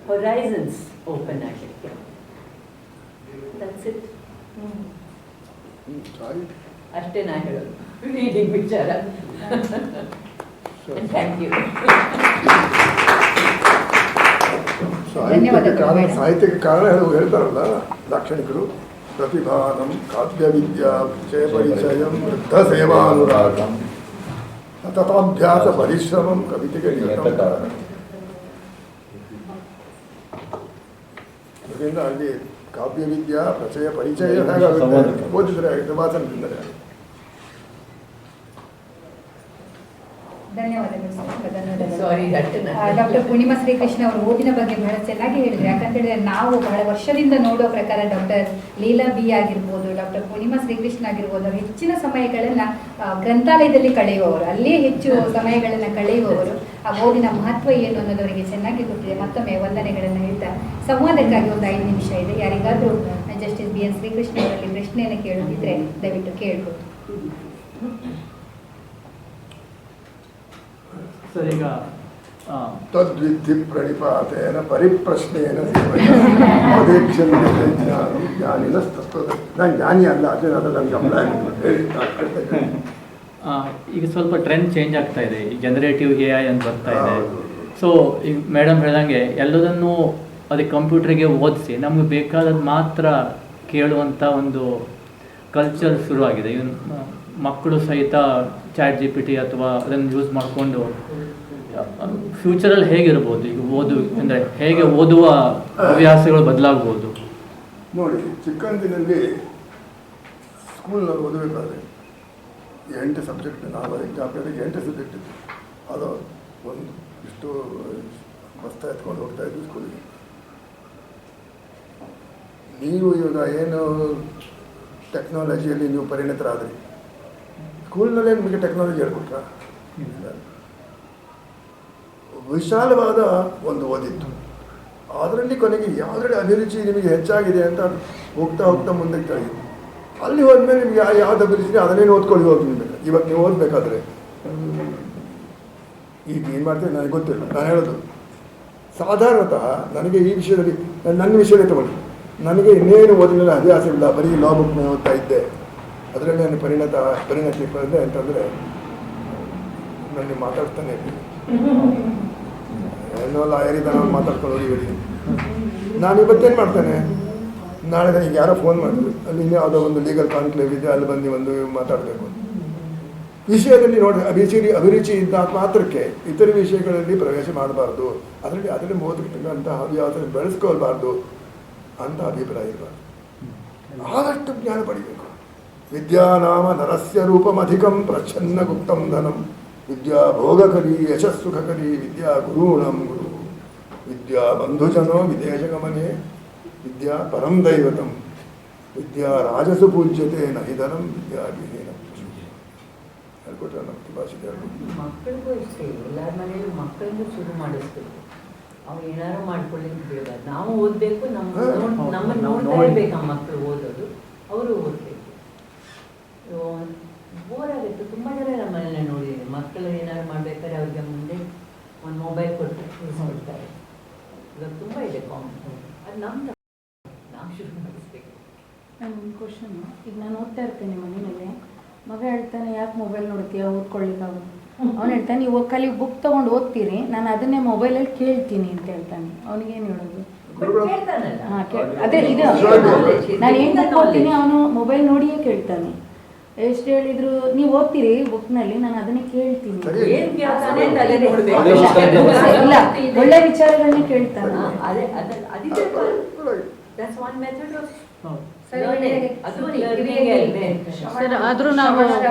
ಹೊರೈಸನ್ಸ್ ಓಪನ್ ಆಗಲಿಕ್ಕೆ. That's it. ಅಷ್ಟೇ ನಾ ಹೇಳೋದು ರೀಡಿಂಗ್ ವಿಚಾರ. Thank you. ಸಾಹಿತ್ಯಕ್ಕೆ ಕಾರಣ ಹೇಳ್ತಾರಲ್ಲ ದಾಕ್ಷಣಿಕರು, ಪ್ರತಿಭಾನಂ ಕಾವ್ಯ ವಿದ್ಯಾ ಪರಿಚಯ ಪರಿಚಯಂ ವೃದ್ಧ ಸೇವಾನುರಾಗಂ ಸತತಾಭ್ಯಾಸ ಪರಿಶ್ರಮಂ ಕವಿತೆಗೆ ಅದರಿಂದ ಅಲ್ಲಿ ಕಾವ್ಯ ವಿದ್ಯಾ ಪರಿಚಯ ಪರಿಚಯ ಹೇಗಾಗುತ್ತೆ, ಓದಿದ್ರೆ ಆಗುತ್ತೆ, ವಾಚನ ತಿಂದರೆ ಆಗುತ್ತೆ. ಧನ್ಯವಾದಗಳು sir. Sorry doctor Poornima Shrikrishna ಅವರು ಓದಿನ ಬಗ್ಗೆ ಬಹಳ ಚೆನ್ನಾಗಿ ಹೇಳಿದ್ರು. ಯಾಕಂತೇಳಿದ್ರೆ ನಾವು ಬಹಳ ವರ್ಷದಿಂದ ನೋಡೋ ಪ್ರಕಾರ ಡಾಕ್ಟರ್ ಲೀಲಾ ಬಿ ಆಗಿರ್ಬೋದು, ಡಾಕ್ಟರ್ ಪೂರ್ಣಿಮಾ ಶ್ರೀಕೃಷ್ಣ ಆಗಿರ್ಬೋದು, ಅವರು ಹೆಚ್ಚಿನ ಸಮಯಗಳನ್ನ ಗ್ರಂಥಾಲಯದಲ್ಲಿ ಕಳೆಯುವವರು, ಅಲ್ಲೇ ಹೆಚ್ಚು ಸಮಯಗಳನ್ನ ಕಳೆಯುವವರು. ಆ ಓದಿನ ಮಹತ್ವ ಏನು ಅನ್ನೋದವರಿಗೆ ಚೆನ್ನಾಗಿ ಗೊತ್ತಿದೆ. ಮತ್ತೊಮ್ಮೆ ವಂದನೆಗಳನ್ನು ಹೇಳ್ತಾ ಸಂವಾದಕ್ಕಾಗಿ ಒಂದು 5 ನಿಮಿಷ ಇದೆ. ಯಾರಿಗಾದ್ರೂ ಜಸ್ಟಿಸ್ BN ಶ್ರೀಕೃಷ್ಣ ಅವರಲ್ಲಿ ಪ್ರಶ್ನೆಯನ್ನು ಕೇಳೋದಿದ್ರೆ ದಯವಿಟ್ಟು ಕೇಳ್ಬೋದು. ಸರ್, ಈಗ ತದ್ವಿಧಿ ಪ್ರಣಿಪಾತೇನ ಪರಿಪ್ರಶ್ನೇನ ಜ್ಞಾನಿನ ತತ್ವದ. ನಾನು ಜ್ಞಾನಿ ಅಲ್ಲ, ಅದೇ ನನಗೆ ಅಪ್ಲೈ ಹೇಳಿ. ಈಗ ಸ್ವಲ್ಪ ಟ್ರೆಂಡ್ ಚೇಂಜ್ ಆಗ್ತಾ ಇದೆ, ಈ ಜನರೇಟಿವ್ AI ಅಂತ ಬರ್ತಾ ಇದೆ. ಸೊ ಈಗ ಮೇಡಮ್ ಹೇಳ್ದಂಗೆ ಎಲ್ಲದನ್ನೂ ಅದಕ್ಕೆ ಕಂಪ್ಯೂಟ್ರಿಗೆ ಓದಿಸಿ ನಮಗೆ ಬೇಕಾದದ್ದು ಮಾತ್ರ ಕೇಳುವಂಥ ಒಂದು ಕಲ್ಚರ್ ಶುರುವಾಗಿದೆ. ಇವನ್ ಮಕ್ಕಳು ಸಹಿತ ChatGPT ಅಥವಾ ಅದನ್ನು ಯೂಸ್ ಮಾಡಿಕೊಂಡು ಫ್ಯೂಚರಲ್ಲಿ ಹೇಗಿರ್ಬೋದು, ಈಗ ಅಂದರೆ ಹೇಗೆ ಓದುವ ಹವ್ಯಾಸಗಳು ಬದಲಾಗ್ಬೋದು? ನೋಡಿ, ಚಿಕ್ಕಂದಿನಲ್ಲಿ ಸ್ಕೂಲ್ನಲ್ಲಿ ಓದಬೇಕಾದ್ರೆ 8 ಸಬ್ಜೆಕ್ಟ್, ನಾವು ಎಕ್ಸಾಂಪಲಿಗೆ 8 ಸಬ್ಜೆಕ್ಟ್ ಇತ್ತು. ಅದು ಒಂದು ಇಷ್ಟು ಬಸ್ತಾ ಎತ್ಕೊಂಡು ಹೋಗ್ತಾ ಇದ್ವಿ ಸ್ಕೂಲಿಗೆ. ನೀವು ಇವಾಗ ಏನು ಟೆಕ್ನಾಲಜಿಯಲ್ಲಿ ನೀವು ಪರಿಣಿತರಾದ್ರಿ, ಸ್ಕೂಲ್ನಲ್ಲೇ ನಿಮಗೆ ಟೆಕ್ನಾಲಜಿ ಹೇಳ್ಕೊಟ್ರ? ವಿಶಾಲವಾದ ಒಂದು ಓದಿತ್ತು. ಅದರಲ್ಲಿ ಕೊನೆಗೆ ಯಾವುದ್ರಲ್ಲಿ ಅಭಿರುಚಿ ನಿಮಗೆ ಹೆಚ್ಚಾಗಿದೆ ಅಂತ ಹೋಗ್ತಾ ಹೋಗ್ತಾ ಮುಂದಕ್ಕೆ ತಿಳಿಯಿತು. ಅಲ್ಲಿ ಹೋದ್ಮೇಲೆ ನಿಮಗೆ ಯಾವ್ದು ಅಭಿರುಚಿ ಅದನ್ನೇನು ಓದ್ಕೊಳ್ಳಿ ಹೋಗ್ಬೇಕು. ಇವತ್ತು ನೀವು ಓದಬೇಕಾದ್ರೆ ಈಗ ಏನು ಮಾಡ್ತೇವೆ ನನಗೆ ಗೊತ್ತಿಲ್ಲ. ನಾನು ಹೇಳೋದು ಸಾಧಾರಣತಃ ನನಗೆ ಈ ವಿಷಯದಲ್ಲಿ ನನ್ನ ವಿಷಯದಲ್ಲಿ ತಗೊಳ್ಳಿ, ನನಗೆ ಇನ್ನೇನು ಓದಿನಲ್ಲಿ ಹವ್ಯಾಸವಿಲ್ಲ, ಬರೀ ಲಾ ಬುಕ್ನ ಓದ್ತಾ ಇದ್ದೆ. ಅದರಲ್ಲಿ ನಾನು ಪರಿಣತಿ ಬಂದೆ ಅಂತಂದರೆ ನನಗೆ ಮಾತಾಡ್ತಾನೆ ಇರ್ತೀನಿ. ಏನೋ ಲಾಯರಿದ್ದಾನೆ ಅವ್ನು ಮಾತಾಡ್ಕೊಂಡು ಹೋಗಿ. ನಾನು ಇವತ್ತೇನು ಮಾಡ್ತೇನೆ, ನಾಳೆ ನನಗೆ ಯಾರೋ ಫೋನ್ ಮಾಡಿದ್ರು, ಅಲ್ಲಿ ಇನ್ನೂ ಯಾವುದೋ ಒಂದು ಲೀಗಲ್ ಕಾನ್ಕ್ಲೇವ್ ಇದೆ, ಅಲ್ಲಿ ಬಂದು ಒಂದು ಮಾತಾಡಬೇಕು ವಿಷಯದಲ್ಲಿ. ನೋಡಿ, ಅಭಿರುಚಿ ಇದ್ದ ಮಾತ್ರಕ್ಕೆ ಇತರ ವಿಷಯಗಳಲ್ಲಿ ಪ್ರವೇಶ ಮಾಡಬಾರ್ದು, ಅದರಲ್ಲಿ ಓದತಕ್ಕಂಥ ಹವ್ಯಾಸ ಬೆಳೆಸ್ಕೊಳ್ಬಾರ್ದು ಅಂತ ಅಭಿಪ್ರಾಯ ಇರಬಾರ್ದು. ಆದಷ್ಟು ಜ್ಞಾನ ಪಡಿಬೇಕು. ವಿದ್ಯಾನಾಮ ನರಸ್ಯ ರೂಪಮಧಿಕಂ ಪ್ರಚ್ಛನ್ನ ಗುಪ್ತಂ ಧನಂ ವಿದ್ಯಾ ಭೋಗಕರಿ ಯಶಸ್ಸುಖಕರಿ ವಿದ್ಯಾ ಗುರುಣಂ ಗುರು ವಿದ್ಯಾ ಬಂಧುಜನೋ ವಿದೇಶಗಮನೆ ವಿದ್ಯಾ ಪರಂ ದೈವತಂ ವಿದ್ಯಾ ರಾಜಸು ಪೂಜ್ಯತೆ ನಹಿಧನಂ ವಿದ್ಯಾ ವಿಹೀನ ಹೇಳ್ಕೊಟ್ರೆ ನಮ್ಮ ಭಾಷೆಗೆ ಹೇಳ್ಕೊಟ್ಟು. ಮಕ್ಕಳಿಗೂ ಇಷ್ಟೇ, ಎಲ್ಲರ ಮನೆಯಲ್ಲೂ ಮಕ್ಕಳಿಗೂ ಶುರು ಮಾಡಿಸ್ಬೇಕು. ಅವ್ರು ಏನಾರು ಮಾಡ್ಕೊಳ್ಳಿಕ್ಕೆ ಬಿಡಬಾರ್ದು. ನಾವು ಓದಬೇಕು, ನಮ್ಮನ್ನು ನೋಡ್ತಾ ಇರ್ಬೇಕು ಆ ಮಕ್ಕಳು ಓದೋದು, ಅವರು ಓದಬೇಕು. ಬೋರ್ ಆಗುತ್ತೆ. ತುಂಬ ಜನ ನಮ್ಮ ಮನೇಲಿ ನೋಡಿದ್ದೀನಿ, ಮಕ್ಕಳು ಏನಾದ್ರು ಮಾಡ್ಬೇಕಾದ್ರೆ ಅವ್ರಿಗೆ ಮುಂದೆ ಒಂದು ಮೊಬೈಲ್ ಕೊಡ್ತಾರೆ. ಇವಾಗ ತುಂಬ ಇದೆ ಕಾಮನ್. ಅದು ನಾವು ಶುರು ಮಾಡಿಸ್ಬೇಕು. ಒಂದು ಕ್ವಶನ್, ಈಗ ನಾನು ಓದ್ತಾ ಇರ್ತೇನೆ ಮನೆಯಲ್ಲಿ, ಮಗ ಹೇಳ್ತಾನೆ ಯಾಕೆ ಮೊಬೈಲ್ ನೋಡ್ತೀಯ, ಓದ್ಕೊಳ್ಳಿಕ್ಕಾಗುತ್ತೆ. ಅವ್ನು ಹೇಳ್ತಾನೆ ನೀವು ಖಾಲಿ ಬುಕ್ ತೊಗೊಂಡು ಓದ್ತೀರಿ, ನಾನು ಅದನ್ನೇ ಮೊಬೈಲಲ್ಲಿ ಕೇಳ್ತೀನಿ ಅಂತ ಹೇಳ್ತಾನೆ. ಅವನಿಗೇನು ಹೇಳೋದು? ಅದೇ ಇದು ನಾನು ಏನು ಬುಕ್ ಓದ್ತೀನಿ ಅವನು ಮೊಬೈಲ್ ನೋಡಿಯೇ ಕೇಳ್ತಾನೆ. ಎಷ್ಟು ಹೇಳಿದ್ರು ನೀವು ಓದ್ತೀರಿ ಬುಕ್ನಲ್ಲಿ, ನಾನು ಅದನ್ನೇ ಕೇಳ್ತೀನಿ. ಇಲ್ಲ, ಒಳ್ಳೆ ವಿಚಾರಗಳನ್ನೇ ಕೇಳ್ತಾನೆ. ಸರ್, ಆದರೂ ನಾವು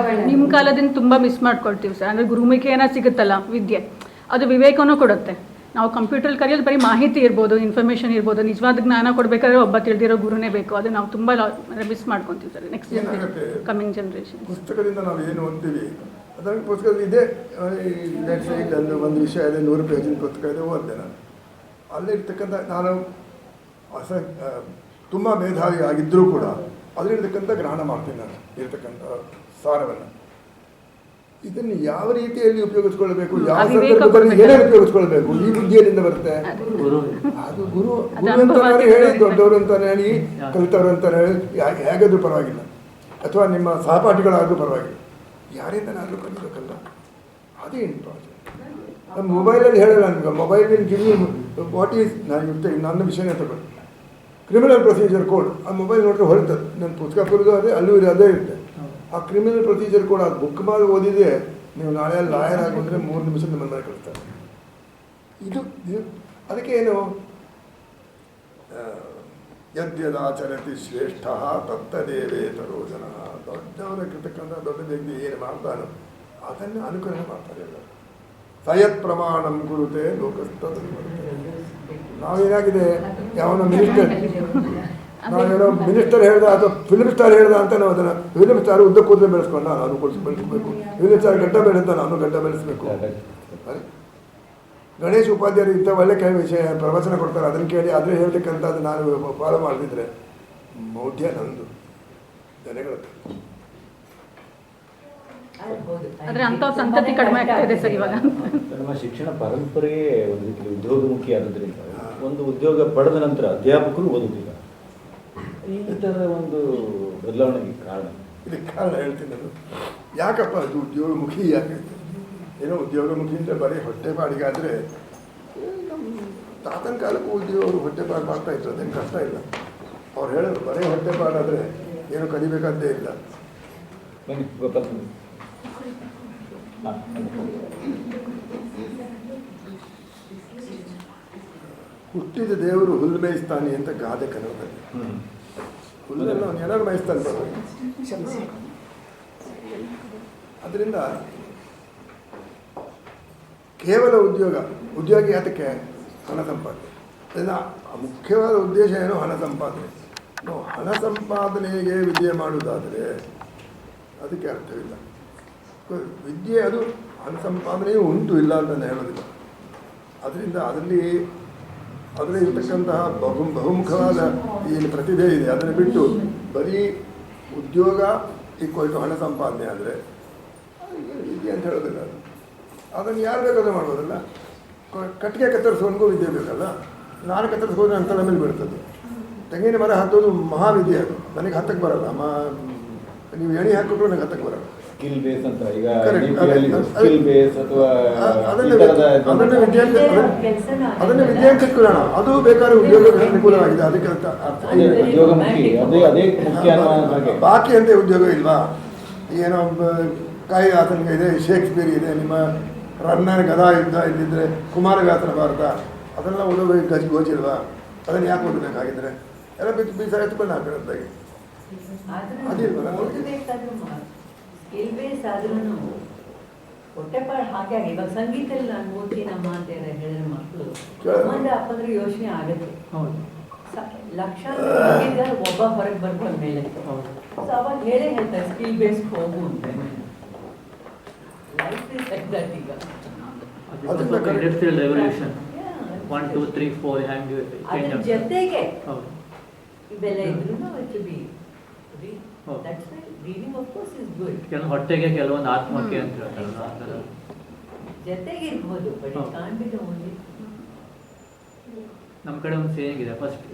ನಿಮ್ಮ ಕಾಲದಿಂದ ತುಂಬ ಮಿಸ್ ಮಾಡ್ಕೊಳ್ತೀವಿ ಸರ್. ಅಂದರೆ ಗುರುಮುಖೇನ ಸಿಗುತ್ತಲ್ಲ ವಿದ್ಯೆ, ಅದು ವಿವೇಕನೂ ಕೊಡುತ್ತೆ. ನಾವು ಕಂಪ್ಯೂಟರ್ ಕಲಿಯೋದು ಬರೀ ಮಾಹಿತಿ ಇರ್ಬೋದು, ಇನ್ಫಾರ್ಮೇಷನ್ ಇರ್ಬೋದು, ನಿಜವಾದ ಜ್ಞಾನ ಕೊಡಬೇಕಾದ್ರೆ ಒಬ್ಬ ತಿಳಿದಿರೋ ಗುರುನೇ ಬೇಕು. ಅದು ನಾವು ತುಂಬ ಮಿಸ್ ಮಾಡ್ಕೊತೀವಿ ಸರ್. ನೆಕ್ಸ್ಟ್ ಕಮಿಂಗ್ ಜನರೇಷನ್ ಪುಸ್ತಕದಿಂದ ನಾವು ಏನು ಓದ್ತೀವಿ ಅದರ ಪುಸ್ತಕ ಇದೆ. ಇಲ್ಲೊಂದು ಒಂದು ವಿಷಯ ಇದೆ, 100 ಪೇಜಿನ ಪುಸ್ತಕ ಇದೆ, ಓದಿದೆ ನಾನು. ಅಲ್ಲಿರ್ತಕ್ಕಂಥ ನಾನು ತುಂಬ ಮೇಧಾವಿ ಆಗಿದ್ದರೂ ಕೂಡ ಅದರಲ್ಲಿರ್ತಕ್ಕಂಥ ಗ್ರಹಣ ಮಾಡ್ತೀನಿ ನಾನು, ಇರ್ತಕ್ಕಂಥ ಸಾರವನ್ನು. ಇದನ್ನು ಯಾವ ರೀತಿಯಲ್ಲಿ ಉಪಯೋಗಿಸ್ಕೊಳ್ಬೇಕು, ಯಾವ ಸಂದರ್ಭದಲ್ಲಿ ಏನೇನು ಉಪಯೋಗಿಸ್ಕೊಳ್ಬೇಕು, ಈ ಬುದ್ಧಿಯಲ್ಲಿಂದ ಬರುತ್ತೆ. ಅದು ಗುರು ಅಂತಾನೆ ಹೇಳಿ, ದೊಡ್ಡವರು ಅಂತಾನೆ ಹೇಳಿ, ಕಲಿತವರು ಅಂತಾನೆ ಹೇಳಿ, ಹೇಗಾದ್ರೂ ಪರವಾಗಿಲ್ಲ, ಅಥವಾ ನಿಮ್ಮ ಸಹಪಾಠಿಗಳಾದರೂ ಪರವಾಗಿಲ್ಲ, ಯಾರಿಂದನಾದರೂ ಕಲಿಬೇಕಲ್ಲ, ಅದೇ ಇಂಪಾರ್ಟೆಂಟ್. ನಮ್ಮ ಮೊಬೈಲಲ್ಲಿ ಹೇಳಲ್ಲ ನಿಮಗೆ, ಮೊಬೈಲಿನ ಗಿವ್ ವಾಟ್ ಈಸ್, ನನ್ನ ವಿಷಯನೇ ತಗೊಂಡು ಕ್ರಿಮಿನಲ್ ಪ್ರೊಸೀಜರ್ ಕೋಡ್, ಆ ಮೊಬೈಲ್ ನೋಡಿದ್ರೆ ಹೊರತದೆ. ನನ್ನ ಪುಸ್ತಕ ಪುರಿದು ಅದೇ, ಅಲ್ಲೂ ಅದೇ ಇರುತ್ತೆ. ಆ ಕ್ರಿಮಿನಲ್ ಪ್ರೊಸೀಜರ್ ಕೋಡ್ ಅದು ಬುಕ್ ಮಾಡಿ ಓದಿದೆ, ನೀವು ನಾಳೆ ಲಾಯರ್ ಆಗಿದ್ರೆ 3 ನಿಮಿಷ ನಿಮ್ಮ ಮನೆ ಕಳಿಸ್ತಾರೆ. ಇದು ಅದಕ್ಕೆ ಏನು, ಯದ್ಯದಾಚರತಿ ಶ್ರೇಷ್ಠ ತತ್ತದೇವೇತರೋ ಜನ. ದೊಡ್ಡವರಾಗಿರ್ತಕ್ಕಂಥ ದೊಡ್ಡ ವ್ಯಕ್ತಿ ಏನು ಮಾಡ್ತಾನೋ ಅದನ್ನು ಅನುಕರಣೆ ಮಾಡ್ತಾರೆ ಎಲ್ಲರೂ. ಸಯತ್ ಪ್ರಮಾಣಂ ಕುರುತೆ ಲೋಕಸ್ತದ. ನಾವೇನಾಗಿದೆ, ಯಾವನ ನಾವೇನೋ ಮಿನಿಸ್ಟರ್ ಹೇಳ್ದ ಅಥವಾ ಫಿಲ್ಮ್ ಸ್ಟಾರ್ ಹೇಳ್ದ ಅಂತ ನಾವು ಅದನ್ನು, ಫಿಲ್ಮ್ ಸ್ಟಾರ್ ಉದ್ದ ಕೂದಲು ಬೆಳೆಸ್ಕೊಂಡು ನಾನು ಬೆಳೆಸಬೇಕು, ಫಿಲ್ಮ್ ಸ್ಟಾರ್ ಗಡ್ಡ ಬೆಳೆದ ನಾನು ಗಡ್ಡ ಬೆಳೆಸಬೇಕು. ಗಣೇಶ್ ಉಪಾಧ್ಯಾಯರು ಇಂಥ ಒಳ್ಳೆ ವಿಷಯ ಪ್ರವಚನ ಕೊಡ್ತಾರೆ, ಅದನ್ನು ಕೇಳಿ ಅದೇ ಹೇಳ್ತಕ್ಕಂಥದ್ದು ನಾನು ಫಾಲೋ ಮಾಡಿದ್ರೆ ಮೌಢ್ಯ ನಂದು, ಜನಗಳದ್ದು. ಆದ್ರೆ ಅಂತ ಸಂತತಿ ಕಡಿಮೆ ಆಗ್ತಾ ಇದೆ ಸರ್ ಇವಾಗ. ನಮ್ಮ ಶಿಕ್ಷಣ ಪರಂಪರೆಯೇ ಒಂದು ರೀತಿ ಉದ್ಯೋಗಮುಖಿ ಆಗೋದ್ರಿಂದ ಒಂದು ಉದ್ಯೋಗ ಪಡೆದ ನಂತರ ಅಧ್ಯಾಪಕರು ಓದುವುದಿಲ್ಲ. ಈ ಥರದ ಒಂದು ಬದಲಾವಣೆಗೆ ಕಾರಣ, ಇದಕ್ಕೆ ಕಾರಣ ಹೇಳ್ತೀನಿ ನಾನು. ಯಾಕಪ್ಪ ಅದು ಉದ್ಯೋಗಮುಖಿ ಯಾಕೈತೆ? ಏನೋ ಉದ್ಯೋಗಮುಖಿ ಅಂದರೆ ಬರೀ ಹೊಟ್ಟೆಪಾಡಿಗಾದರೆ, ನಮ್ಮ ತಾತನ ಕಾಲಕ್ಕೂ ಉದ್ಯೋಗರು ಹೊಟ್ಟೆಪಾಡು ಮಾಡ್ತಾ ಇದ್ರು, ಅದೇನು ಕಷ್ಟ ಇಲ್ಲ. ಅವ್ರು ಹೇಳೋರು ಬರೀ ಹೊಟ್ಟೆಪಾಡಾದರೆ ಏನು ಕಲಿಬೇಕಾದ್ದೇ ಇಲ್ಲ. ಹುಟ್ಟಿದ ದೇವರು ಹುಲ್ಲು ಮೇಯಿಸ್ತಾನೆ ಅಂತ ಗಾದೆ ಕನ್ನಡದಲ್ಲಿ. ಹುಲ್ಲನ್ನು ಅವನು ಏನಾದ್ರು ಮೇಯಿಸ್ತಾನೆ. ಅದರಿಂದ ಕೇವಲ ಉದ್ಯೋಗಿ ಯಾತಕ್ಕೆ? ಹಣ ಸಂಪಾದನೆ. ಇದನ್ನು ಮುಖ್ಯವಾದ ಉದ್ದೇಶ ಏನು? ಹಣ ಸಂಪಾದನೆ. ನಾವು ಹಣ ಸಂಪಾದನೆಗೆ ವಿದ್ಯೆ ಮಾಡುವುದಾದರೆ ಅದಕ್ಕೆ ಅರ್ಥವಿಲ್ಲ. ವಿದ್ಯೆ ಅದು ಹಣ ಸಂಪಾದನೆಯೂ ಉಂಟು, ಇಲ್ಲ ಅಂತ ನಾನು ಹೇಳೋದಿಲ್ಲ. ಅದರಿಂದ ಅದರಲ್ಲಿ ಇರತಕ್ಕಂತಹ ಬಹುಮುಖವಾದ ಏನು ಪ್ರತಿಭೆ ಇದೆ ಅದನ್ನು ಬಿಟ್ಟು ಬರೀ ಉದ್ಯೋಗ ಈಕ್ವಲ್ ಟು ಹಣ ಸಂಪಾದನೆ ಆದರೆ ವಿದ್ಯೆ ಅಂತ ಹೇಳೋದಿಲ್ಲ. ಅದನ್ನು ಯಾರು ಬೇಕಾದ್ರೂ ಮಾಡ್ಬೋದಲ್ಲ. ಕಟ್ಟಿಗೆ ಕತ್ತರಿಸೋನ್ಗೂ ವಿದ್ಯೆ ಬೇಕಲ್ಲ. ನಾನು ಕತ್ತರಿಸ್ಬೋದ್ರೆ ನನ್ನ ತಲೆ ಮೇಲೆ ಬೀಳ್ತದೆ. ತೆಂಗಿನ ಮರ ಹತ್ತೋದು ಮಹಾವಿದ್ಯೆ, ಅದು ನನಗೆ ಹತ್ತಕ್ಕೆ ಬರಲ್ಲ. ನೀವು ಎಣಿ ಹಾಕಿದ್ರು ನನಗೆ ಹತ್ತಕ್ಕೆ ಬರಲ್ಲ. ಸ್ಕಿಲ್ ಬೇಸ್ ಅಂತ ಈಗ ಸ್ಕಿಲ್ ಬೇಸ್ ಅಥವಾ ಅದನ್ನು ವಿದ್ಯಾರ್ಥಿ ಕೊಡೋಣ, ಅದು ಬೇಕಾದ್ರೆ ಉದ್ಯೋಗಕ್ಕೆ ಅನುಕೂಲವಾಗಿದೆ. ಅದಕ್ಕೆ ಉದ್ಯೋಗಮುಖಿ, ಅದೇ ಮುಖ್ಯ. ಬಾಕಿ ಅಂತ ಉದ್ಯೋಗ ಇಲ್ವಾ? ಏನೋ ಕಾಳಿದಾಸನಿಗೆ ಇದೆ, ಶೇಕ್ಸ್ಪಿಯರ್ ಇದೆ, ನಿಮ್ಮ ರನ್ನರ್ ಗದಾ ಯುದ್ಧ ಇದ್ದಿದ್ರೆ ಕುಮಾರವ್ಯಾಸನ ಭಾರತ, ಅದೆಲ್ಲ ಓದೋದು ಗೋಚಿಲ್ವಾ? ಅದನ್ನು ಯಾಕೆ ಓದಬೇಕಾಗಿದ್ರೆ ಎಲ್ಲ ಬೀಸ ಎತ್ಕೊಂಡು ಹಾಕಿರೋದಾಗಿ ಅದಿಲ್ವಲ್ಲ. ಸ್ಕಿಲ್ ಬೇಸ್ ಆದ್ರೂ ಹೊಟ್ಟೆಪಾಡು ಹಾಗೆ ಆಗಿ ಇವಾಗ ಸಂಗೀತದಲ್ಲಿ ನಾನು ಓದ್ತೀನಮ್ಮ ಅಂತ ಹೇಳಿದ್ರೆ ಮಕ್ಕಳು ಅಮ್ಮಂದ್ರೆ ಅಪ್ಪಂದ್ರೆ ಯೋಚನೆ ಆಗುತ್ತೆ. ಲಕ್ಷಾಂತರ ಒಬ್ಬ ಹೊರಗೆ ಬರ್ಕೊಂಡ ಮೇಲೆ ಸೊ ಅವಾಗ ಹೇಳೇ ಹೇಳ್ತಾರೆ ಸ್ಕಿಲ್ ಬೇಸ್ ಹೋಗು ಅಂತ. Life is like that. ಈಗ ಇಂಡಸ್ಟ್ರಿಯಲ್ ರೆವಲ್ಯೂಷನ್ 1 2 3 4 ಹ್ಯಾಂಗ್ ಅದ್ರ ಜೊತೆಗೆ ಇವೆಲ್ಲ ಇದ್ರೂ it be that's why reading of course is good. ಕೆಲವು ಹೊಟ್ಟೆಗೆ ಕೆಲವೊಂದು ಆತ್ಮಕ್ಕೆ ಅಂತ ಹೇಳ್ತಾರೆ, ಜೊತೆಗೆ ಇರ್ಬೋದು, but it can't be the only. ನಮ್ಮ ಕಡೆ ಒಂದು ಸೇಯಿಂಗ್ ಇದೆ, ಫಸ್ಟ್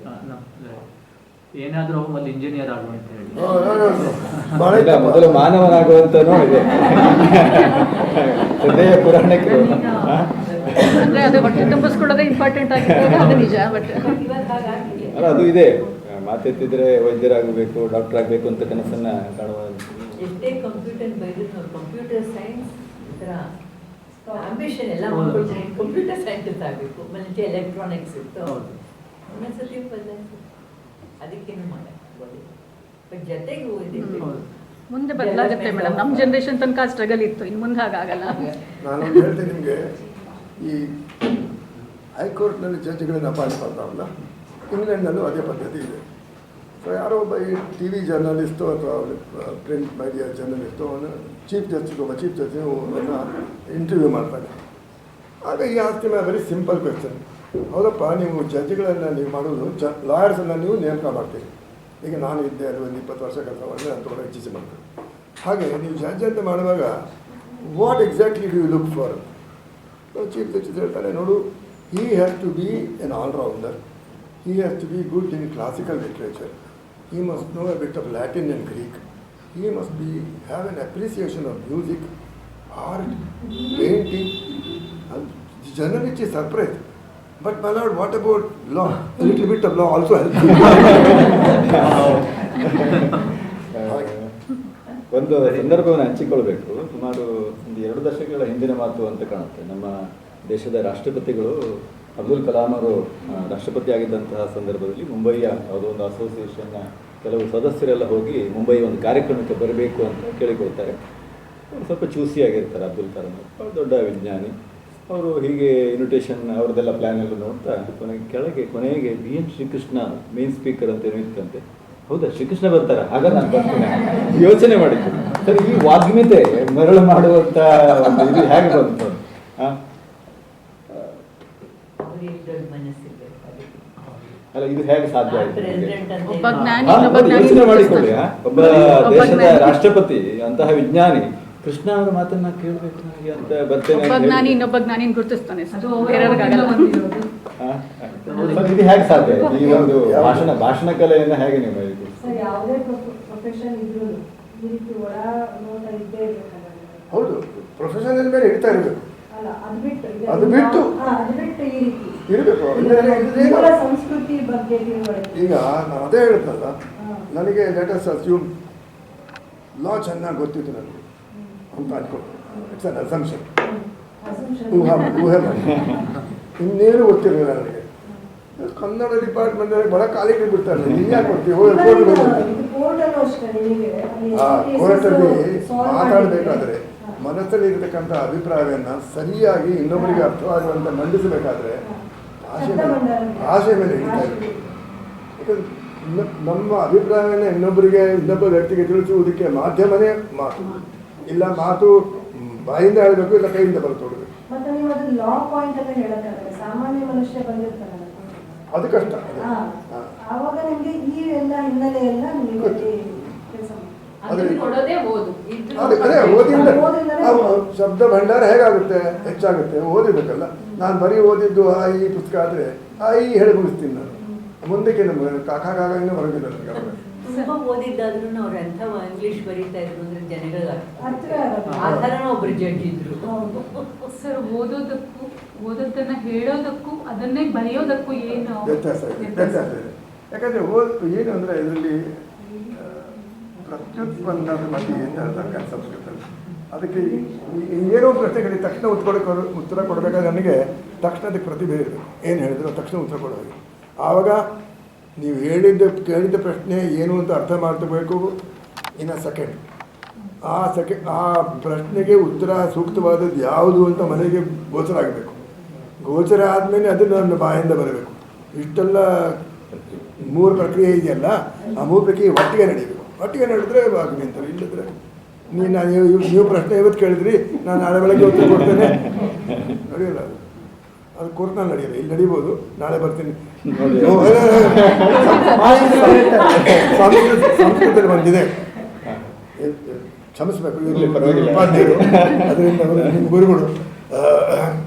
ಏನಾದರೂ ಮೊದಲು ಇಂಜಿನಿಯರ್ ಆಗುವ ಅಂತ ಹೇಳಿ. ಮೊದಲು ಮಾನವನಾಗುವಂತನೂ ಇದೆ ಹೃದಯ ಪುರಾಣಕ್ಕೆ. ಅಂದ್ರೆ ಅದು ಹೊಟ್ಟೆ ತುಂಬಿಸ್ಕೊಳ್ಳೋದೇ ಇಂಪಾರ್ಟೆಂಟ್ ಆಗಿದೆ, ಅದು ನಿಜ. ಬಟ್ ಅಲ್ಲ, ಅದು ಇದೆ. ಮಾತೆತ್ತಿದ್ರೆ ವೈದ್ಯರಾಗಬೇಕು, ಡಾಕ್ಟರ್ ಆಗಬೇಕು ಅಂತ ಕನಸನ್ನ ಕಾಣುವ. ಎಷ್ಟೇ ಕಂಪ್ಯೂಟರ್ ಬೈದ್ರು ನಾವು ಕಂಪ್ಯೂಟರ್ ಸೈನ್ಸ್ ಈ ಥರ ಆಂಬಿಷನ್ ಎಲ್ಲ ಮಾಡ್ಕೊಳ್ತಾರೆ. ಕಂಪ್ಯೂಟರ್ ಸೈಂಟಿಸ್ಟ್ ಆಗಬೇಕು, ಮತ್ತೆ ಎಲೆಕ್ಟ್ರಾನಿಕ್ಸ್ ಇತ್ತು. ಒಂದೊಂದ್ಸತಿ ಅದಕ್ಕೇನು ಮಾಡೋದು, ಬಟ್ ಜೊತೆಗೆ ಓದಿದ್ವಿ. ಮುಂದೆ ಬದಲಾಗುತ್ತೆ ಮೇಡಮ್. ನಮ್ಮ ಜನರೇಷನ್ ತನಕ ಸ್ಟ್ರಗಲ್ ಇತ್ತು, ಇನ್ನು ಮುಂದೆ ಹಾಗಾಗಲ್ಲ. ನಾನು ಹೇಳ್ತೇನೆ ನಿಮಗೆ, ಈ ಹೈಕೋರ್ಟ್ನಲ್ಲಿ ಜಡ್ಜ್ಗಳನ್ನು ಅಪಾಯಿಂಟ್ ಮಾಡ್ತಾವಲ್ಲ, ಇಂಗ್ಲೆಂಡ್ನಲ್ಲೂ ಅದೇ ಪದ್ಧತಿ ಇದೆ. ಯಾರೋ ಒಬ್ಬ ಈ ಟಿ ವಿ ಜರ್ನಲಿಸ್ಟು ಅಥವಾ ಪ್ರಿಂಟ್ ಮೀಡಿಯಾ ಜರ್ನಲಿಸ್ಟು ಅವನು ಚೀಫ್ ಜಸ್ಟಿಸ್ ಅವನ್ನ ಇಂಟರ್ವ್ಯೂ ಮಾಡ್ತಾನೆ. ಆಗ ಈ ಆಸ್ತಿ ವೆರಿ ಸಿಂಪಲ್ ಕ್ವೆಶ್ಚನ್. ಹೌದಪ್ಪ, ನೀವು ಜಡ್ಜ್ಗಳನ್ನು ನೀವು ಮಾಡೋದು ಲಾಯರ್ಸನ್ನು ನೀವು ನೇಮಕ ಮಾಡ್ತೀರಿ. ಈಗ ನಾನು ಇದ್ದೆ ಅದು ಒಂದು 20 ವರ್ಷ ಕೆಲಸ ಮಾಡಿದ್ರೆ ನಾನು ತೊಗೊಂಡು ಹೆಚ್ಚಿಸಿ ಮಾಡ್ತೀನಿ. ಹಾಗೆ ನೀವು ಜಡ್ಜ್ ಅಂತ ಮಾಡುವಾಗ what exactly do you look for? Chief justice ಹೇಳ್ತಾನೆ, ನೋಡು, he has to be an all-rounder. He has to be good in classical literature. He must know a bit of Latin and Greek. He must have an appreciation of music, art, painting. Journalist is surprised. But my lord, what about law? A little bit of law also helps. ಒಂದು ಸಂದರ್ಭವನ್ನು ಹಂಚಿಕೊಳ್ಬೇಕು. ಸುಮಾರು ಒಂದು 2 ದಶಕಗಳ ಹಿಂದಿನ ಮಾತು ಅಂತ ಕಾಣುತ್ತೆ. ನಮ್ಮ ದೇಶದ ರಾಷ್ಟ್ರಪತಿಗಳು ಅಬ್ದುಲ್ ಕಲಾಂ ಅವರು ರಾಷ್ಟ್ರಪತಿ ಆಗಿದ್ದಂತಹ ಸಂದರ್ಭದಲ್ಲಿ ಮುಂಬಯಿಯ ಯಾವುದೋ ಒಂದು ಅಸೋಸಿಯೇಷನ್ನ ಕೆಲವು ಸದಸ್ಯರೆಲ್ಲ ಹೋಗಿ ಮುಂಬೈ ಒಂದು ಕಾರ್ಯಕ್ರಮಕ್ಕೆ ಬರಬೇಕು ಅಂತ ಕೇಳಿಕೊಳ್ತಾರೆ. ಸ್ವಲ್ಪ ಚೂಸಿಯಾಗಿರ್ತಾರೆ ಅಬ್ದುಲ್ ಕಲಾಂ ಅವರು, ದೊಡ್ಡ ವಿಜ್ಞಾನಿ ಅವರು. ಹೀಗೆ ಇನ್ವಿಟೇಷನ್ ಅವ್ರದ್ದೆಲ್ಲ ಪ್ಲ್ಯಾನ್ ಎಲ್ಲ ನೋಡ್ತಾ ಕೊನೆಗೆ B N Shrikrishna main speaker ಅಂತ ಏನೋ ಇತ್ತಂತೆ. ಹೌದಾ, ಶ್ರೀಕೃಷ್ಣ ಬರ್ತಾರೆ, ಹಾಗಾದ್ರೆ ನಾನು ಬರ್ತೀನಿ ಯೋಚನೆ ಮಾಡಿದ್ದು. ಸರಿ, ಈ ವಾಗ್ಮಿತೆ ಮರಳು ಮಾಡುವಂಥ ಇದು ಹೇಗೆ ಬಂತು? ಅಲ್ಲ, ಇದು ಹೇಗೆ ಸಾಧ್ಯ ಆಯ್ತು? ಯೋಚನೆ ಮಾಡಿಕೊಳ್ಳಿ, ಒಬ್ಬ ದೇಶದ ರಾಷ್ಟ್ರಪತಿ, ಅಂತಹ ವಿಜ್ಞಾನಿ, ಕೃಷ್ಣ ಅವರ ಮಾತನ್ನ ಕೇಳಬೇಕು ನನಗೆ ಅಂತ ಬರ್ತೇನೆ. ಇನ್ನೊಬ್ಬ ಜ್ಞಾನಿ ಗುರುತಿಸ್ತಾನೆ. ಇದು ಹೇಗೆ ಸಾಧ್ಯ? ಈ ಒಂದು ಭಾಷಣ ಕಲೆಯನ್ನ ಹೇಗೆ ನೀವು ಯಾವುದೇ ಪ್ರೊಫೆಷನ್ ಇದ್ರೂ ಈ ರೀತಿ ಒಳ ನೋಟ ಇದ್ದೇ ಇರಬೇಕಲ್ಲ. ಹೌದು, ಪ್ರೊಫೆಷನಲ್ ಮೇಲೆ ಇಡ್ತಾ ಇರಬೇಕು. ಅದು ಬಿಟ್ಟು ಈ ರೀತಿ ಇರಬೇಕು. ಸಂಸ್ಕೃತಿ ಬಗ್ಗೆ ಈಗ ನಾನು ಅದೇ ಹೇಳ್ತಲ್ಲ, ನನಗೆ ಲೆಟಸ್ ಅಸ್ಯೂಮ್ ಲಾ ಚೆನ್ನಾಗಿ ಗೊತ್ತಿತ್ತು ನನಗೆ ಅಂತ ಅನ್ಕೊಂಡು, ಇಟ್ಸ್ ಅನ್ ಅಸಂಪ್ಷನ್, ಊಹೆ ಮಾಡಿ. ಇನ್ನೇನು ಗೊತ್ತಿರಲಿಲ್ಲ ನನಗೆ. ಕನ್ನಡ ಡಿಪಾರ್ಟ್ಮೆಂಟ್ ಬಹಳ ಕಾಲಿಗೆ ಬಿಡ್ತಾರೆ, ನೀನು ಯಾಕೆ ಕೊಡ್ತೀವಿ? ಕೋರ್ಟಲ್ಲಿ ಮಾತಾಡಬೇಕಾದ್ರೆ ಮನಸ್ಸಲ್ಲಿ ಇರತಕ್ಕಂಥ ಅಭಿಪ್ರಾಯವನ್ನು ಸರಿಯಾಗಿ ಇನ್ನೊಬ್ಬರಿಗೆ ಅರ್ಥವಾಗುವಂತೆ ಮಂಡಿಸಬೇಕಾದ್ರೆ ಭಾಷೆ ಮೇಲೆ ಹಿಡಿತಾ ಇದ್ದೀವಿ. ಯಾಕಂದ್ರೆ ನಮ್ಮ ಅಭಿಪ್ರಾಯವನ್ನು ಇನ್ನೊಬ್ಬ ವ್ಯಕ್ತಿಗೆ ತಿಳಿಸುವುದಕ್ಕೆ ಮಾಧ್ಯಮನೇ ಮಾತು. ಇಲ್ಲ ಮಾತು ಬಾಯಿಂದ ಹೇಳಬೇಕು, ಇಲ್ಲ ಕೈಯಿಂದ ಬರ್ತೋಡ್ಬೇಕು. ಸಾಮಾನ್ಯ ಮನುಷ್ಯ ಬಂದಿರ್ತಾನೆ, ಅದು ಕಷ್ಟ. ಆವಾಗ ನಿಮಗೆ ಈ ಎಲ್ಲ ಹಿನ್ನೆಲೆ ಎಲ್ಲ ಅದೇ ಓದಿಲ್ಲ. ಶಬ್ದ ಭಂಡಾರ ಹೇಗಾಗುತ್ತೆ, ಹೆಚ್ಚಾಗುತ್ತೆ, ಓದಿಬೇಕಲ್ಲ. ನಾನು ಬರೀ ಓದಿದ್ದು ಈ ಪುಸ್ತಕ ಆದರೆ ಈ ಹೇಳಿ ಮುಗಿಸ್ತೀನಿ ನಾನು. ಮುಂದಕ್ಕೆ ನಮ್ಗೆ ಕಾಕಾಗ ಇನ್ನೂ ಬರೋದಿಲ್ಲ ನನಗೆ. ಅವಾಗ ತುಂಬಾ ಓದಿದ್ದಾದ್ರೂ ಅವ್ರು ಎಂಥ ಇಂಗ್ಲಿಷ್ ಬರೀತಾ ಇದ್ರು ಅಂದ್ರೆ ಜನಗಳಿಗೆ ಆ ಥರನೂ ಒಬ್ರು ಜಡ್ಜ್ ಇದ್ರು. ಸರ್, ಓದೋದನ್ನ ಹೇಳೋದಕ್ಕೂ ಅದನ್ನೇ ಬರೆಯೋದಕ್ಕೂ ಏನು ವ್ಯತ್ಯಾಸ ಇದೆ. ಯಾಕಂದರೆ ಏನು ಅಂದರೆ ಇದರಲ್ಲಿ ಪ್ರತ್ಯುತ್ಪನ್ನದ ಬಗ್ಗೆ ಏನು ಹೇಳ್ತಾರೆ ಸಂಸ್ಕೃತದಲ್ಲಿ. ಅದಕ್ಕೆ ಏನೋ ಪ್ರಶ್ನೆಗಳಿಗೆ ತಕ್ಷಣ ಉತ್ತರ ಕೊಡಬೇಕಾದ್ರೆ ನನಗೆ ತಕ್ಷಣ ಅದಕ್ಕೆ ಪ್ರತಿಭೆ ಇರಬೇಕು. ಏನು ಹೇಳಿದ್ರು ತಕ್ಷಣ ಉತ್ತರ ಕೊಡಬೇಕು. ಆವಾಗ ನೀವು ಕೇಳಿದ್ದ ಪ್ರಶ್ನೆ ಏನು ಅಂತ ಅರ್ಥ ಮಾಡ್ಕೋಬೇಕು ಇನ್ ಅ ಸೆಕೆಂಡ್. ಆ ಪ್ರಶ್ನೆಗೆ ಉತ್ತರ ಸೂಕ್ತವಾದದ್ದು ಯಾವುದು ಅಂತ ಮನೆಗೆ ಗೋಚರ ಆಗಬೇಕು. ಗೋಚರ ಆದಮೇಲೆ ಅದು ನನ್ನ ಬಾಯಿಂದ ಬರಬೇಕು. ಇಷ್ಟೆಲ್ಲ 3 ಪ್ರಕ್ರಿಯೆ ಇದೆಯಲ್ಲ, ಆ 3 ಪ್ರಕ್ರಿಯೆ ಒಟ್ಟಿಗೆ ನಡೀಬೇಕು. ಒಟ್ಟಿಗೆ ನಡೆದ್ರೆ ಬಾಗಿ ಅಂತಾರೆ. ಇಲ್ಲದ್ರೆ ನೀವು ಪ್ರಶ್ನೆ ಇವತ್ತು ಕೇಳಿದ್ರಿ, ನಾನು ನಾಳೆ ಬೆಳಗ್ಗೆ ಉತ್ತರ ಕೊಡ್ತೇನೆ, ನಡೆಯಲ್ಲ. ಅದು ಕೋರ್ಟ್ನಲ್ಲಿ ನಡೆಯಲ್ಲ, ಇಲ್ಲಿ ನಡೀಬೋದು, ನಾಳೆ ಬರ್ತೀನಿ. ಸಂಸ್ಕೃತದಲ್ಲಿ ಬಂದಿದೆ, ಕ್ಷಮಿಸ್ಬೇಕು, ಉಪಾಧ್ಯಾಯರು ಅದರಿಂದ ನಿಮ್ಮ ಗುರುಗಳು.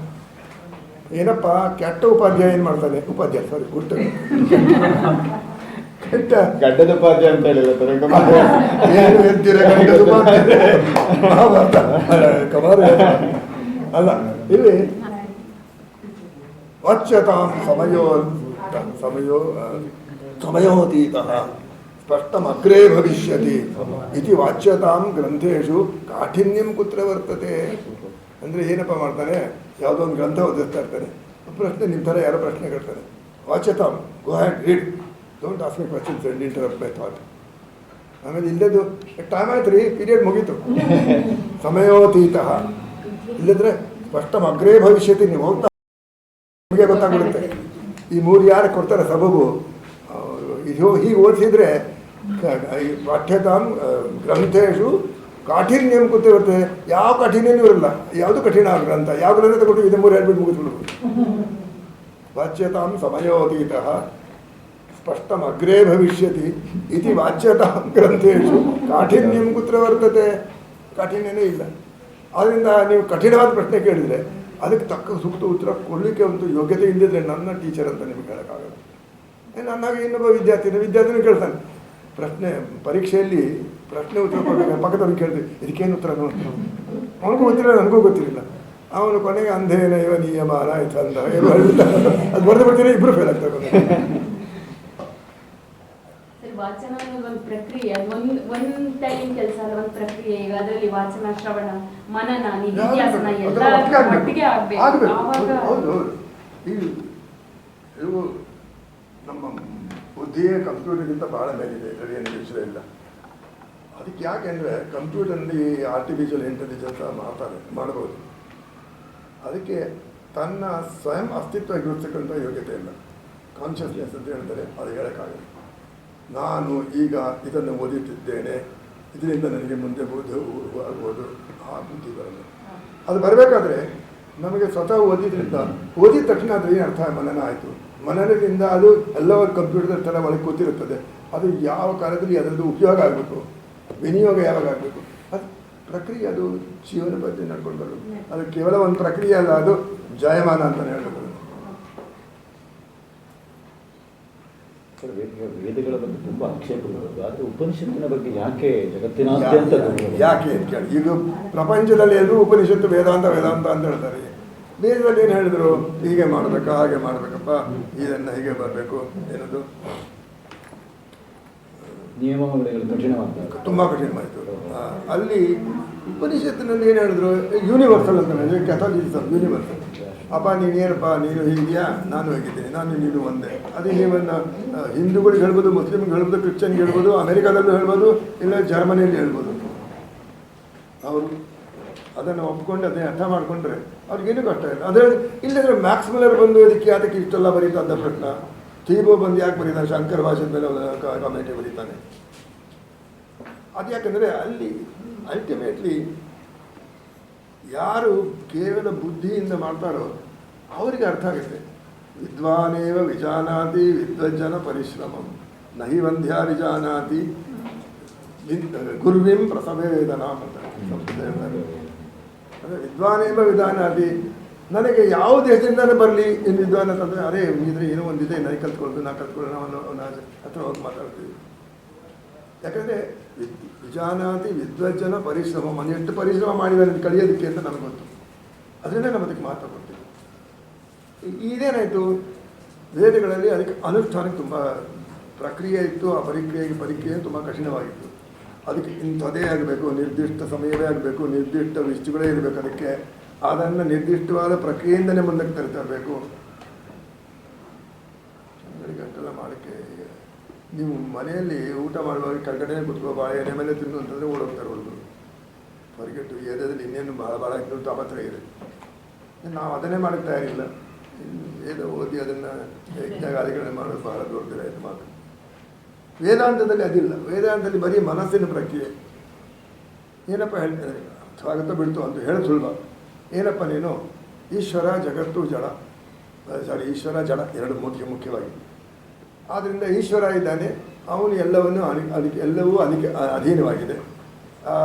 ಏನಪ್ಪ ಕೆಟ್ಟ ಉಪಾಧ್ಯಾಯ ಏನು ಮಾಡ್ತಾನೆ, ಉಪಾಧ್ಯಾಯ ಸಾರಿ ಗುಟ್ಟು ಕೆಟ್ಟ ಗಡ್ಡದ ಉಪಾಧ್ಯಾಯ ಅಂತ ಹೇಳಿಲ್ಲ ಏನು ಹೇಳ್ತೀರ, ಗಡ್ಡದ ಉಪಾಧ್ಯಾಯ ಕಮಾರ ಅಲ್ಲ. ಇಲ್ಲಿ ವಾಚ್ಯತಾಂ ಸಮಯೋತೀತಃ ಸ್ಪಷ್ಟಮಗ್ರೇ ಭವಿಷ್ಯತಿ ಇತಿ ವಾಚ್ಯತಾಂ ಗ್ರಂಥೇಶು ಕಾಠಿನ್ಯಂ ಕುತ್ರ ವರ್ತತೆ. ಅಂದರೆ ಏನಪ್ಪ ಮಾಡ್ತಾನೆ, ಯಾವುದೋ ಒಂದು ಗ್ರಂಥ ಓದಿಸ್ತಾ ಇರ್ತಾನೆ, ಪ್ರಶ್ನೆ ನಿಮ್ಮ ಥರ ಯಾರೋ ಪ್ರಶ್ನೆ ಕೇಳ್ತಾನೆ, ವಾಚ್ಯತಾಂ go ahead read, don't ask me questions and interrupt my thought. ಆಮೇಲೆ ಇಲ್ಲದು ಟೈಮ್ ಆಯ್ತು ರೀ, ಪೀರಿಯಡ್ ಮುಗೀತು, ಸಮಯೋತೀತಃ. ಇಲ್ಲದ್ರೆ ಸ್ಪಷ್ಟಮಗ್ರೇ ಭವಿಷ್ಯತಿ, ನೀವು ಹೋಗ್ತಾ ಗೊತ್ತಾಗ್ಬಿಡುತ್ತೆ. ಈ 3 ಯಾರು ಕೊಡ್ತಾರೆ ಸಬಬು, ಇದು ಹೀಗೆ ಓದಿಸಿದ್ರೆ ಪಾಠ್ಯತಾಂ ಗ್ರಂಥೇಶು ಕಾಠಿಣ್ಯಂ ಕೂತೆ ಬರ್ತದೆ. ಯಾವ ಕಾಠಿಣ್ಯನೂ ಇರಲ್ಲ, ಯಾವುದು ಕಠಿಣ ಗ್ರಂಥ, ಯಾವ ಗ್ರಂಥ ತಗೊಂಡು ಇದು 3 ಹೇಳ್ಬಿಟ್ಟು ಮುಗಿಸ್ಬಿಡ್ಬೋದು. ವಾಚ್ಯತಾಂ ಸಮಯೋತೀತಃ ಸ್ಪಷ್ಟಂ ಅಗ್ರೇ ಭವಿಷ್ಯತಿ ಇತಿ ವಾಚ್ಯತಾಂ ಗ್ರಂಥೇಶು ಕಾಠಿಣ್ಯಂ ಕುತ್ರ ವರ್ತತೆ. ಕಾಠಿಣ್ಯನೇ ಇಲ್ಲ. ಆದ್ದರಿಂದ ನೀವು ಕಠಿಣವಾದ ಪ್ರಶ್ನೆ ಕೇಳಿದರೆ ಅದಕ್ಕೆ ತಕ್ಕ ಸೂಕ್ತ ಉತ್ತರ ಕೊಡಲಿಕ್ಕೆ ಒಂದು ಯೋಗ್ಯತೆ ಇಲ್ಲದಿದ್ರೆ ನನ್ನ ಟೀಚರ್ ಅಂತ ನಿಮಗೆ ಹೇಳೋಕ್ಕಾಗಲ್ಲ. ನನ್ನಾಗ ಇನ್ನೊಬ್ಬ ವಿದ್ಯಾರ್ಥಿನೂ ಕೇಳ್ತಾನೆ ಪ್ರಶ್ನೆ, ಪರೀಕ್ಷೆಯಲ್ಲಿ ಪ್ರಶ್ನೆ ಉತ್ತರ ಕೊಡಬೇಕು, ಪಕ್ಕದವ್ರಿಗೆ ಕೇಳಿದೆ ಇದಕ್ಕೇನು ಉತ್ತರ ಅವನಿಗೂ ಗೊತ್ತಿಲ್ಲ, ನನಗೂ ಗೊತ್ತಿರಲಿಲ್ಲ. ಅವನು ಕೊನೆಗೆ ಅಂಧೇನ ಇವ ನಿಯಮಾನ ಆಯ್ತು ಅಂದ ಹೇಳ್ಬಿಡ್ತಾನೆ. ಅದು ಬರೆದು ಬಿಡ್ತೀನಿ, ಇಬ್ಬರು ಫೇಲ್ ಆಗ್ತಾರೆ. ವಾಚನ ಒಂದು ಪ್ರಕ್ರಿಯೆ, ಒಂದ್ ಟೈಮ್ ಕೆಲಸ ಅಲ್ಲ, ಒಂದು ಪ್ರಕ್ರಿಯೆ. ಈಗ ಅದರಲ್ಲಿ ವಾಚನ, ಶ್ರವಣ, ಮನನ, ನಿಧಿಧ್ಯಾಸನ ಎಲ್ಲ ಒಟ್ಟಿಗೆ ಆಗ್ಬೇಕು. ಹೌದು. ಇವು ನಮ್ಮ ಬುದ್ಧಿಯೇ ಕಂಪ್ಯೂಟರ್ಗಿಂತ ಬಹಳ ಮೇಲಿದೆ, ಇದರಲ್ಲಿ ಏನು ವಿಷಯ ಇಲ್ಲ. ಅದಕ್ಕೆ ಯಾಕೆಂದರೆ ಕಂಪ್ಯೂಟರ್ನಲ್ಲಿ ಆರ್ಟಿಫಿಷಿಯಲ್ ಇಂಟೆಲಿಜೆನ್ಸ್ ಮಾಡಬಹುದು. ಅದಕ್ಕೆ ತನ್ನ ಸ್ವಯಂ ಅಸ್ತಿತ್ವ ಗುರುತಿಸಕ್ಕಂಥ ಯೋಗ್ಯತೆ ಇಲ್ಲ. ಕಾನ್ಷಿಯಸ್ನೆಸ್ ಅಂತ ಹೇಳ್ತಾರೆ, ಅದು ಹೇಳೋಕ್ಕಾಗಲ್ಲ. ನಾನು ಈಗ ಇದನ್ನು ಓದುತ್ತಿದ್ದೇನೆ, ಇದರಿಂದ ನನಗೆ ಮುಂದೆ ಆಗ್ಬೋದು, ಆ ಬುದ್ಧಿ ಬರಲ್ಲ. ಅದು ಬರಬೇಕಾದ್ರೆ ನಮಗೆ ಸ್ವತಃ ಓದಿದ ತಕ್ಷಣ ಅದು ಏನು ಅರ್ಥ ಮನನ ಆಯಿತು. ಮನನದಿಂದ ಅದು ಎಲ್ಲವೂ ಕಂಪ್ಯೂಟರ್ ಥರ ಒಳಗೆ ಕೂತಿರುತ್ತದೆ. ಅದು ಯಾವ ಕಾಲದಲ್ಲಿ ಅದರದ್ದು ಉಪಯೋಗ ಆಗಬೇಕು, ವಿನಿಯೋಗ ಯಾವಾಗ ಆಗಬೇಕು, ಅದು ಪ್ರಕ್ರಿಯೆ, ಅದು ಜೀವನ ಬಗ್ಗೆ ನಡ್ಕೊಂಡು ಬರೋದು. ಅದು ಕೇವಲ ಒಂದು ಪ್ರಕ್ರಿಯೆ ಅಲ್ಲ, ಅದು ಜಾಯಮಾನ ಅಂತಲೇ ಹೇಳಬಹುದು. ವೇದಗಳ ಬಗ್ಗೆ ತುಂಬ ಆಕ್ಷೇಪಗಳು, ಆದರೆ ಉಪನಿಷತ್ತಿನ ಬಗ್ಗೆ ಯಾಕೆ ಜಗತ್ತಿನಾದ್ಯಂತ ಯಾಕೆ ಅಂತ ಕೇಳಿ, ಈಗ ಪ್ರಪಂಚದಲ್ಲಿ ಎಲ್ಲರೂ ಉಪನಿಷತ್ತು ವೇದಾಂತ ಅಂತ ಹೇಳ್ತಾರೆ. ವೇದದಲ್ಲಿ ಏನು ಹೇಳಿದ್ರು, ಹೀಗೆ ಮಾಡಬೇಕಾ, ಹಾಗೆ ಮಾಡಬೇಕಪ್ಪ, ಇದನ್ನು ಹೀಗೆ ಬರಬೇಕು, ಏನದು ನಿಯಮಗಳು ಕಠಿಣವಾಗ್ತದೆ, ತುಂಬ ಕಠಿಣವಾಯಿತು. ಅಲ್ಲಿ ಉಪನಿಷತ್ತಿನಲ್ಲಿ ಏನು ಹೇಳಿದ್ರು, ಯೂನಿವರ್ಸಲ್ ಅಂತ ಹೇಳಿದ್ರೆ, ಕ್ಯಾಥೋಲಿಸಮ್ ಯೂನಿವರ್ಸಲ್. ಅಪ್ಪ ನೀನೇನಪ್ಪ, ನೀನು ಹೀಗಿದೆಯಾ, ನಾನು ಹೇಗಿದ್ದೀನಿ, ನೀನು ಒಂದೇ. ಅದೇ ನೀವನ್ನು ಹಿಂದೂಗಳಿಗೆ ಹೇಳ್ಬೋದು, ಮುಸ್ಲಿಮ್ಗೆ ಹೇಳ್ಬೋದು, ಕ್ರಿಶ್ಚಿಯನ್ಗೆ ಹೇಳ್ಬೋದು, ಅಮೆರಿಕಾದಲ್ಲೂ ಹೇಳ್ಬೋದು, ಇಲ್ಲ ಜರ್ಮನಿಯಲ್ಲಿ ಹೇಳ್ಬೋದು. ಅವರು ಅದನ್ನು ಒಪ್ಕೊಂಡು ಅದನ್ನೇ ಅರ್ಥ ಮಾಡಿಕೊಂಡ್ರೆ ಅವ್ರಿಗೇನು ಕಷ್ಟ ಇಲ್ಲ. ಅದೇ ಇಲ್ಲದ್ರೆ ಮ್ಯಾಕ್ಸ್ ಮಿಲ್ಲರ್ ಬಂದು ಅದಕ್ಕೆ ಇಷ್ಟೆಲ್ಲ ಬರೀತಂದ ಪ್ರಶ್ನ, ಥೀಬೋ ಬಂದು ಯಾಕೆ ಬರೀತಾನೆ, ಶಂಕರ ಭಾಷೆ ಮೇಲೆ ಕಾಮೆಂಟ್ರಿ ಬರೀತಾನೆ. ಅದು ಯಾಕಂದರೆ ಅಲ್ಲಿ ಅಲ್ಟಿಮೇಟ್ಲಿ ಯಾರು ಕೇವಲ ಬುದ್ಧಿಯಿಂದ ಮಾಡ್ತಾರೋ ಅವರಿಗೆ ಅರ್ಥ ಆಗುತ್ತೆ. ವಿದ್ವಾನೇವ ವಿಜಾನಾತಿ ವಿದ್ವಜ್ಜನ ಪರಿಶ್ರಮಂ ನಹಿ ವಂದ್ಯ ವಿಜಾನಾತಿ ಗುರುವಿಂ ಪ್ರಸವೇದನ ಅಂತ ಸಂಸ್ಕೃತ ಹೇಳ್ತಾರೆ. ಅಂದರೆ ವಿದ್ವಾನೇವ ವಿಧಾನಾತಿ, ನನಗೆ ಯಾವ ದೇಶದಿಂದಲೇ ಬರಲಿ ಇನ್ನು ವಿದ್ವಾನ ಅಂತಂದರೆ, ಅರೇ ಇದ್ರೆ ಏನೋ ಒಂದಿದೆ, ನನಗೆ ಕಲ್ತ್ಕೊಳ್ಳೋದು, ನಾ ಕಲ್ತ್ಕೊಳ್ಳೋಣ ಅವನ ಹತ್ರ ಹೋಗಿ ಮಾತಾಡ್ತೀವಿ. ಯಾಕಂದರೆ ವಿಜಾನಾತಿ ವಿದ್ವಜ್ಜನ ಪರಿಶ್ರಮ, ಎಷ್ಟು ಪರಿಶ್ರಮ ಮಾಡಿದಾನೆ ಕಲಿಯೋದಕ್ಕೆ ಅಂತ ನನಗೆ ಗೊತ್ತು. ಅದನ್ನೇ ನಮ್ಮ ಅದಕ್ಕೆ ಮಹತ್ವ ಕೊಡ್ತೀವಿ. ಇದೇನಾಯಿತು, ವೇದಗಳಲ್ಲಿ ಅದಕ್ಕೆ ಅನುಷ್ಠಾನಕ್ಕೆ ತುಂಬ ಪ್ರಕ್ರಿಯೆ ಇತ್ತು. ಆ ಪರೀಕ್ಷೆ ತುಂಬ ಕಠಿಣವಾಗಿತ್ತು. ಅದಕ್ಕೆ ಇಂಥದೇ ಆಗಬೇಕು, ನಿರ್ದಿಷ್ಟ ಸಮಯವೇ ಆಗಬೇಕು, ನಿರ್ದಿಷ್ಟ ವಿಷಯಗಳೇ ಇರಬೇಕು. ಅದಕ್ಕೆ ಅದನ್ನು ನಿರ್ದಿಷ್ಟವಾದ ಪ್ರಕ್ರಿಯೆಯಿಂದಲೇ ಮುಂದಕ್ಕೆ ತರಬೇಕು. ಗಂಟೆಲ್ಲ ಮಾಡೋಕ್ಕೆ ನೀವು ಮನೆಯಲ್ಲಿ ಊಟ ಮಾಡುವಾಗ ಕೆಳಗಡೆ ಕುತ್ಕೋ, ಬಾಳೆಹಣ್ಣೆ ಮೇಲೆ ತಿನ್ನು ಅಂತಂದರೆ ಓಡೋಗ್ತಾರೆ ಹುಡುಗರು. ಹೊರಗೆಟ್ಟು ವೇದದಲ್ಲಿ ಇನ್ನೇನು ಭಾಳ ತಾಪತ್ರ ಇದೆ. ನಾವು ಅದನ್ನೇ ಮಾಡೋಕ್ಕೆ ತಯಾರಿಲ್ಲ. ವೇದ ಓದಿ ಅದನ್ನು ಯಜ್ಞಾದಿಗಳನ್ನ ಮಾಡೋದು ಬಹಳ ದೊಡ್ಡದಾಯಿತು ಮಾತು. ವೇದಾಂತದಲ್ಲಿ ಅದಿಲ್ಲ. ವೇದಾಂತದಲ್ಲಿ ಬರೀ ಮನಸ್ಸಿನ ಪ್ರಕ್ರಿಯೆ. ಏನಪ್ಪ ಹೇಳ್ತಾರೆ, ಸ್ವಾಗತ ಬಿಡ್ತು ಅಂತ ಹೇಳೋದು ಸುಲಭ. ಏನಪ್ಪ ನೀನು, ಈಶ್ವರ ಜಗತ್ತು ಜಡ, ಈಶ್ವರ ಜಡ ಎರಡು ಮುಖ್ಯವಾಗಿ. ಆದ್ದರಿಂದ ಈಶ್ವರ ಇದ್ದಾನೆ, ಅವನು ಎಲ್ಲವನ್ನೂ ಎಲ್ಲವೂ ಅಧೀನವಾಗಿದೆ. ಆ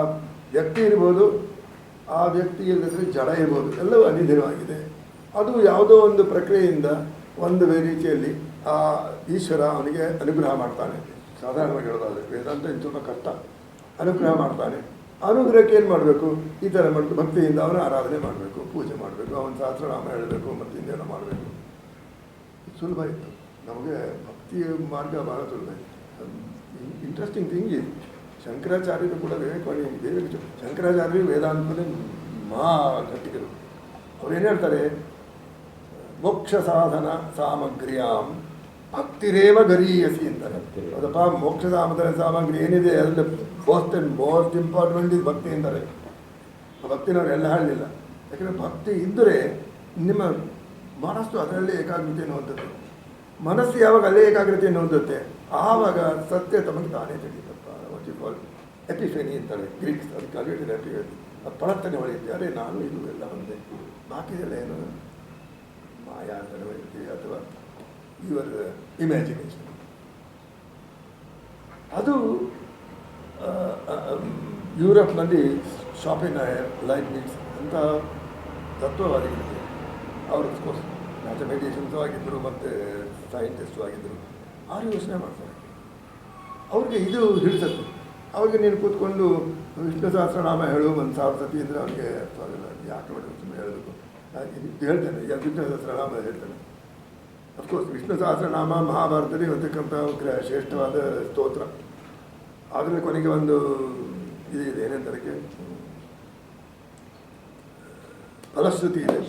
ವ್ಯಕ್ತಿ ಇರ್ಬೋದು, ಆ ವ್ಯಕ್ತಿ ಇಲ್ಲದ್ರೆ ಜಡ ಇರ್ಬೋದು, ಎಲ್ಲವೂ ಅಧೀನವಾಗಿದೆ. ಅದು ಯಾವುದೋ ಒಂದು ಪ್ರಕ್ರಿಯೆಯಿಂದ ಒಂದು ರೀತಿಯಲ್ಲಿ ಆ ಈಶ್ವರ ಅವನಿಗೆ ಅನುಗ್ರಹ ಮಾಡ್ತಾನೆ. ಸಾಧಾರಣವಾಗಿ ಹೇಳೋದಾದರೆ ವೇದಾಂತ ಇದು ತುಂಬ ಕಷ್ಟ. ಅನುಗ್ರಹ ಮಾಡ್ತಾನೆ. ಅನುಗ್ರಹಕ್ಕೆ ಏನು ಮಾಡಬೇಕು, ಈ ಥರ ಭಕ್ತಿಯಿಂದ ಅವನ ಆರಾಧನೆ ಮಾಡಬೇಕು, ಪೂಜೆ ಮಾಡಬೇಕು, ಅವನ ಸಹಸ್ರನಾಮ ಹೇಳಬೇಕು, ಮತ್ತು ಇನ್ನೇನೋ ಮಾಡಬೇಕು. ಸುಲಭ ಇತ್ತು. ನಮಗೆ ಭಕ್ತಿಯ ಮಾರ್ಗ ಭಾಳ ಸುಲಭ ಇತ್ತು. ಇಂಟ್ರೆಸ್ಟಿಂಗ್ ಥಿಂಗ್ ಇದು, ಶಂಕರಾಚಾರ್ಯರು ಕೂಡ ಶಂಕರಾಚಾರ್ಯರು ವೇದಾಂತದಲ್ಲಿ ಗಟ್ಟಿಗರು. ಅವ್ರೇನು ಹೇಳ್ತಾರೆ, ಮೋಕ್ಷ ಸಾಧನ ಸಾಮಗ್ರಿಯಾಂ ಭಕ್ತಿರೇವ ಗರೀಯಸಿ ಅಂತಾರೆ. ಅದಪ್ಪ ಮೋಕ್ಷ ಸಾಧನ ಸಾಮಗ್ರಿ ಏನಿದೆ ಅದರಲ್ಲಿ ಮೋಸ್ಟ್ ಇಂಪಾರ್ಟೆಂಟ್ ಇದು ಭಕ್ತಿ ಅಂತಾರೆ. ಭಕ್ತಿನವ್ರು ಎಲ್ಲ ಹೇಳಲಿಲ್ಲ. ಯಾಕಂದರೆ ಭಕ್ತಿ ಇದ್ದರೆ ನಿಮ್ಮ ಮನಸ್ಸು ಅದರಲ್ಲೇ ಏಕಾಗ್ರತೆಯನ್ನು ಹೊಂದುತ್ತೆ. ಮನಸ್ಸು ಯಾವಾಗ ಅಲ್ಲೇ ಏಕಾಗ್ರತೆಯನ್ನು ಹೊಂದುತ್ತೆ ಆವಾಗ ಸತ್ಯ ತಮಗೆ ತಾನೇ ತಿಳಿಯುತ್ತಪ್ಪ. ವಾಟ್ ಯು ಕಾಲ್ ಎಪಿಫೆನಿ ಅಂತಾರೆ ಗ್ರೀಕ್ಸ್, ಅದು ಕಲಿಯುತ್ತದೆ ಎಪಿಫೆನಿ. ಅದು ಪಳತ್ತನೆ ಒಳಗಿದ್ದೆ, ಅರೆ ನಾನು ಇದು ಎಲ್ಲ ಒಂದೇ, ಬಾಕಿದೆಲ್ಲ ಏನು ಮಾಯಾ ಅಂತ ಹೇಳ್ತೀವಿ ಅಥವಾ ಯುವರ್ ಇಮ್ಯಾಜಿನೇಷನ್. ಅದು ಯುರೋಪ್ನಲ್ಲಿ ಶಾಪಿನೈರ್, ಲೈಬ್ನಿಟ್ಸ್ ಅಂತ ತತ್ವವಾದಿಗಳಿಗೆ ಅವರು ಕೋರ್ಸ್ ಮ್ಯಾಥಮೆಟಿಷಿಯನ್ಸು ಆಗಿದ್ದರು ಮತ್ತು ಸೈಂಟಿಸ್ಟು ಆಗಿದ್ದರು. ಅವರು ಯೋಚನೆ ಮಾಡ್ತಾರೆ, ಅವ್ರಿಗೆ ಇದು ಹಿಡಿಸುತ್ತೆ. ಅವ್ರಿಗೆ ನೀನು ಕೂತ್ಕೊಂಡು ವಿಷ್ಣು ಸಹಸ್ರನಾಮ ಹೇಳು 1000 ಸತಿ ಅಂದರೆ ಅವ್ರಿಗೆ ಅರ್ಥ ಆಗಲ್ಲ. ಯಾಕೆ ಮಾಡಿ ಸುಮ್ಮನೆ ಹೇಳಬೇಕು, ಹೇಳ್ತಾನೆ ವಿಷ್ಣು ಸಹಸ್ರನಾಮ ಹೇಳ್ತಾನೆ. ಅಫ್ಕೋರ್ಸ್ ವಿಷ್ಣು ಸಹಸ್ರನಾಮ ಮಹಾಭಾರತದಲ್ಲಿ ಇರತಕ್ಕಂಥ ಶ್ರೇಷ್ಠವಾದ ಸ್ತೋತ್ರ. ಆದರೆ ಕೊನೆಗೆ ಒಂದು ಇದು ಇದೆ, ಏನಂತಕ್ಕೆ ಫಲಶ್ರುತಿ ಇದೆ.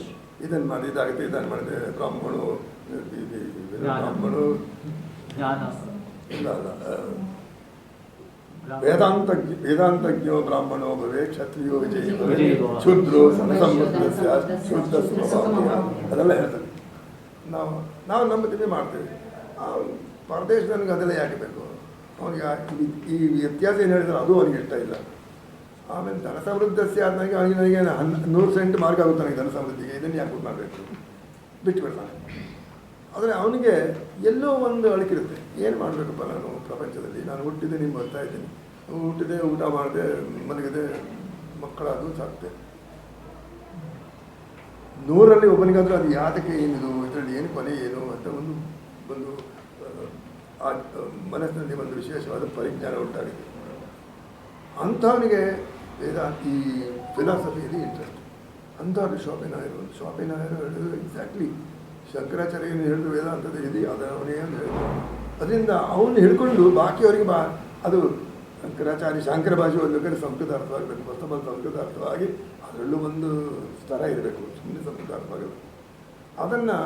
ಇದನ್ನು ಮಾಡಿ ಇದಾಗುತ್ತೆ, ಇದನ್ನು ಮಾಡಿದೆ ಬ್ರಾಹ್ಮಣು ಇಲ್ಲ ವೇದಾಂತಜ್ಞೋ ಬ್ರಾಹ್ಮಣೋ ಭವೇ ಕ್ಷತ್ರಿಯೋ ವಿಜಯ ಶೂದ್ರೋ ಸಮಸಮೃದ್ಧಸ್ಯ ಶುದ್ಧ ಸ್ವಭಾವ ಅದೆಲ್ಲ ಹೇಳ್ತಾರೆ. ನಾವು ನಂಬುತ್ತೀವಿ ಮಾಡ್ತೇವೆ. ಪರದೇಶದನಿಗೆ ಅದೆಲ್ಲ ಯಾಕೆ ಬೇಕು? ಅವನಿಗೆ ಈ ವ್ಯತ್ಯಾಸ ಏನು ಹೇಳಿದ್ರೆ ಅದು ಅವನಿಗೆ ಇಷ್ಟ ಇಲ್ಲ. ಆಮೇಲೆ ಧನ ಸಮೃದ್ಧಸ್ಯ ಆದಾಗ ನನಗೆ 100 ಸೆಂಟ್ ಮಾರ್ಗ ಆಗುತ್ತೆ ನನಗೆ ಧನ ಸಮೃದ್ಧಿಗೆ, ಇದನ್ನು ಯಾಕೆ ಮಾಡಬೇಕು, ಬಿಟ್ಟುಬಿಡ್ತಾನೆ. ಆದರೆ ಅವನಿಗೆ ಎಲ್ಲೋ ಒಂದು ಅಳಕಿರುತ್ತೆ, ಏನು ಮಾಡಬೇಕಪ್ಪ ನಾನು ಪ್ರಪಂಚದಲ್ಲಿ, ನಾನು ಹುಟ್ಟಿದೆ ನಿಮ್ಮ ಬರ್ತಾ ಇದ್ದೀನಿ, ಹುಟ್ಟಿದೆ ಊಟ ಮಾಡಿದೆ ಮಲಗಿದೆ ಮಕ್ಕಳಾದರೂ ಸಾಕ್ತೆ. 100ರಲ್ಲಿ ಒಬ್ಬನಿಗಾದರೂ ಅದು ಯಾತಕ್ಕೆ ಏನಿದು, ಇದರಲ್ಲಿ ಏನು ಕೊನೆ ಏನು ಅಂತ ಒಂದು ಆ ಮನಸ್ಸಿನಲ್ಲಿ ಒಂದು ವಿಶೇಷವಾದ ಪರಿಜ್ಞಾನ ಉಂಟಾಗಿದೆ. ಅಂಥವನಿಗೆ ಈ ಫಿಲಾಸಫಿಯಲ್ಲಿ ಇಂಟ್ರೆಸ್ಟ್. ಅಂಥವ್ರು ಶಾಪಿನಾಯರು ಹೇಳಿದ್ರು ಎಕ್ಸಾಕ್ಟ್ಲಿ ಶಂಕರಾಚಾರ್ಯ ಏನು ಹೇಳಿದ್ರು ವೇದಾಂತದ ಇದೆ ಅದವನೇ ಅಂತ ಹೇಳಿದ್ರು. ಅದರಿಂದ ಅವನು ಹಿಡ್ಕೊಂಡು ಬಾಕಿಯವರಿಗೆ ಅದು ಶಂಕರ ಭಾಷೆ ಓದಬೇಕಾದ್ರೆ ಸಂಸ್ಕೃತ ಅರ್ಥವಾಗಬೇಕು, ಹೊಸಬಲ್ ಸಂಸ್ಕೃತ ಅರ್ಥವಾಗಿ ಅದರಲ್ಲೂ ಒಂದು ಸ್ತರ ಇರಬೇಕು, ಸುಮ್ಮನೆ ಸಂಸ್ಕೃತ ಅರ್ಥವಾಗಬೇಕು. ಅದನ್ನು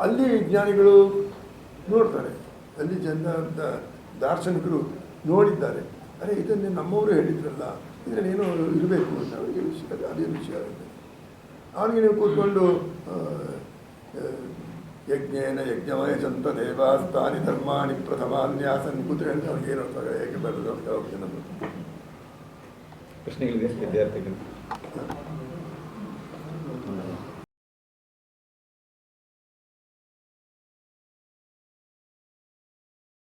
ಅಲ್ಲಿ ವಿಜ್ಞಾನಿಗಳು ನೋಡ್ತಾರೆ, ಅಲ್ಲಿ ದಾರ್ಶನಿಕರು ನೋಡಿದ್ದಾರೆ. ಅರೆ ಇದನ್ನೇ ನಮ್ಮವರು ಹೇಳಿದ್ರಲ್ಲ, ಇದರಲ್ಲಿ ಏನೋ ಇರಬೇಕು ಅಂತ ಅವರಿಗೆ ವಿಷಯ, ಅದೇನು ವಿಷಯ ಆಗುತ್ತೆ. ಅವನಿಗೆ ನೀವು ಕೂತ್ಕೊಂಡು ಯಜ್ಞೇನ ಯಜ್ಞಮಯ ಚಂತ ದೇವಾಸ್ತಾನಿ ಧರ್ಮಾಣಿ ಪ್ರಥಮಾನ್ಯಾಸನ್ ಕೂತ್ರೆ ಅಂತ ಅವ್ರಿಗೆ ಏನು ಅರ್ಥ ಹೇಗೆ ಬರೋದು ಅಂತ ಹೋಗ್ತೇನೆ. ಪ್ರಶ್ನೆಗಳಿದೆ ವಿದ್ಯಾರ್ಥಿಗಳು?